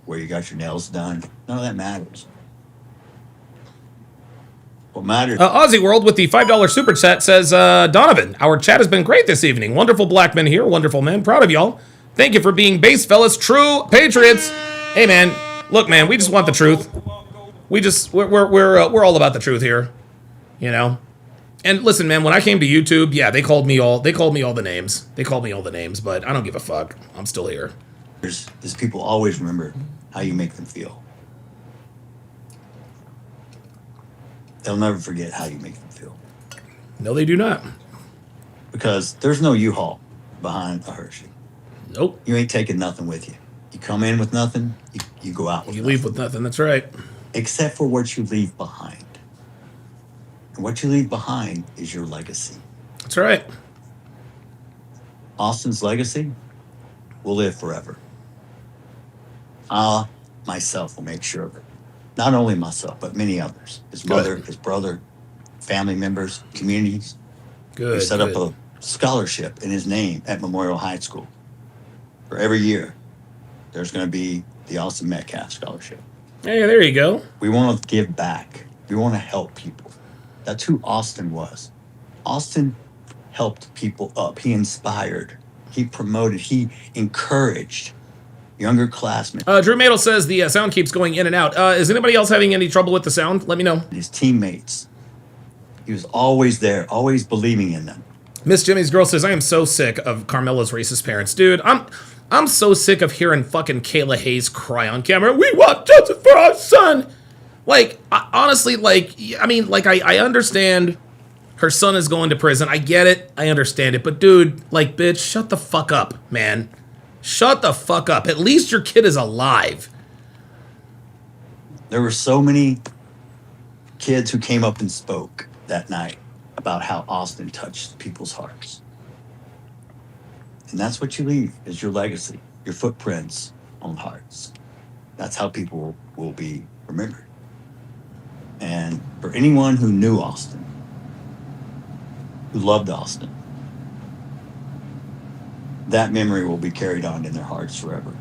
where you got your nails done, none of that matters. What matters? Aussie World with the $5 super chat says, Donovan, our chat has been great this evening. Wonderful black men here. Wonderful men. Proud of y'all. Thank you for being base fellas. True patriots. Hey, man. Look, man, we just want the truth. We're all about the truth here. You know? And listen, man, when I came to YouTube, yeah, they called me all the names. They called me all the names, but I don't give a fuck. I'm still here. Is people always remember how you make them feel. They'll never forget how you make them feel. No, they do not. Because there's no U-Haul behind a Hershey. Nope. You ain't taking nothing with you. You come in with nothing, you go out with nothing. You leave with nothing, that's right. Except for what you leave behind. And what you leave behind is your legacy. That's right. Austin's legacy will live forever. I, myself, will make sure of it. Not only myself, but many others. His mother, his brother, family members, communities. Good. We set up a scholarship in his name at Memorial High School. For every year, there's going to be the Austin Metcalf Scholarship. Hey, there you go. We want to give back. We want to help people. That's who Austin was. Austin helped people up. He inspired. He promoted. He encouraged younger classmen. Drew Madel says the sound keeps going in and out. Is anybody else having any trouble with the sound? Let me know. His teammates. He was always there, always believing in them. Miss Jimmy's girl says, I am so sick of Karmelo's racist parents. Dude, I'm so sick of hearing fucking Kayla Hayes cry on camera. We want justice for our son. Like, honestly, like, I mean, like, I understand her son is going to prison. I get it. I understand it. But, dude, like, bitch, shut the fuck up, man. Shut the fuck up. At least your kid is alive. There were so many kids who came up and spoke that night about how Austin touched people's hearts. And that's what you leave is your legacy, your footprints on hearts. That's how people will be remembered. And for anyone who knew Austin, who loved Austin, that memory will be carried on in their hearts forever.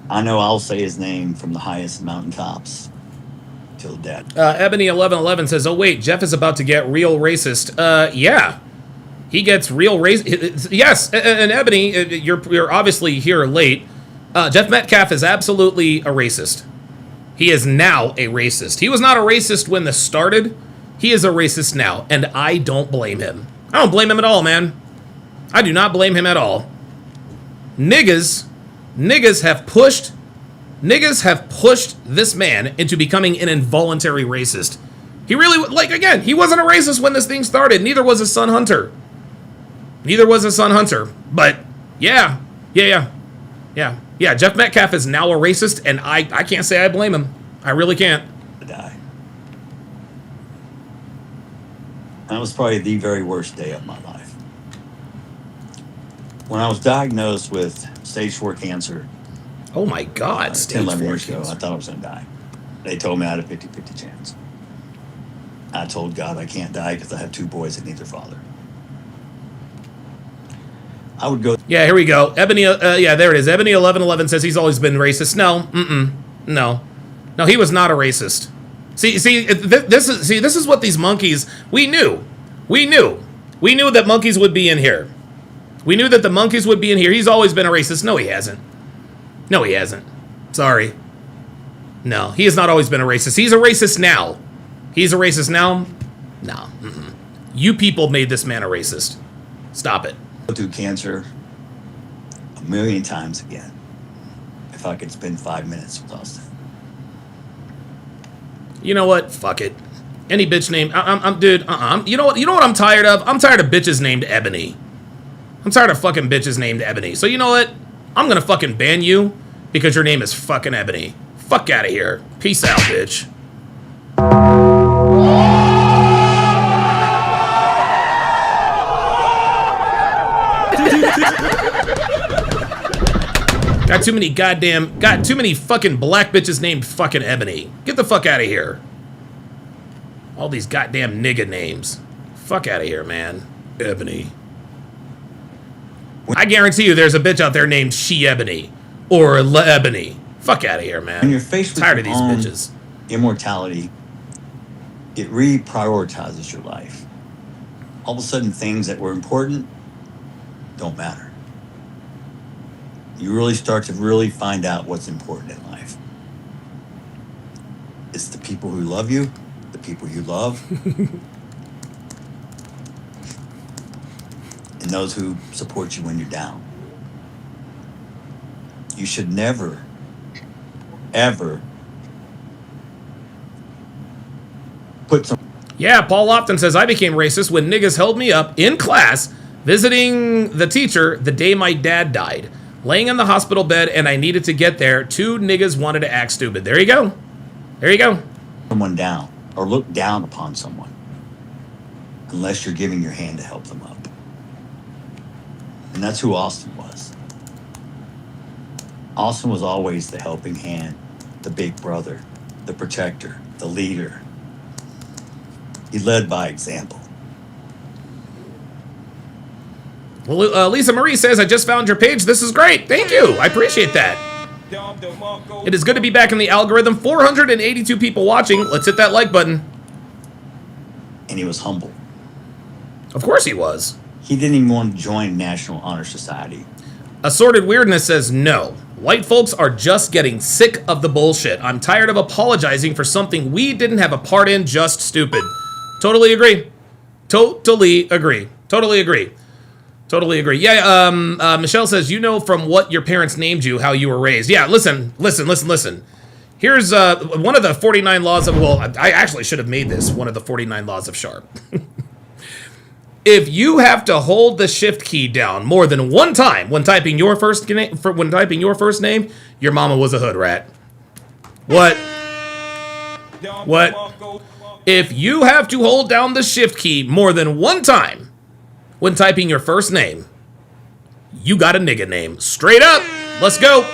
I know I'll say his name from the highest mountaintops till death. Ebony1111 says, oh, wait, Jeff is about to get real racist. Yeah. He gets real racist. Yes, and Ebony, you're obviously here late. Jeff Metcalf is absolutely a racist. He is now a racist. He was not a racist when this started. He is a racist now, and I don't blame him. I don't blame him at all, man. I do not blame him at all. Niggas have pushed this man into becoming an involuntary racist. He really, like, again, he wasn't a racist when this thing started. Neither was his son Hunter. But yeah, Jeff Metcalf is now a racist, and I can't say I blame him. I really can't. Die. That was probably the very worst day of my life. When I was diagnosed with stage 4 cancer. Oh my God, 10, 11 years ago, I thought I was going to die. They told me I had a 50-50 chance. I told God I can't die because I have 2 boys that need their father. I would go. Yeah, here we go. Ebony, yeah, there it is. Ebony1111 says he's always been racist. No, he was not a racist. This is what these monkeys. We knew that monkeys would be in here. We knew that the monkeys would be in here. He's always been a racist. No, he hasn't. Sorry. No, he has not always been a racist. He's a racist now. No. You people made this man a racist. Stop it. Go through cancer a million times again if I could spend 5 minutes with Austin. You know what? Fuck it. Any bitch named dude. You know what I'm tired of? I'm tired of bitches named Ebony. I'm tired of fucking bitches named Ebony. So you know what? I'm gonna fucking ban you because your name is fucking Ebony. Fuck out of here. Peace out, bitch. Got too many fucking black bitches named fucking Ebony. Get the fuck out of here. All these goddamn nigga names. Fuck out of here, man. Ebony. I guarantee you there's a bitch out there named She Ebony or Le Ebony. Fuck out of here, man. When you're faced with tired of these bitches. Immortality, it reprioritizes your life. All of a sudden, things that were important don't matter. You really start to really find out what's important in life. It's the people who love you, the people you love, and those who support you when you're down. You should never, ever put some... Yeah, Paul Lofton says, I became racist when niggas held me up in class visiting the teacher the day my dad died. Laying in the hospital bed and I needed to get there. 2 niggas wanted to act stupid. There you go. Someone down or look down upon someone unless you're giving your hand to help them up. And that's who Austin was. Austin was always the helping hand, the big brother, the protector, the leader. He led by example. Well, Lisa Marie says, I just found your page. This is great. Thank you. I appreciate that. It is good to be back in the algorithm. 482 people watching. Let's hit that like button. And he was humble. Of course he was. He didn't even want to join National Honor Society. Assorted Weirdness says, no. White folks are just getting sick of the bullshit. I'm tired of apologizing for something we didn't have a part in. Just stupid. Totally agree. Yeah, Michelle says, you know from what your parents named you how you were raised. Yeah, listen. Here's one of the 49 laws of, well, I actually should have made this one of the 49 laws of Sharp. If you have to hold the shift key down more than one time when typing your first name, your mama was a hood rat. What? What? If you have to hold down the shift key more than one time when typing your first name, you got a nigga name. Straight up. Let's go.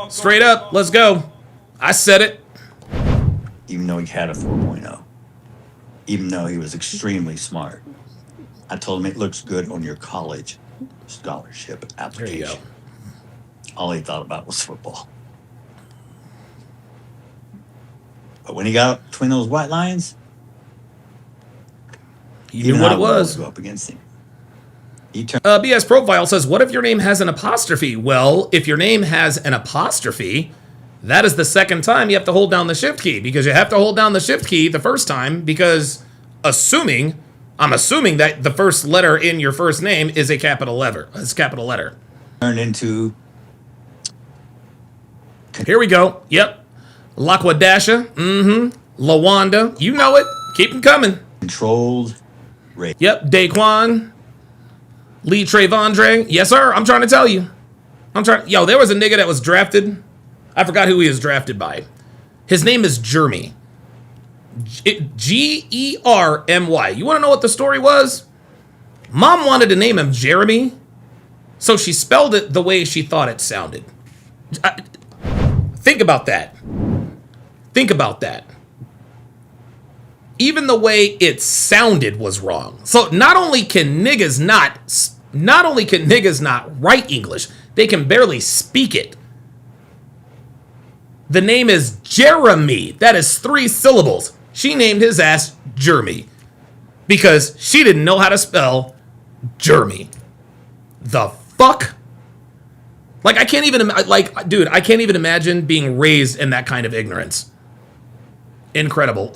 Straight up. Let's go. I said it. Even though he had a 4.0, even though he was extremely smart, I told him it looks good on your college scholarship application. There you go. All he thought about was football. But when he got between those white lines, you knew what it was. Go up against him. BS Profile says, what if your name has an apostrophe? Well, if your name has an apostrophe, that is the second time you have to hold down the shift key, because you have to hold down the shift key the first time because I'm assuming that the first letter in your first name is a capital letter. It's a capital letter. Turned into. Here we go. Yep. Laquadasha. Lawanda. You know it. Keep them coming. Controlled race. Yep. Daquan. Lee Trayvondre. Yes, sir. I'm trying to tell you. Yo, there was a nigga that was drafted. I forgot who he was drafted by. His name is Jeremy. Germy. You want to know what the story was? Mom wanted to name him Jeremy, so she spelled it the way she thought it sounded. Think about that. Think about that. Even the way it sounded was wrong. So not only can niggas not write English, they can barely speak it. The name is Jeremy. That is 3 syllables. She named his ass Jeremy because she didn't know how to spell Jeremy. The fuck? Like, I can't even, dude, I can't even imagine being raised in that kind of ignorance. Incredible.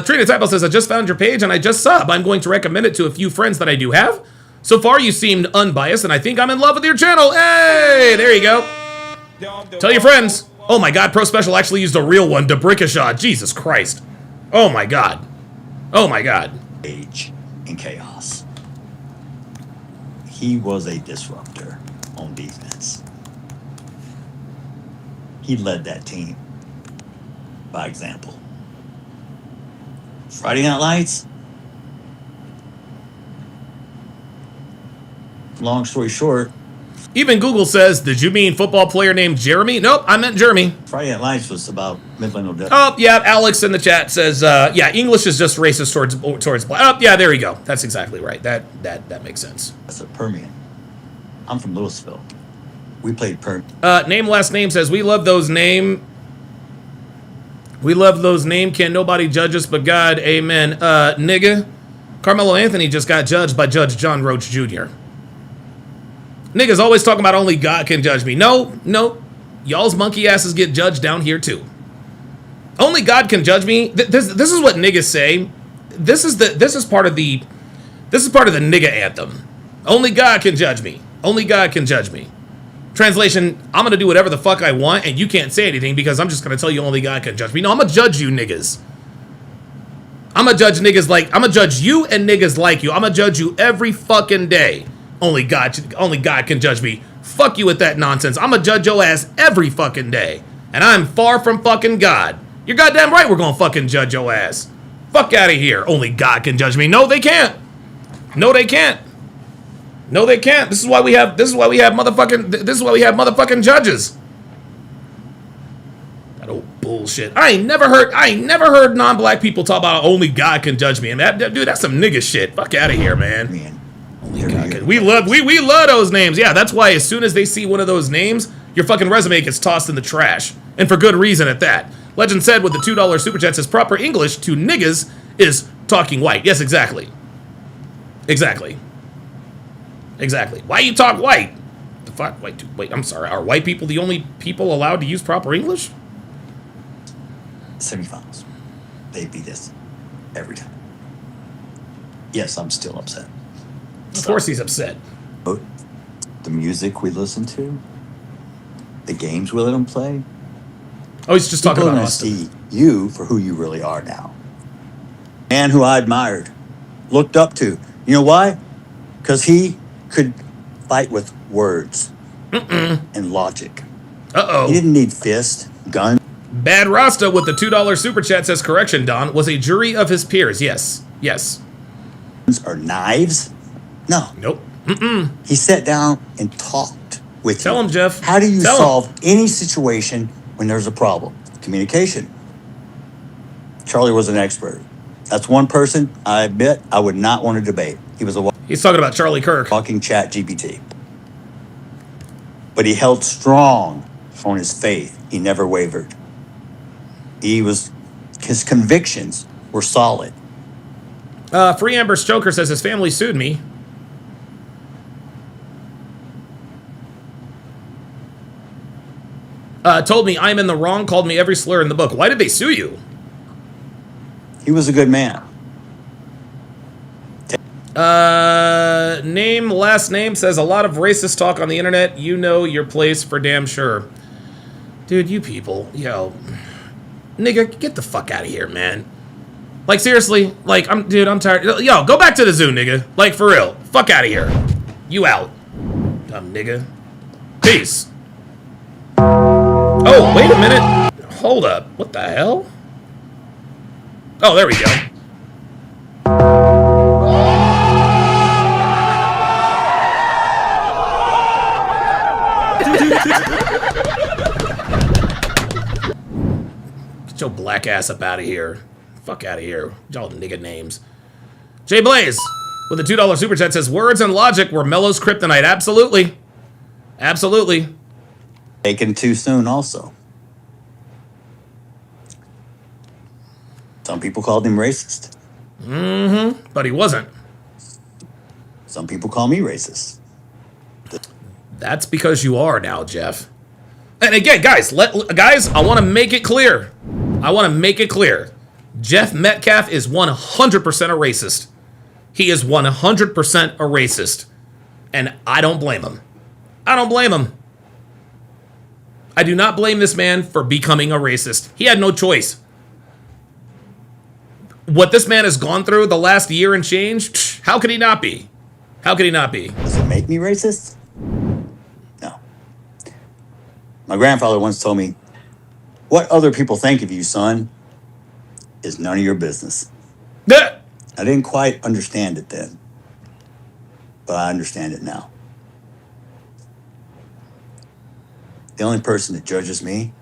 Trina Typo says, I just found your page and I just sub. I'm going to recommend it to a few friends that I do have. So far, you seemed unbiased and I think I'm in love with your channel. Hey, there you go. Tell your friends. Oh my God, Pro Special actually used a real one, Debrickashaw. Jesus Christ. Oh my God. Oh my God. Age and chaos. He was a disruptor on defense. He led that team by example. Friday Night Lights. Long story short. Even Google says, did you mean football player named Jeremy? Nope, I meant Jeremy. Friday Night Lights was about mental death. Oh, yeah, Alex in the chat says, yeah, English is just racist towards black. Oh, yeah, there you go. That's exactly right. That makes sense. That's a Permian. I'm from Louisville. We played Permian. Name last name says, we love those name. We love those name. Can nobody judge us but God. Amen. Nigga, Karmelo Anthony just got judged by Judge John Roach Jr. Niggas always talking about only God can judge me. No. Y'all's monkey asses get judged down here too. Only God can judge me. This is what niggas say. This is part of the nigga anthem. Only God can judge me. Only God can judge me. Translation, I'm gonna do whatever the fuck I want and you can't say anything because I'm just gonna tell you only God can judge me. No, I'm gonna judge you niggas. I'm gonna judge you and niggas like you. I'm gonna judge you every fucking day. Only God can judge me. Fuck you with that nonsense. I'm gonna judge your ass every fucking day. And I'm far from fucking God. You're goddamn right we're gonna fucking judge your ass. Fuck out of here. Only God can judge me. No, they can't. No, they can't. No, they can't. This is why we have motherfucking judges. That old bullshit. I ain't never heard non-black people talk about only God can judge me. And dude, that's some nigga shit. Fuck out of here, man. We love those names. Yeah, that's why as soon as they see one of those names, your fucking resume gets tossed in the trash. And for good reason at that. Legend said with the $2 super chat says proper English to niggas is talking white. Yes, exactly. Exactly. Why you talk white? The fuck? Wait, I'm sorry. Are white people the only people allowed to use proper English? Semifinals. They beat us every time. Yes, I'm still upset. Of course he's upset. The music we listen to, the games we let them play. Oh, he's just talking about Austin. See you for who you really are now. Man who I admired, looked up to. You know why? Because he could fight with words and logic. Uh-oh. He didn't need fist, gun. Bad Rasta with the $2 super chat says, correction, Don, was a jury of his peers. Yes. Yes. Are knives? No. Nope. He sat down and talked with you. Tell him, Jeff. How do you Tell him. solve any situation when there's a problem? Communication. Charlie was an expert. That's one person I admit I would not want to debate. He was a He's talking about Charlie Kirk. Walking chat GPT. But he held strong on his faith. He never wavered. His convictions were solid. Free Amber Stoker says his family sued me. Told me I'm in the wrong, called me every slur in the book. Why did they sue you? He was a good man. Last name says a lot of racist talk on the internet. You know your place for damn sure. Dude, you people, yo. Nigga, get the fuck out of here, man. Like, seriously, like, I'm tired. Yo, go back to the zoo, nigga. Like, for real. Fuck out of here. You out. Dumb nigga. Peace. Oh, wait a minute. Hold up. What the hell? Oh, there we go. Get your black ass up out of here. Fuck out of here. Y'all nigga names. Jay Blaze with a $2 super chat says, words and logic were Melo's kryptonite. Absolutely. Absolutely. Taken too soon also. Some people called him racist. Mm-hmm. But he wasn't. Some people call me racist. That's because you are now, Jeff. And again, guys, I want to make it clear. I want to make it clear. Jeff Metcalf is 100% a racist. He is 100% a racist. And I don't blame him. I don't blame him. I do not blame this man for becoming a racist. He had no choice. What this man has gone through the last year and change, how could he not be? How could he not be? Does it make me racist? No. My grandfather once told me, what other people think of you, son, is none of your business. I didn't quite understand it then, but I understand it now. The only person that judges me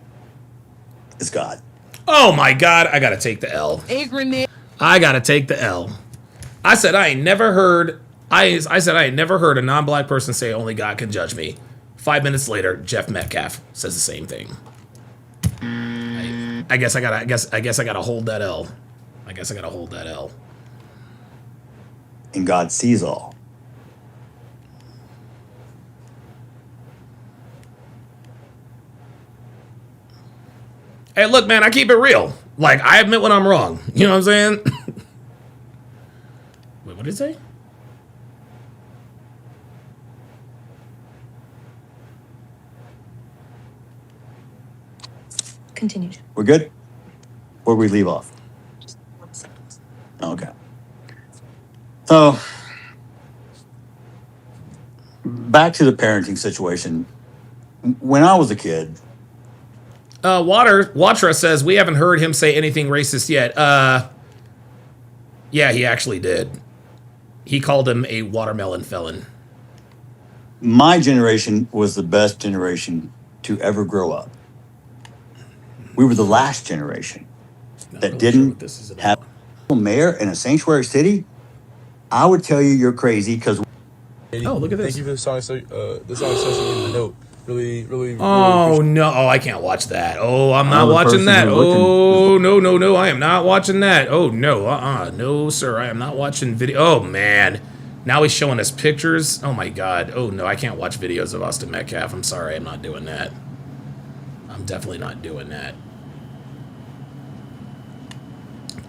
is God. Oh my God, I gotta take the L. I gotta take the L. I said I ain't never heard. I said I ain't never heard a non-black person say only God can judge me. 5 minutes later, Jeff Metcalf says the same thing. I guess I gotta hold that L. I guess I gotta hold that L. And God sees all. Hey, look, man, I keep it real. Like, I admit when I'm wrong. You know what I'm saying? Wait, what did it say? Continue. We're good? Where'd we leave off? Okay. So, back to the parenting situation. When I was a kid, Watra says, we haven't heard him say anything racist yet. Yeah, he actually did. He called him a watermelon felon. my generation was the best generation to ever grow up. We were the last generation that didn't have a mayor in a sanctuary city. I would tell you you're crazy because. Oh, look at this. Thank you for the song. So, the song "Social" in the note. Really. Oh no! Oh, I can't watch that. Oh, I'm not watching that. Oh no! I am not watching that. Oh no! No, sir. I am not watching video. Oh man! Now he's showing us pictures. Oh my God! Oh no! I can't watch videos of Austin Metcalf. I'm sorry. I'm not doing that. I'm definitely not doing that.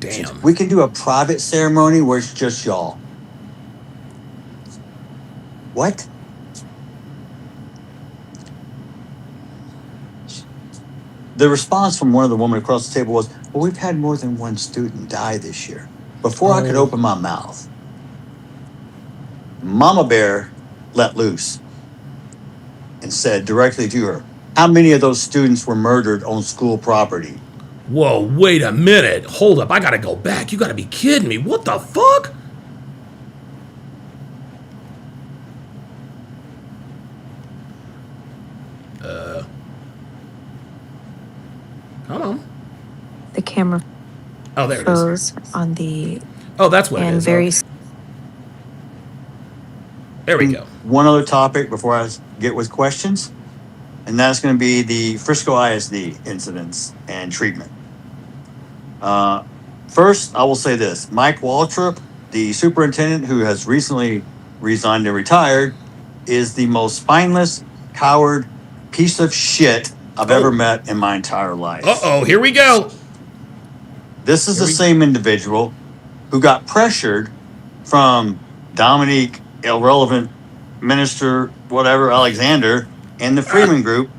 Damn. We can do a private ceremony where it's just y'all. What? The response from one of the women across the table was, well, we've had more than one student die this year. Before I could open my mouth, Mama Bear let loose and said directly to her, How many of those students were murdered on school property? Whoa, wait a minute. Hold up. I gotta go back. You gotta be kidding me. What the fuck? Come on. The camera Oh, there it froze on the. Oh, that's what it and is. very. Okay. There we go. One other topic before I get with questions, and that's going to be the Frisco ISD incidents and treatment. First, I will say this. Mike Waltrip, the superintendent who has recently resigned and retired, is the most spineless, coward piece of shit I've ever met in my entire life. Uh-oh, here we go. This is the same individual who got pressured from Dominique, irrelevant minister, whatever, Alexander, and the Freeman Group,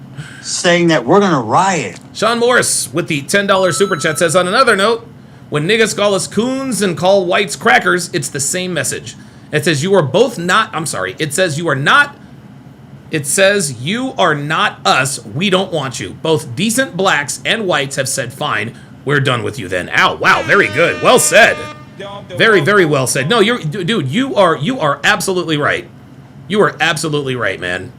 saying that we're going to riot. Sean Morris with the $10 super chat says, on another note, when niggas call us coons and call whites crackers, it's the same message. It says you are both not, I'm sorry, it says you are not, it says you are not us, we don't want you. Both decent blacks and whites have said, fine, we're done with you then. Ow, wow, very good, well said. Very, very well said. No, dude, you are absolutely right. You are absolutely right, man.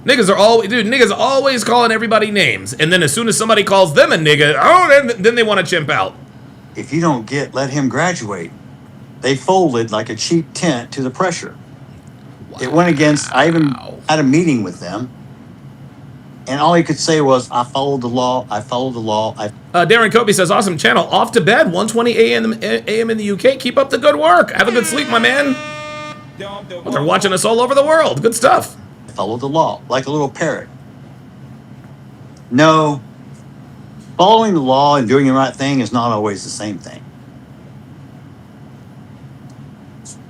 Niggas are always calling everybody names, and then as soon as somebody calls them a nigga, oh, then they want to chimp out. If you don't let him graduate. They folded like a cheap tent to the pressure. Wow. It went against, I even had a meeting with them, and all he could say was, I followed the law, I followed the law. Darren Kobe says, awesome channel, off to bed, 1:20 a.m. in the UK. Keep up the good work. Have a good sleep, my man. Well, they're watching us all over the world. Good stuff. Follow the law, like a little parrot. No, following the law and doing the right thing is not always the same thing.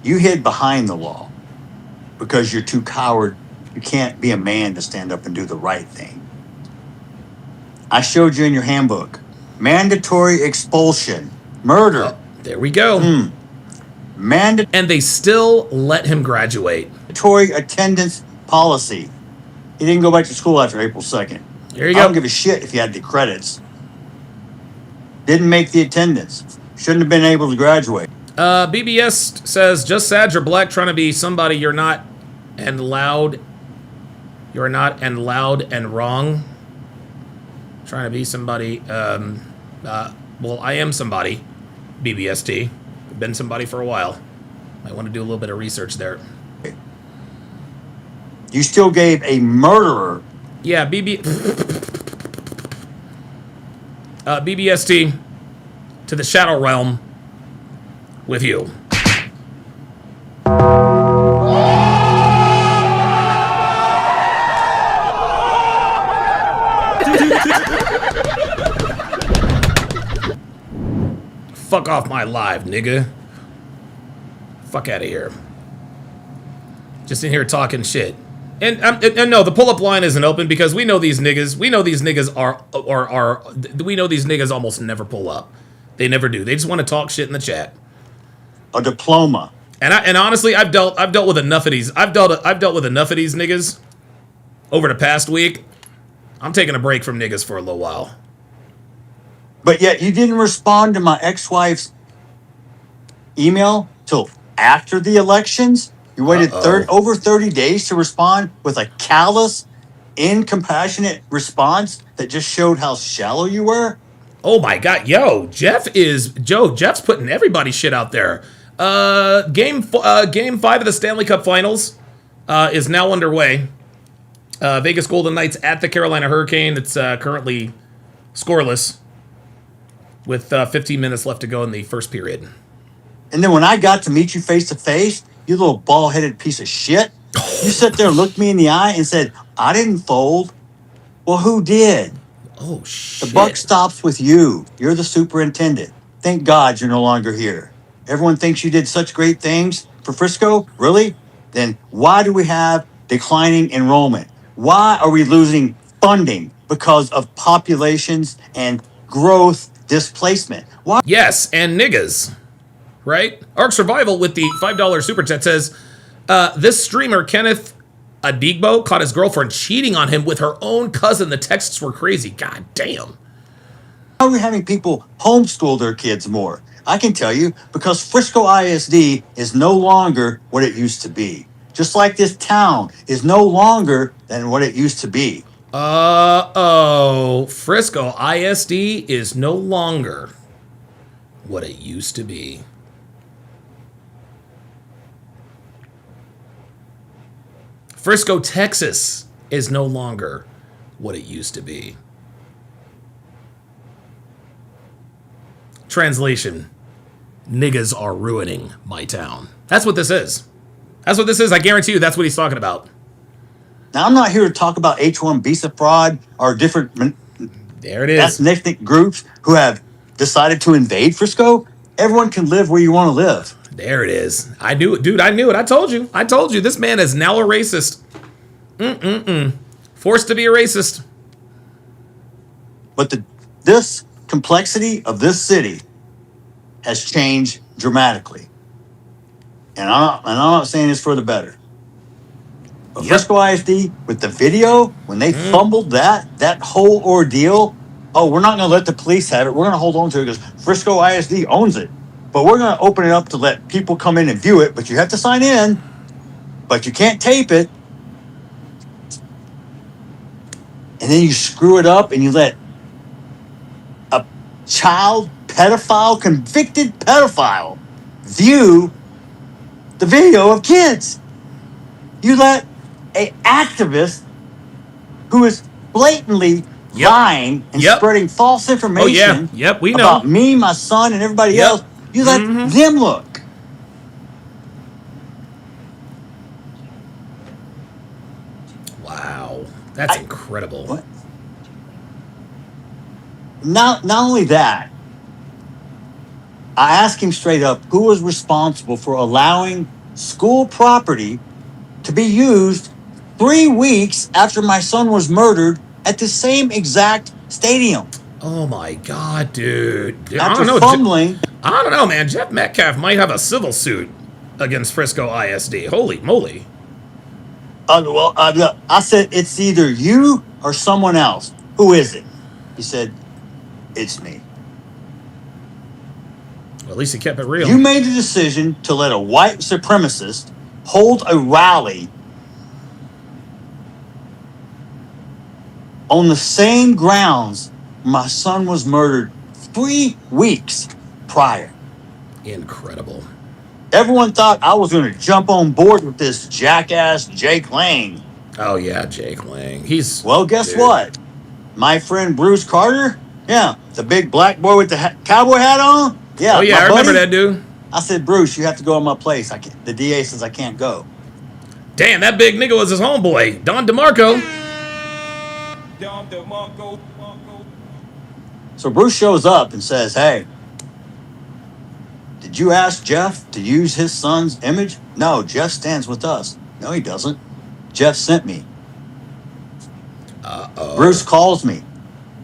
You hid behind the law because you're too coward. You can't be a man to stand up and do the right thing. I showed you in your handbook. Mandatory expulsion. Murder. Oh, there we go. And they still let him graduate. Mandatory attendance policy. He didn't go back to school after April 2nd. There you go. I don't give a shit if he had the credits. Didn't make the attendance. Shouldn't have been able to graduate. BBS says, just sad you're black trying to be somebody you're not and loud. You're not and loud and wrong. Trying to be somebody. Well, I am somebody. BBST. I've been somebody for a while. Might want to do a little bit of research there. You still gave a murderer. Yeah, BBST to the Shadow Realm with you. Fuck off my live, nigga. Fuck out of here. Just in here talking shit. And no, the pull-up line isn't open because we know these niggas. We know these niggas we know these niggas almost never pull up. They never do. They just want to talk shit in the chat. A diploma. And honestly, I've dealt with enough of these. I've dealt with enough of these niggas over the past week. I'm taking a break from niggas for a little while. But yet you didn't respond to my ex-wife's email till after the elections. You waited over 30 days to respond with a callous, incompassionate response that just showed how shallow you were. Oh my God, Jeff's putting everybody's shit out there. Game 5 of the Stanley Cup Finals is now underway. Vegas Golden Knights at the Carolina Hurricane. It's currently scoreless with 15 minutes left to go in the first period. And then when I got to meet you face to face, you little bald-headed piece of shit, you sat there and looked me in the eye and said, I didn't fold. Well, who did? Oh, shit. The buck stops with you. You're the superintendent. Thank God you're no longer here. Everyone thinks you did such great things for Frisco. Really? Then why do we have declining enrollment? Why are we losing funding? Because of populations and growth displacement. Why? Yes, and niggas. Right? Ark Survival with the $5 super chat says, this streamer, Kenneth Adigbo caught his girlfriend cheating on him with her own cousin. The texts were crazy. God damn. How are we having people homeschool their kids more? I can tell you, because Frisco ISD is no longer what it used to be. Just like this town is no longer than what it used to be. Frisco ISD is no longer what it used to be. Frisco, Texas is no longer what it used to be. Translation: niggas are ruining my town. That's what this is. That's what this is. I guarantee you that's what he's talking about. Now, I'm not here to talk about H-1 visa fraud or different there it is. ethnic groups who have decided to invade Frisco. Everyone can live where you want to live. There it is. I knew it, dude. I knew it. I told you. This man is now a racist. Forced to be a racist. But this complexity of this city has changed dramatically. And I'm not saying this for the better. But Frisco ISD, with the video, when they fumbled that whole ordeal, we're not going to let the police have it. We're going to hold on to it because Frisco ISD owns it. But we're going to open it up to let people come in and view it. But you have to sign in. But you can't tape it. And then you screw it up and you let a child pedophile, convicted pedophile, view the video of kids. You let an activist who is blatantly lying and spreading false information we know. about me, my son, and everybody else, you let them look. Wow. That's incredible. What? Not only that, I asked him straight up who was responsible for allowing school property to be used 3 weeks after my son was murdered at the same exact stadium. Oh my God, dude. After fumbling. I don't know, man. Jeff Metcalf might have a civil suit against Frisco ISD. Holy moly. I said, it's either you or someone else. Who is it? He said, it's me. Well, at least he kept it real. You made the decision to let a white supremacist hold a rally on the same grounds my son was murdered 3 weeks prior. Incredible. Everyone thought I was going to jump on board with this jackass Jake Lang. Oh, yeah, Jake Lang. Well, guess what? My friend Bruce Carter, the big black boy with the cowboy hat on. Yeah, oh, yeah, I remember that dude. I said, Bruce, you have to go in my place. The DA says I can't go. Damn, that big nigga was his homeboy, Don DeMarco. So Bruce shows up and says, hey, did you ask Jeff to use his son's image? No, Jeff stands with us. No, he doesn't. Jeff sent me. Bruce calls me.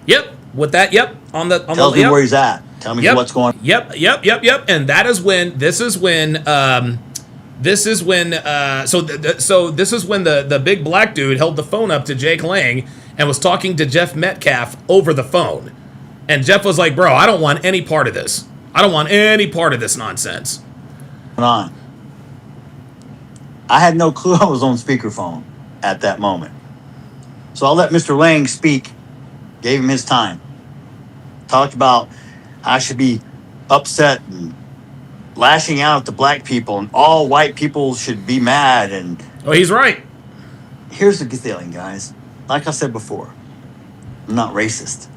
Yep, with that, Tells me where he's at. Tell me what's going on. Yep. And this is when the big black dude held the phone up to Jake Lang and was talking to Jeff Metcalf over the phone. And Jeff was like, bro, I don't want any part of this. I don't want any part of this nonsense. I had no clue I was on speakerphone at that moment. So I let Mr. Lang speak, gave him his time. Talked about I should be upset and lashing out at the black people and all white people should be mad. And he's right. Here's the feeling, guys. Like I said before, I'm not racist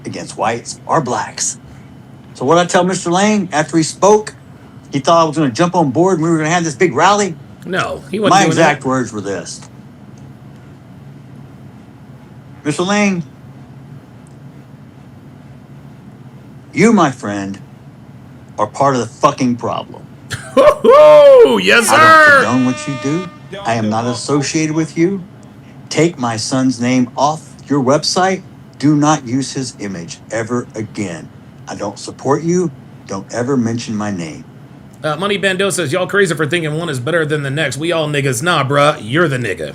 against whites or blacks. So what I tell Mr. Lang after he spoke, he thought I was going to jump on board and we were going to have this big rally. No, he wasn't. My exact words were this. Mr. Lang, you, my friend, are part of the fucking problem. Yes, sir. I don't condone what you do. I am not associated with you. Take my son's name off your website. Do not use his image ever again. I don't support you. Don't ever mention my name. Money Bando says, y'all crazy for thinking one is better than the next. We all niggas. Nah, bruh. You're the nigga.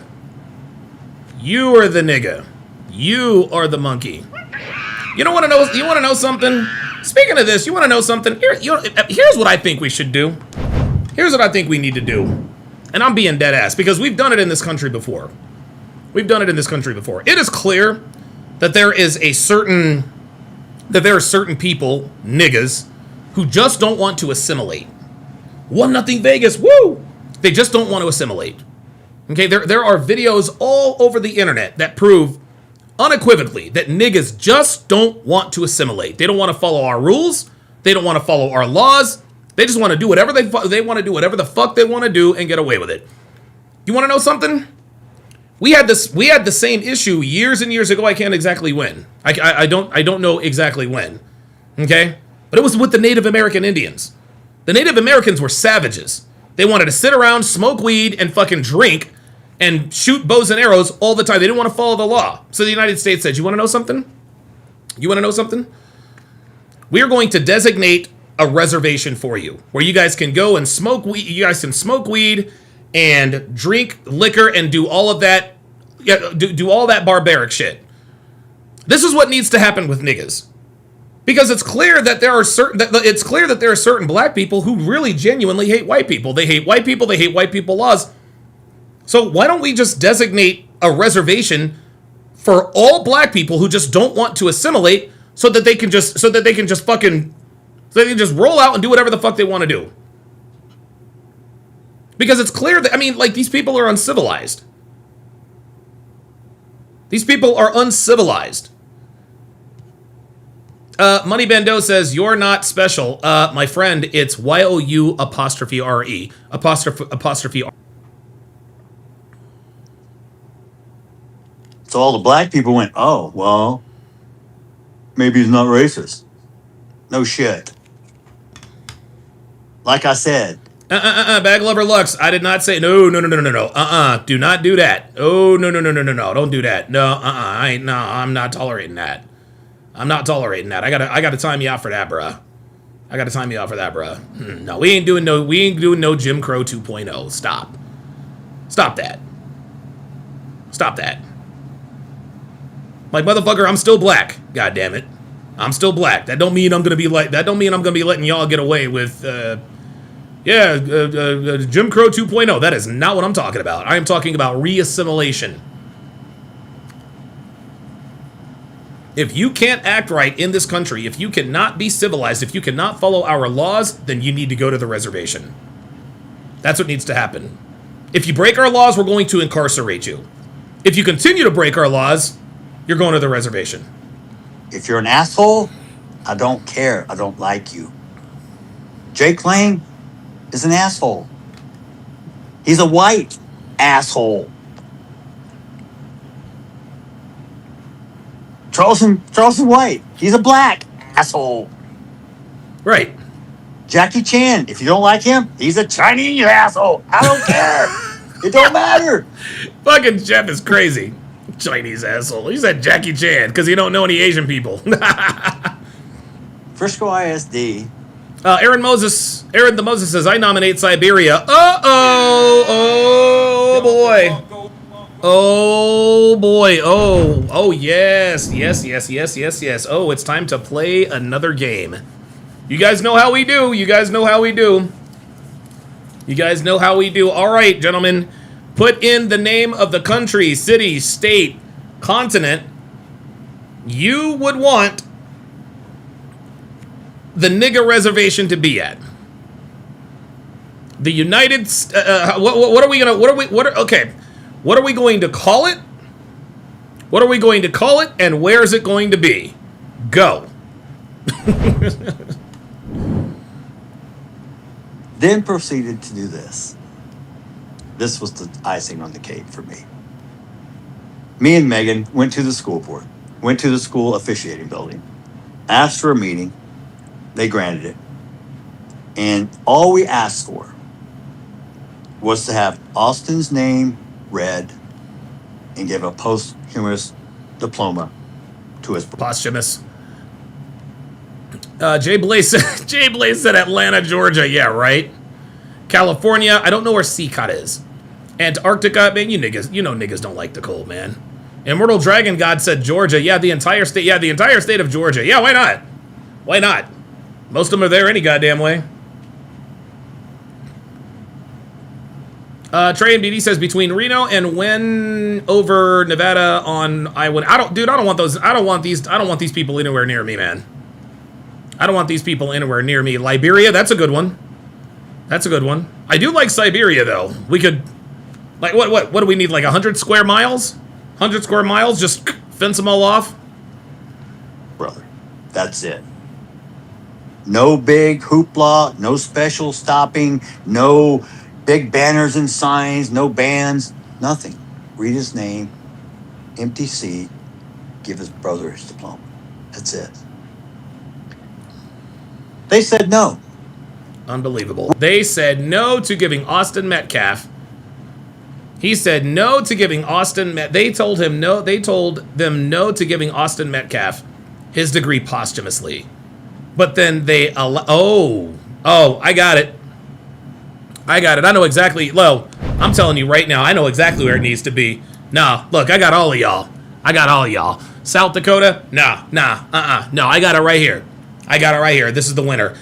You are the nigga. You are the monkey. You don't want to know. You want to know something? Speaking of this, you want to know something? Here's what I think we should do. Here's what I think we need to do. And I'm being dead ass because we've done it in this country before. We've done it in this country before. It is clear that there are certain people, niggas, who just don't want to assimilate. 1-0 Vegas, woo! They just don't want to assimilate. Okay, there are videos all over the internet that prove unequivocally that niggas just don't want to assimilate. They don't want to follow our rules. They don't want to follow our laws. They just want to do whatever they want to do, whatever the fuck they want to do, and get away with it. You want to know something? We had the same issue years and years ago. I can't exactly when. I don't know exactly when. Okay, but it was with the Native American Indians. The Native Americans were savages. They wanted to sit around, smoke weed, and fucking drink, and shoot bows and arrows all the time. They didn't want to follow the law. So the United States said, you want to know something? You want to know something? We are going to designate a reservation for you where you guys can go and smoke weed. You guys can smoke weed and drink liquor and do all of that. Yeah, do all that barbaric shit. This is what needs to happen with niggas. Because it's clear that there are certain black people who really genuinely hate white people. They hate white people. They hate white people laws. So why don't we just designate a reservation for all black people who just don't want to assimilate, so that they can just roll out and do whatever the fuck they want to do? Because it's clear that, I mean, like, these people are uncivilized. These people are uncivilized. Money Bando says, you're not special. My friend, it's YOU''RE. Apostrophe R. So all the black people went, oh, well, maybe he's not racist. No shit. Like I said. Bag Lover Lux, I did not say, no. Do not do that. Oh, no. Don't do that. No, I'm not tolerating that. I'm not tolerating that. I gotta time you out for that, bruh. No, we ain't doing no Jim Crow 2.0. Stop that. Like, motherfucker, I'm still black. God damn it. I'm still black. That don't mean I'm gonna be letting y'all get away with Jim Crow 2.0. That is not what I'm talking about. I am talking about re-assimilation. If you can't act right in this country, if you cannot be civilized, if you cannot follow our laws, then you need to go to the reservation. That's what needs to happen. If you break our laws, we're going to incarcerate you. If you continue to break our laws, you're going to the reservation. If you're an asshole, I don't care. I don't like you. Jake Lane is an asshole. He's a white asshole. Charleston White, he's a black asshole. Right. Jackie Chan, if you don't like him, he's a Chinese asshole. I don't care. It don't matter. Fucking Jeff is crazy. Chinese asshole. He said Jackie Chan because he don't know any Asian people. Frisco ISD. Aaron the Moses says, I nominate Siberia. Oh boy. Oh boy. Oh yes. Oh, it's time to play another game. You guys know how we do. All right, gentlemen. Put in the name of the country, city, state, continent you would want the nigger reservation to be at. The United what are we going to call it? And where is it going to be? Go. Then proceeded to do this. This was the icing on the cake for me. Me and Megan went to the school board, went to the school officiating building, asked for a meeting. They granted it. And all we asked for was to have Austin's name read and give a posthumous diploma to his posthumous. Jay Blaze said Atlanta, Georgia. Yeah, right. California, I don't know where CCOT is. Antarctica, man, you know niggas don't like the cold, man. Immortal Dragon God said Georgia. Yeah, the entire state. Yeah, the entire state of Georgia. Yeah, why not? Why not? Most of them are there any goddamn way. Trey MDD says between Reno and Wynn over Nevada on I-1. I don't want those. I don't want these people anywhere near me, man. I don't want these people anywhere near me. Liberia, that's a good one. That's a good one. I do like Siberia though. We could, like, what do we need? Like 100 square miles? 100 square miles? Just fence them all off? Brother, that's it. No big hoopla, no special stopping, no big banners and signs, no bands, nothing. Read his name, empty seat, give his brother his diploma. That's it. They said no. Unbelievable. They said no to giving Austin Metcalf. He said no to giving Austin They told him no. They told them no to giving Austin Metcalf his degree posthumously. But then they I got it. I know exactly. Well, I'm telling you right now, I know exactly where it needs to be. Nah, look, I got all of y'all. South Dakota? No, I got it right here. This is the winner.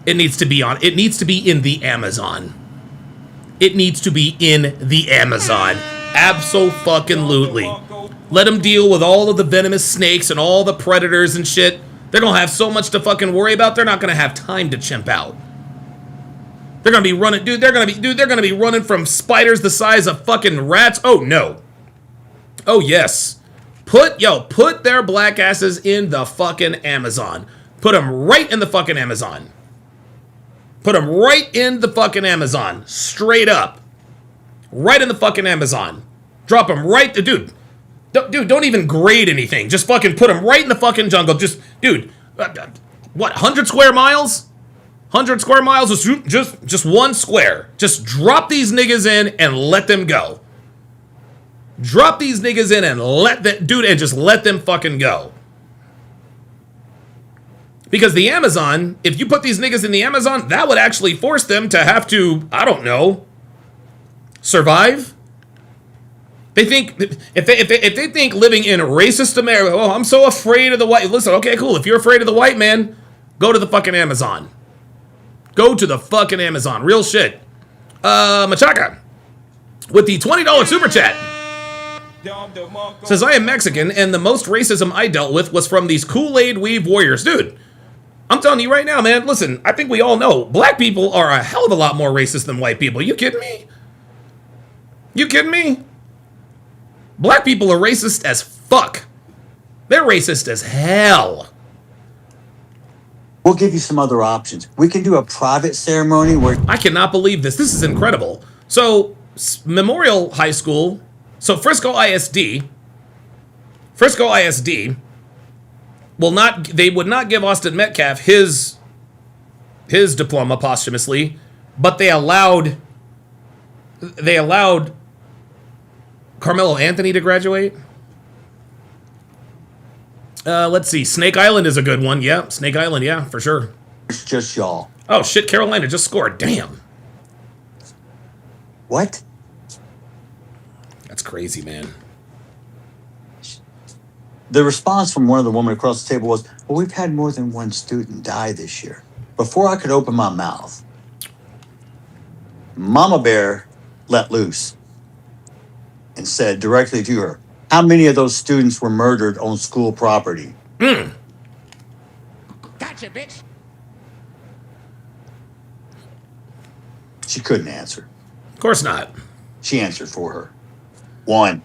It needs to be in the Amazon. Abso-fucking-lutely. Let them deal with all of the venomous snakes and all the predators and shit. They're gonna have so much to fucking worry about, they're not gonna have time to chimp out. They're gonna be running, they're gonna be running from spiders the size of fucking rats. Oh no. Oh yes. Put their black asses in the fucking Amazon. Put them right in the fucking Amazon. Straight up. Right in the fucking Amazon. Drop them right, dude, don't even grade anything. Just fucking put them right in the fucking jungle. Just, dude, what, 100 square miles? 100 square miles, just one square. Just drop these niggas in and let them go. Drop these niggas in and just let them fucking go. Because the Amazon, if you put these niggas in the Amazon, that would actually force them to have to, I don't know, survive. They think, if they think living in racist America, oh, I'm so afraid of the white. Listen, okay, cool. If you're afraid of the white man, go to the fucking Amazon. Go to the fucking Amazon. Real shit. Machaca, with the $20 super chat, says, I am Mexican, and the most racism I dealt with was from these Kool-Aid weave warriors. Dude, I'm telling you right now, man, listen, I think we all know black people are a hell of a lot more racist than white people. You kidding me? Black people are racist as fuck. They're racist as hell. We'll give you some other options. We can do a private ceremony where... I cannot believe this. This is incredible. So, Memorial High School, so Frisco ISD they would not give Austin Metcalf his diploma posthumously, but they allowed Karmelo Anthony to graduate. Let's see. Snake Island is a good one. Yeah, Snake Island, yeah, for sure. It's just y'all. Oh, shit, Carolina just scored. Damn. What? That's crazy, man. The response from one of the women across the table was, well, we've had more than one student die this year. Before I could open my mouth, Mama Bear let loose and said directly to her, how many of those students were murdered on school property? Gotcha, bitch. She couldn't answer. Of course not. She answered for her. 1.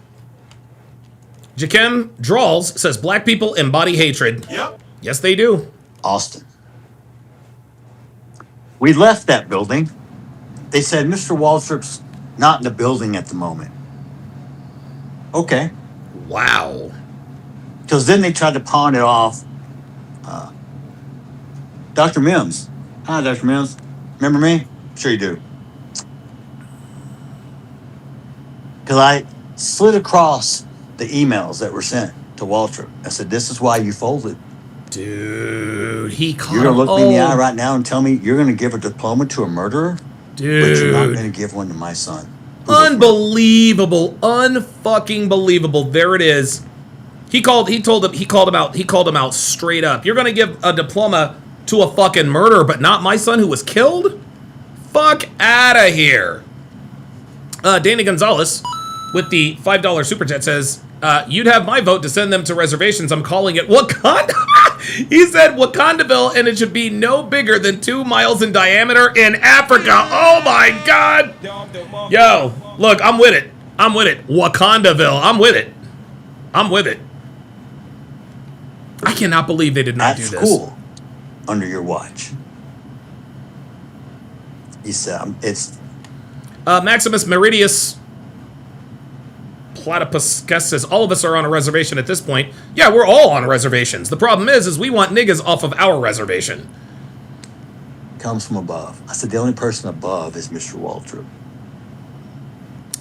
Jakem Drawls says black people embody hatred. Yep. Yes, they do. Austin. We left that building. They said Mr. Waltrip's not in the building at the moment. Okay. Wow. Because then they tried to pawn it off. Dr. Mims. Hi, Dr. Mims. Remember me? Sure you do. Because I slid across the emails that were sent to Waltrip. I said, this is why you folded. Dude, he caught You're going to look me in the eye right now and tell me you're going to give a diploma to a murderer? Dude. But you're not going to give one to my son. Unbelievable. Unfucking believable. There it is. He called him out straight up. You're gonna give a diploma to a fucking murderer, but not my son who was killed? Fuck outta here. Danny Gonzalez with the $5 super chat says, you'd have my vote to send them to reservations. I'm calling it Wakanda. He said Wakandaville, and it should be no bigger than 2 miles in diameter in Africa. Oh my God. Yo, look, I'm with it. I'm with it. Wakandaville. I'm with it. I'm with it. I cannot believe they did not do this. At school, under your watch. He said, it's... Maximus Meridius Platypus says, all of us are on a reservation at this point. Yeah, we're all on reservations. The problem is we want niggas off of our reservation. Comes from above. I said the only person above is Mr. Waltrip.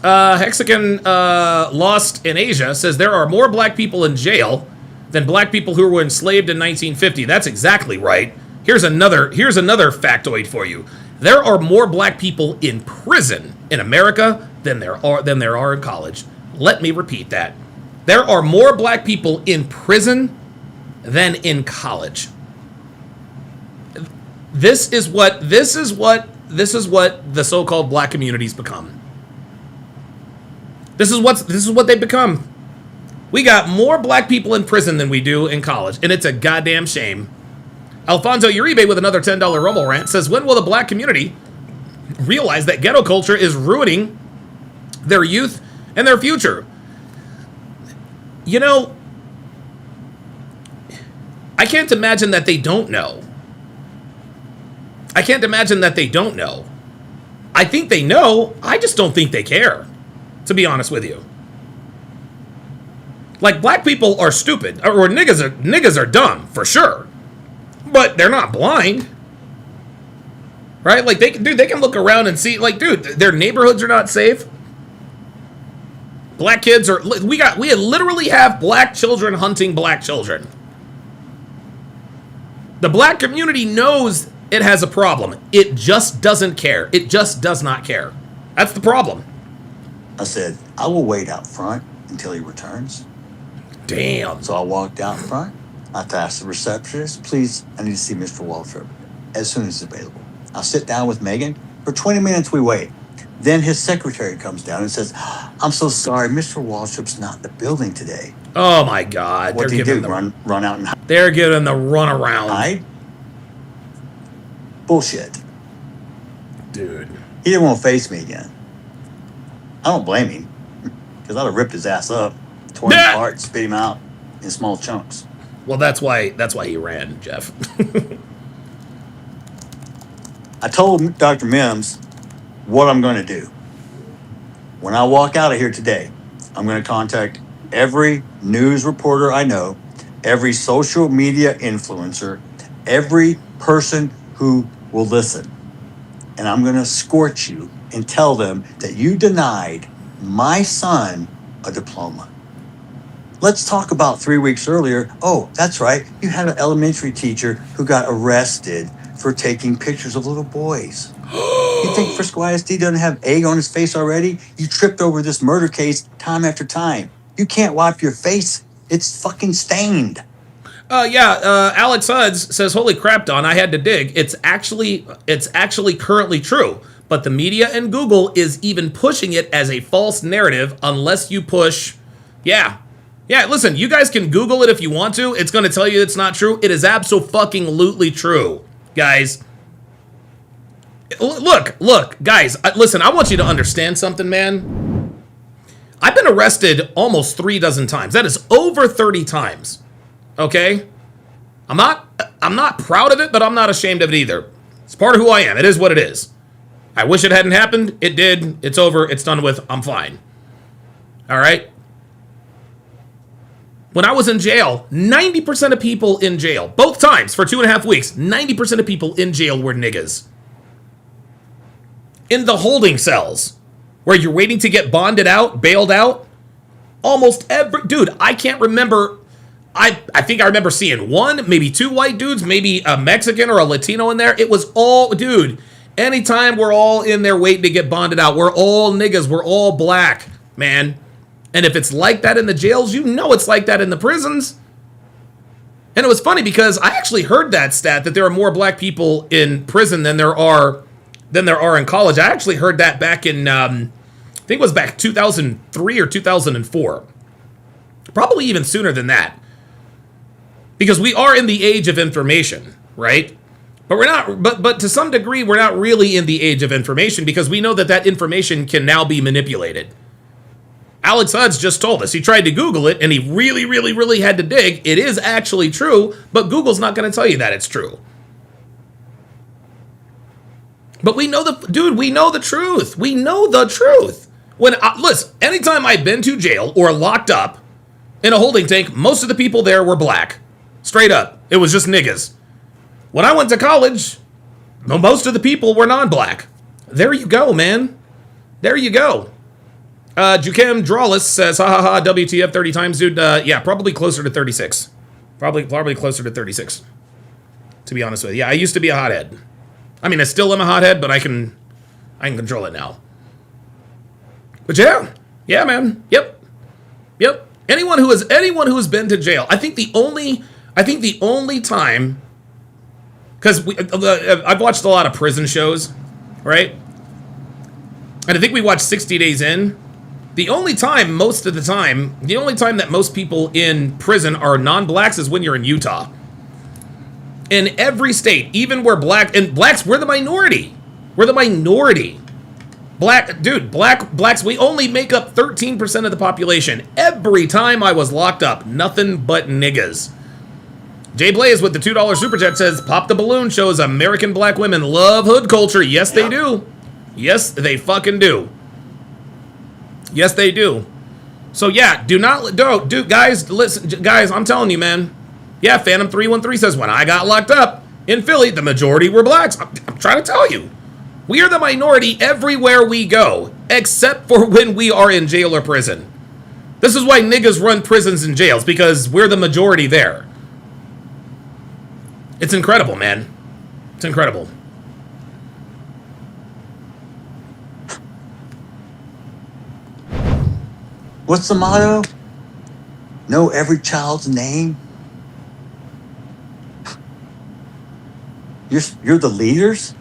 Hexagon Lost in Asia says there are more black people in jail than black people who were enslaved in 1950. That's exactly right. Here's another factoid for you. There are more black people in prison in America than there are in college. Let me repeat that. There are more black people in prison than in college. This is what the so-called black communities become. This is what they've become. We got more black people in prison than we do in college, and it's a goddamn shame. Alfonso Uribe with another $10 Romo rant says, when will the black community realize that ghetto culture is ruining their youth and their future? You know, I can't imagine that they don't know. I can't imagine that they don't know. I think they know. I just don't think they care, to be honest with you. Like, black people are stupid, or niggas are dumb, for sure. But they're not blind. Right? Like, they can look around and see, like, dude, their neighborhoods are not safe. Black kids are, we literally have black children hunting black children. The black community knows it has a problem. It just doesn't care. It just does not care. That's the problem. I said, I will wait out front until he returns. Damn. So I walked out front. I asked the receptionist, please, I need to see Mr. Waltrip as soon as it's available. I'll sit down with Megan. For 20 minutes, we wait. Then his secretary comes down and says, I'm so sorry, Mr. Waltrip's not in the building today. Oh, my God. What did he do? Run out and hide? They're giving the runaround. Hide? Bullshit. Dude. He didn't want to face me again. I don't blame him, because I'd have ripped his ass up, torn him apart, spit him out in small chunks. Well, that's why he ran, Jeff. I told Dr. Mims what I'm going to do. When I walk out of here today, I'm going to contact every news reporter I know, every social media influencer, every person who will listen. And I'm going to scorch you and tell them that you denied my son a diploma. Let's talk about 3 weeks earlier. Oh, that's right. You had an elementary teacher who got arrested for taking pictures of little boys. You think Frisco ISD doesn't have egg on his face already? You tripped over this murder case time after time. You can't wipe your face. It's fucking stained. Alex Huds says, holy crap, Don, I had to dig. It's actually currently true. But the media and Google is even pushing it as a false narrative unless you push, Yeah, listen, you guys can Google it if you want to. It's going to tell you it's not true. It is abso-fucking-lutely true, guys. Look, guys, listen, I want you to understand something, man. I've been arrested almost 36 times. That is over 30 times, okay? I'm not proud of it, but I'm not ashamed of it either. It's part of who I am. It is what it is. I wish it hadn't happened. It did. It's over. It's done with. I'm fine. All right? When I was in jail, 90% of people in jail, both times for 2.5 weeks, 90% of people in jail were niggas. In the holding cells, where you're waiting to get bonded out, bailed out, almost every... Dude, I can't remember... I think I remember seeing one, maybe two white dudes, maybe a Mexican or a Latino in there. It was all... Dude, Anytime we're all in there waiting to get bonded out, we're all niggas, we're all black, man. And if it's like that in the jails, you know it's like that in the prisons. And it was funny because I actually heard that stat that there are more black people in prison than there are in college. I actually heard that back in I think it was back 2003 or 2004. Probably even sooner than that. Because we are in the age of information, right? But we're not but to some degree we're not really in the age of information because we know that information can now be manipulated. Alex Hudds just told us. He tried to Google it, and he really, really, really had to dig. It is actually true, but Google's not going to tell you that it's true. But we know we know the truth. We know the truth. Listen, anytime I've been to jail or locked up in a holding tank, most of the people there were black. Straight up. It was just niggas. When I went to college, most of the people were non-black. There you go, man. There you go. Jukem Drawless says, ha ha ha, WTF 30 times, dude. Yeah, probably closer to 36. Probably closer to 36. To be honest with you. Yeah, I used to be a hothead. I mean, I still am a hothead, but I can control it now. But yeah, man. Yep. Anyone who has been to jail, I think the only time, because I've watched a lot of prison shows, right? And I think we watched 60 Days In. The only time that most people in prison are non-blacks is when you're in Utah. In every state, even where blacks, we're the minority. We're the minority. Blacks, we only make up 13% of the population. Every time I was locked up, nothing but niggas. Jay Blaze with the $2 super chat says, Pop the Balloon shows American black women love hood culture. Yes, they do. Yes, they fucking do. Yes, they do. So yeah, guys, listen, guys, I'm telling you, man. Yeah, Phantom 313 says, when I got locked up in Philly, the majority were blacks. I'm trying to tell you. We are the minority everywhere we go, except for when we are in jail or prison. This is why niggas run prisons and jails, because we're the majority there. It's incredible, man. It's incredible. What's the motto? Know every child's name? You're the leaders?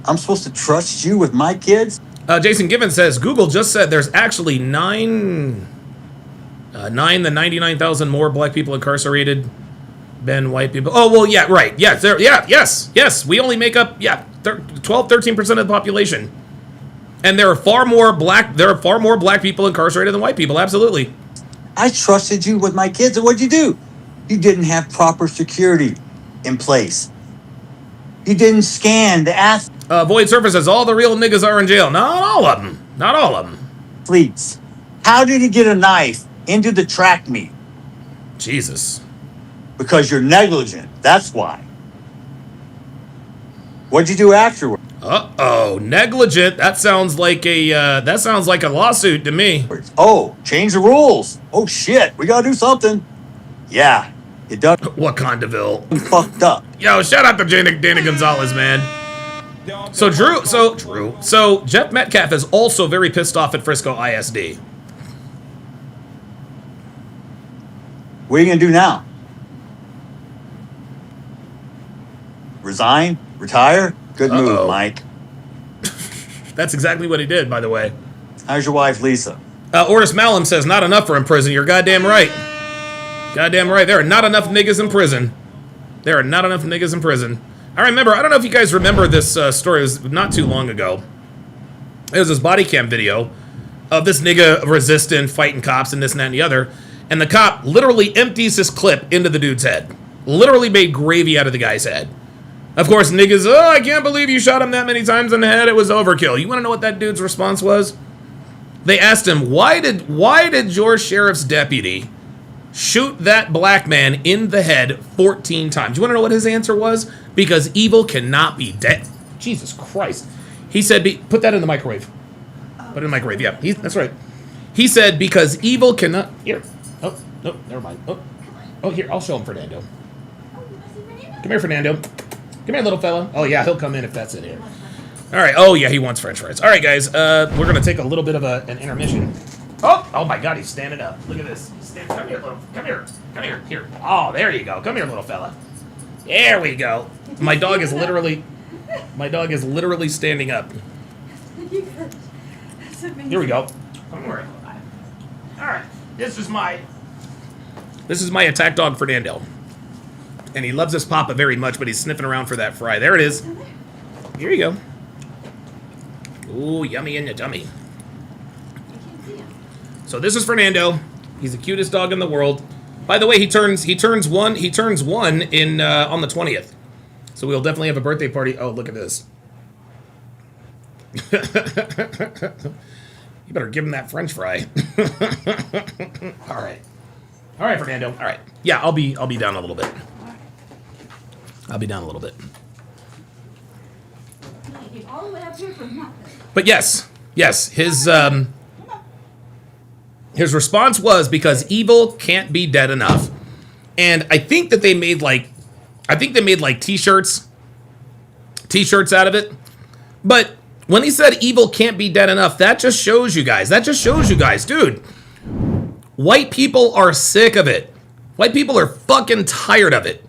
I'm supposed to trust you with my kids? Jason Gibbons says, Google just said there's actually 9 to 99,000 more black people incarcerated than white people. Oh, well, yeah, right. Yes, yes. We only make up, 12-13% of the population. And there are far more black people incarcerated than white people, absolutely. I trusted you with my kids, and what'd you do? You didn't have proper security in place. You didn't scan the ass. Void Surfer says all the real niggas are in jail. Not all of them. Not all of them. Fleets. How did he get a knife into the track meet? Jesus. Because you're negligent. That's why. What'd you do afterward? Uh-oh, negligent. That sounds like a lawsuit to me. Oh, change the rules. Oh shit, we gotta do something. Yeah, it does. Wakandaville. Fucked up. Yo, shout out to Danny Gonzalez, man. So Jeff Metcalf is also very pissed off at Frisco ISD. What are you gonna do now? Resign? Retire? Good move, Mike. That's exactly what he did, by the way. How's your wife, Lisa? Ortis Malum says, not enough for in prison. You're goddamn right. Goddamn right. There are not enough niggas in prison. There are not enough niggas in prison. I don't know if you guys remember this story. It was not too long ago. It was this body cam video of this nigga resisting, fighting cops and this and that and the other. And the cop literally empties his clip into the dude's head. Literally made gravy out of the guy's head. Of course, niggas, I can't believe you shot him that many times in the head. It was overkill. You want to know what that dude's response was? They asked him, why did your sheriff's deputy shoot that black man in the head 14 times? You want to know what his answer was? Because evil cannot be dead. Jesus Christ. He said, put that in the microwave. Put it in the microwave, yeah. That's right. He said, because evil cannot... Here. Oh, no, never mind. Oh, here, I'll show him Fernando. Come here, Fernando. Come here, little fella. Oh, yeah, he'll come in if that's in here. All right. Oh, yeah, he wants french fries. All right, guys. We're going to take a little bit of an intermission. Oh, my God, he's standing up. Look at this. Come here, little. Come here. Come here. Here. Oh, there you go. Come here, little fella. There we go. My dog is literally standing up. Here we go. Don't worry. All right. This is my attack dog, Fernando. And he loves his papa very much, but he's sniffing around for that fry. There it is. Here you go. Ooh, yummy in your tummy. So this is Fernando. He's the cutest dog in the world. By the way, he turns one in on the 20th. So we'll definitely have a birthday party. Oh, look at this. You better give him that French fry. All right. All right, Fernando. All right. Yeah, I'll be down a little bit. I'll be down a little bit. But yes, his response was because evil can't be dead enough. And I think that they made like t-shirts out of it. But when he said evil can't be dead enough, that just shows you guys, dude, white people are sick of it. White people are fucking tired of it.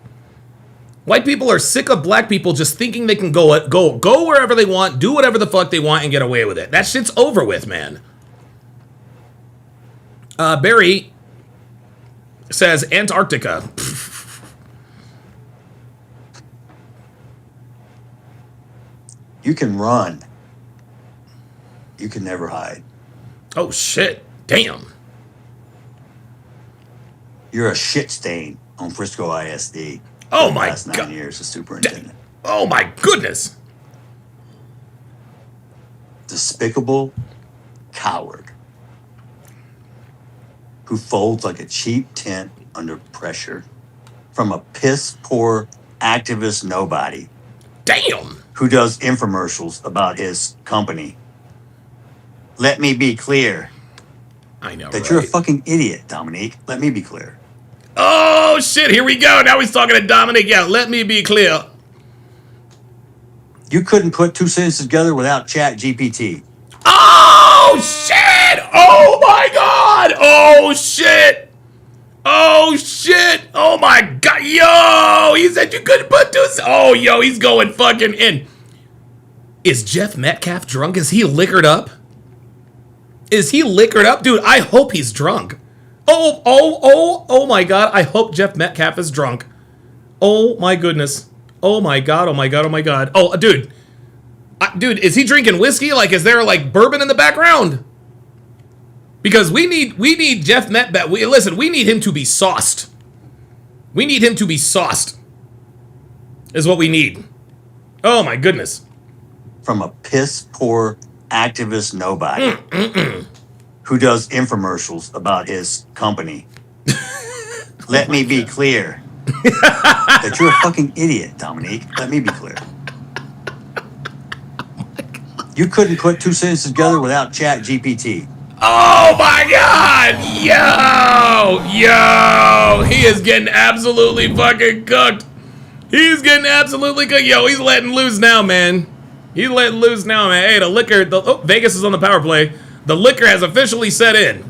White people are sick of black people just thinking they can go wherever they want, do whatever the fuck they want, and get away with it. That shit's over with, man. Barry says Antarctica. You can run. You can never hide. Oh, shit. Damn. You're a shit stain on Frisco ISD. Oh, my God. 9 years as superintendent. Oh, my goodness. Despicable coward who folds like a cheap tent under pressure from a piss-poor activist nobody. Damn. Who does infomercials about his company. Let me be clear. I know, that you're a fucking idiot, Dominique. Let me be clear. Oh, shit. Here we go. Now he's talking to Dominic. Yeah, let me be clear. You couldn't put two sentences together without Chat GPT. Oh, shit. Oh, my God. Oh, shit. Oh, shit. Oh, my God. Yo, he said you couldn't put two. Oh, yo, he's going fucking in. Is Jeff Metcalf drunk? Is he liquored up? Is he liquored up? Dude, I hope he's drunk. Oh my God. I hope Jeff Metcalf is drunk. Oh my goodness. Oh my God. Oh my God. Oh my God. Oh, dude. Dude, is he drinking whiskey? Like, is there like bourbon in the background? Because we need Jeff Metcalf. Listen, we need him to be sauced. We need him to be sauced. Is what we need. Oh my goodness. From a piss poor activist nobody. Who does infomercials about his company. Let me be clear. That you're a fucking idiot, Dominique. Let me be clear. You couldn't put two sentences together without Chat GPT. Oh my God! Yo! He is getting absolutely fucking cooked. He's getting absolutely cooked. Yo, he's letting loose now, man. He's letting loose now, man. Hey, the liquor, Vegas is on the power play. The liquor has officially set in.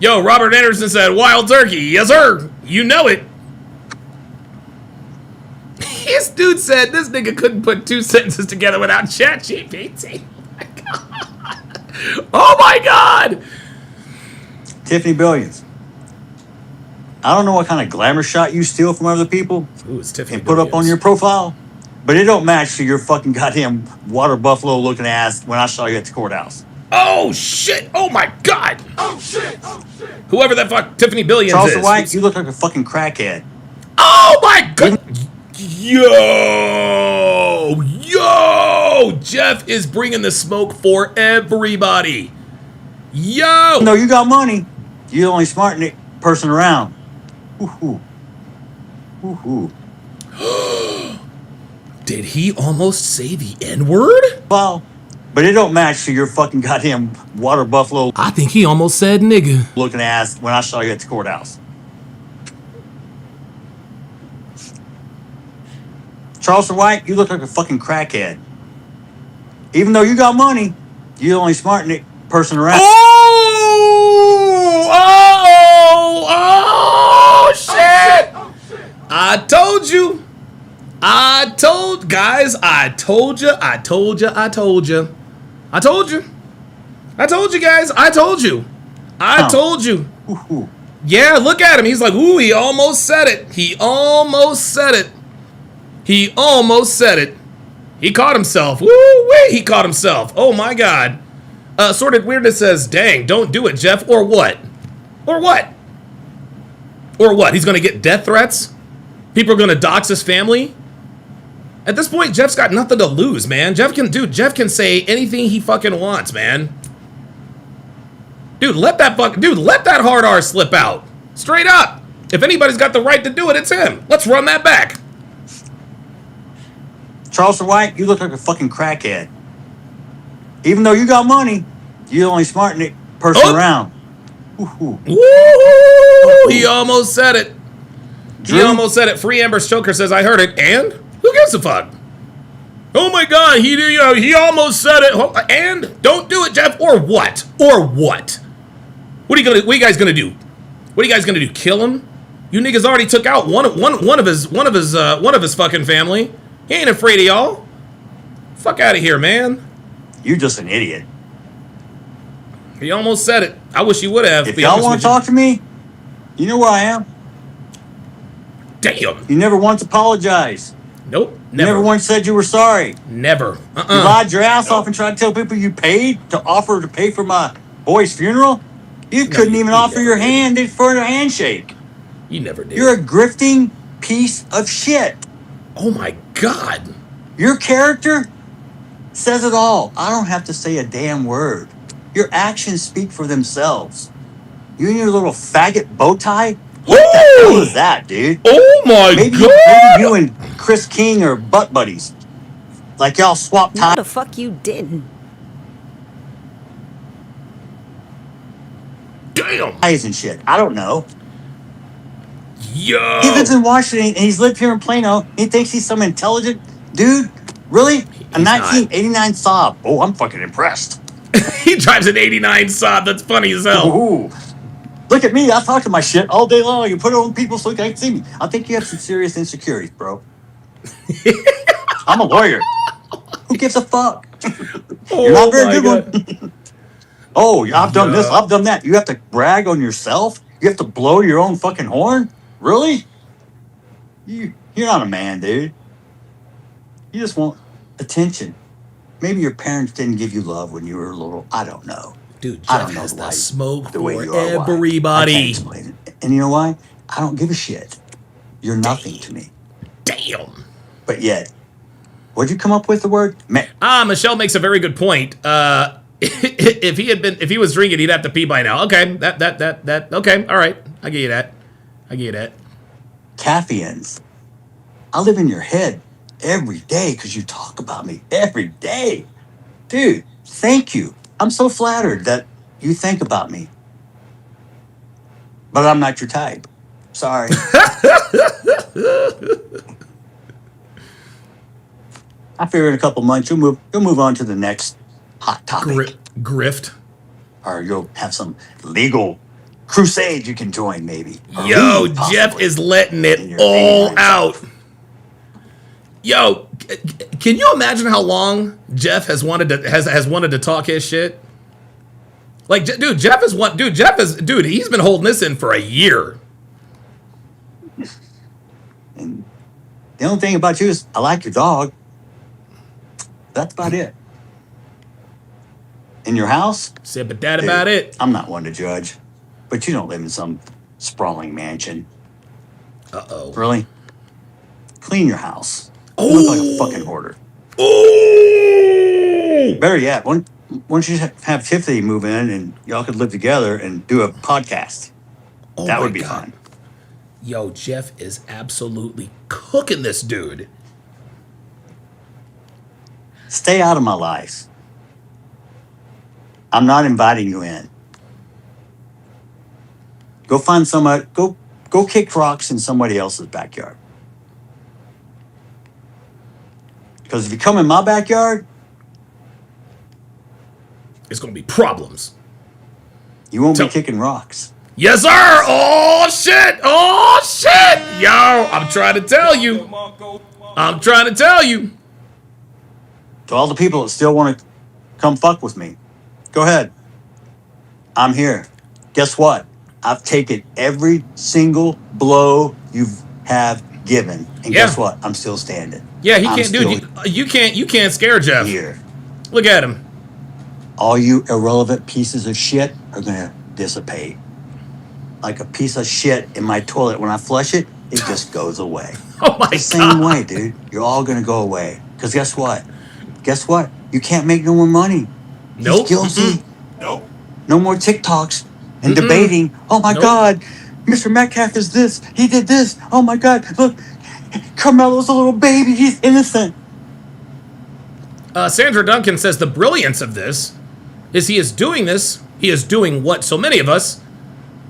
Yo, Robert Anderson said, wild turkey. Yes, sir. You know it. This dude said this nigga couldn't put two sentences together without ChatGPT. Oh my God. Tiffany Billions. I don't know what kind of glamour shot you steal from other people. Ooh, it's Tiffany and put up on your profile, but it don't match to your fucking goddamn water buffalo looking ass when I saw you at the courthouse. Oh shit! Oh my God! Oh shit! Whoever that fuck Tiffany Billions Charles is. White, you look like a fucking crackhead. Oh my God! Yo! Jeff is bringing the smoke for everybody. Yo! No, you got money. You're the only smart person around. Did he almost say the N-word? Well, but it don't match to your fucking goddamn water buffalo. I think he almost said nigga. Looking ass when I saw you at the courthouse. Charleston White, you look like a fucking crackhead. Even though you got money, you're the only smart person around. Oh, shit! I told you. I told you. I told you guys. I told you. Yeah, look at him. He's like, ooh, he almost said it. He caught himself. Woo, wait, he caught himself. Oh my God. Sorted Weirdness says, dang, don't do it, Jeff. Or what? He's gonna get death threats? People are gonna dox his family? At this point, Jeff's got nothing to lose, man. Jeff can say anything he fucking wants, man. Dude, let that hard R slip out. Straight up. If anybody's got the right to do it, it's him. Let's run that back. Charleston White, you look like a fucking crackhead. Even though you got money, you're the only smart person around. Woo! He almost said it. Free Amber Stoker says, I heard it. And? Who gives a fuck? Oh my God, he almost said it. And? Don't do it, Jeff. Or what? What are you guys gonna do? Kill him? You niggas already took out one of his fucking family. He ain't afraid of y'all. Fuck out of here, man. You're just an idiot. He almost said it. I wish he would have. If y'all want to talk to me, you know where I am. Damn. You never once apologized. Nope. You never once said you were sorry. Never. You lied your ass off and tried to tell people you paid to offer to pay for my boy's funeral. You couldn't even offer your hand for a handshake. You never did. You're a grifting piece of shit. Oh my God. Your character says it all. I don't have to say a damn word. Your actions speak for themselves. You and your little faggot bow tie? What the hell is that, dude? Oh my God. Maybe you and Chris King are butt buddies. Like y'all swap ties. No, the fuck you didn't. Damn. Ties and shit. I don't know. Yo. He lives in Washington and he's lived here in Plano. He thinks he's some intelligent dude. Really? A 1989 Saab. Oh, I'm fucking impressed. He drives an 89 Saab. That's funny as hell. Ooh. Look at me. I talk to my shit all day long. You put it on people so they can see me. I think you have some serious insecurities, bro. I'm a lawyer. Who gives a fuck? You're not very good one. Oh, I've done this. I've done that. You have to brag on yourself? You have to blow your own fucking horn? Really? You're not a man, dude. You just want attention. Maybe your parents didn't give you love when you were little. I don't know. Dude, I Jeff don't know has the the smoke way for you are, why. everybody. I can't explain it. And you know why? I don't give a shit. You're nothing to me. Damn. But yet, what'd you come up with the word? Michelle makes a very good point. If he was drinking, he'd have to pee by now. Okay, that. Okay, all right. I get you that. Caffeines. I live in your head every day because you talk about me every day. Dude, thank you. I'm so flattered that you think about me. But I'm not your type. Sorry. I figure in a couple months you'll move on to the next hot topic. Grift. Or you'll have some legal crusade you can join, maybe. Yo, Jeff is letting it all out. Yo, can you imagine how long Jeff has wanted to talk his shit? Like, dude, he's been holding this in for a year. And the only thing about you is I like your dog. That's about it. In your house? Said, but that about it. I'm not one to judge, but you don't live in some sprawling mansion. Uh-oh. Really? Clean your house. You look like a fucking hoarder. Oh! Better yet, once you have Tiffany move in and y'all could live together and do a podcast. That would be fun. Yo, Jeff is absolutely cooking this dude. Stay out of my life. I'm not inviting you in. Go find somebody, go kick rocks in somebody else's backyard. Because if you come in my backyard, It's going to be problems. You won't be kicking rocks. Yes, sir. Oh, shit. Oh, shit. Yo, I'm trying to tell you. I'm trying to tell you. To all the people that still want to come fuck with me, go ahead. I'm here. Guess what? I've taken every single blow you have given, and guess what? I'm still standing. Yeah, he can't do it. You can't scare Jeff. Here. Look at him. All you irrelevant pieces of shit are gonna dissipate. Like a piece of shit in my toilet. When I flush it, it just goes away. Oh my God. The same way, dude. You're all gonna go away. Because guess what? Guess what? You can't make no more money. Nope. He's guilty. Nope. No more TikToks and debating. Oh my God, Mr. Metcalf is this. He did this. Oh my God, look, Karmelo's a little baby. He's innocent. Sandra Duncan says the brilliance of this is he is doing this. He is doing what so many of us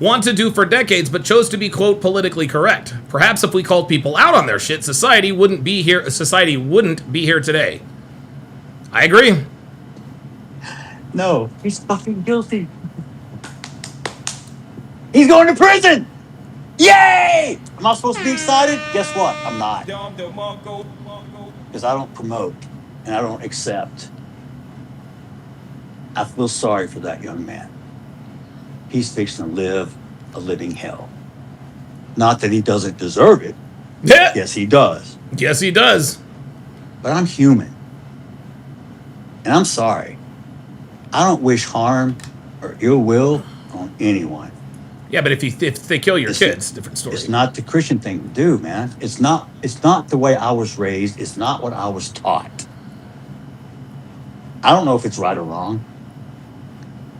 want to do for decades, but chose to be, quote, politically correct. Perhaps if we called people out on their shit, society wouldn't be here. Society wouldn't be here today. I agree. No, he's fucking guilty. He's going to prison. Yay! Am I supposed to be excited? Guess what? I'm not. Because I don't promote and I don't accept. I feel sorry for that young man. He's fixing to live a living hell. Not that he doesn't deserve it. Yeah. Yes, he does. Yes, he does. But I'm human. And I'm sorry. I don't wish harm or ill will on anyone. Yeah, but if they kill your kids, different story. It's not the Christian thing to do, man. It's not the way I was raised. It's not what I was taught. I don't know if it's right or wrong.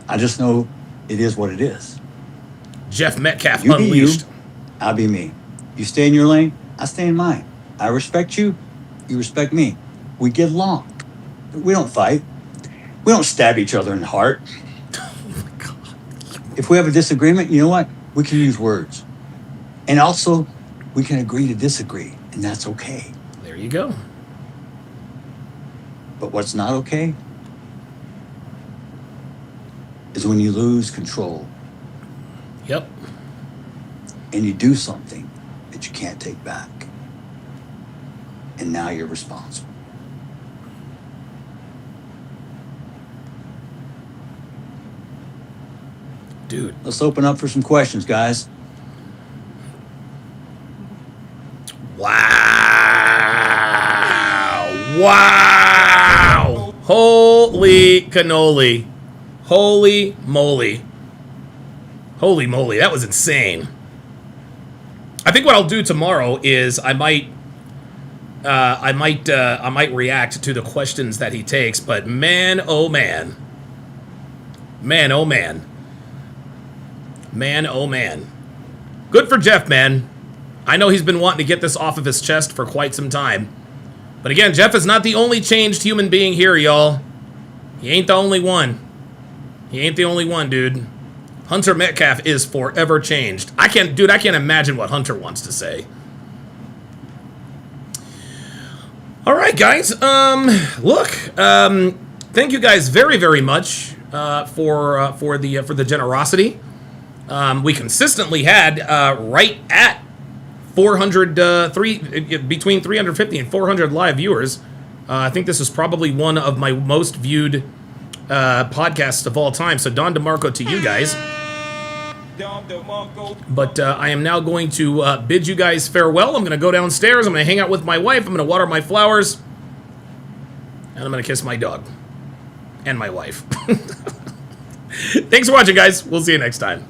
I just know it is what it is. Jeff Metcalf You unleashed. be you, I'll be me. You stay in your lane, I stay in mine. I respect you, you respect me. We get along. We don't fight. We don't stab each other in the heart. Oh my God. If we have a disagreement, you know what? We can use words. And also, we can agree to disagree, and that's okay. There you go. But what's not okay is when you lose control. Yep. And you do something that you can't take back. And now you're responsible. Dude. Let's open up for some questions, guys. Wow. Wow. Holy cannoli. Holy moly. Holy moly. That was insane. I think what I'll do tomorrow is I might react to the questions that he takes, but man, oh man. Man, oh man. Man, oh man. Good for Jeff, man. I know he's been wanting to get this off of his chest for quite some time. But again, Jeff is not the only changed human being here, y'all. He ain't the only one. He ain't the only one, dude. Hunter Metcalf is forever changed. I can't imagine what Hunter wants to say. All right, guys. Look, thank you guys very, very much for the generosity. We consistently had right at 400, between 350 and 400 live viewers. I think this is probably one of my most viewed podcasts of all time. So Don DeMarco to you guys. But I am now going to bid you guys farewell. I'm going to go downstairs. I'm going to hang out with my wife. I'm going to water my flowers. And I'm going to kiss my dog. And my wife. Thanks for watching, guys. We'll see you next time.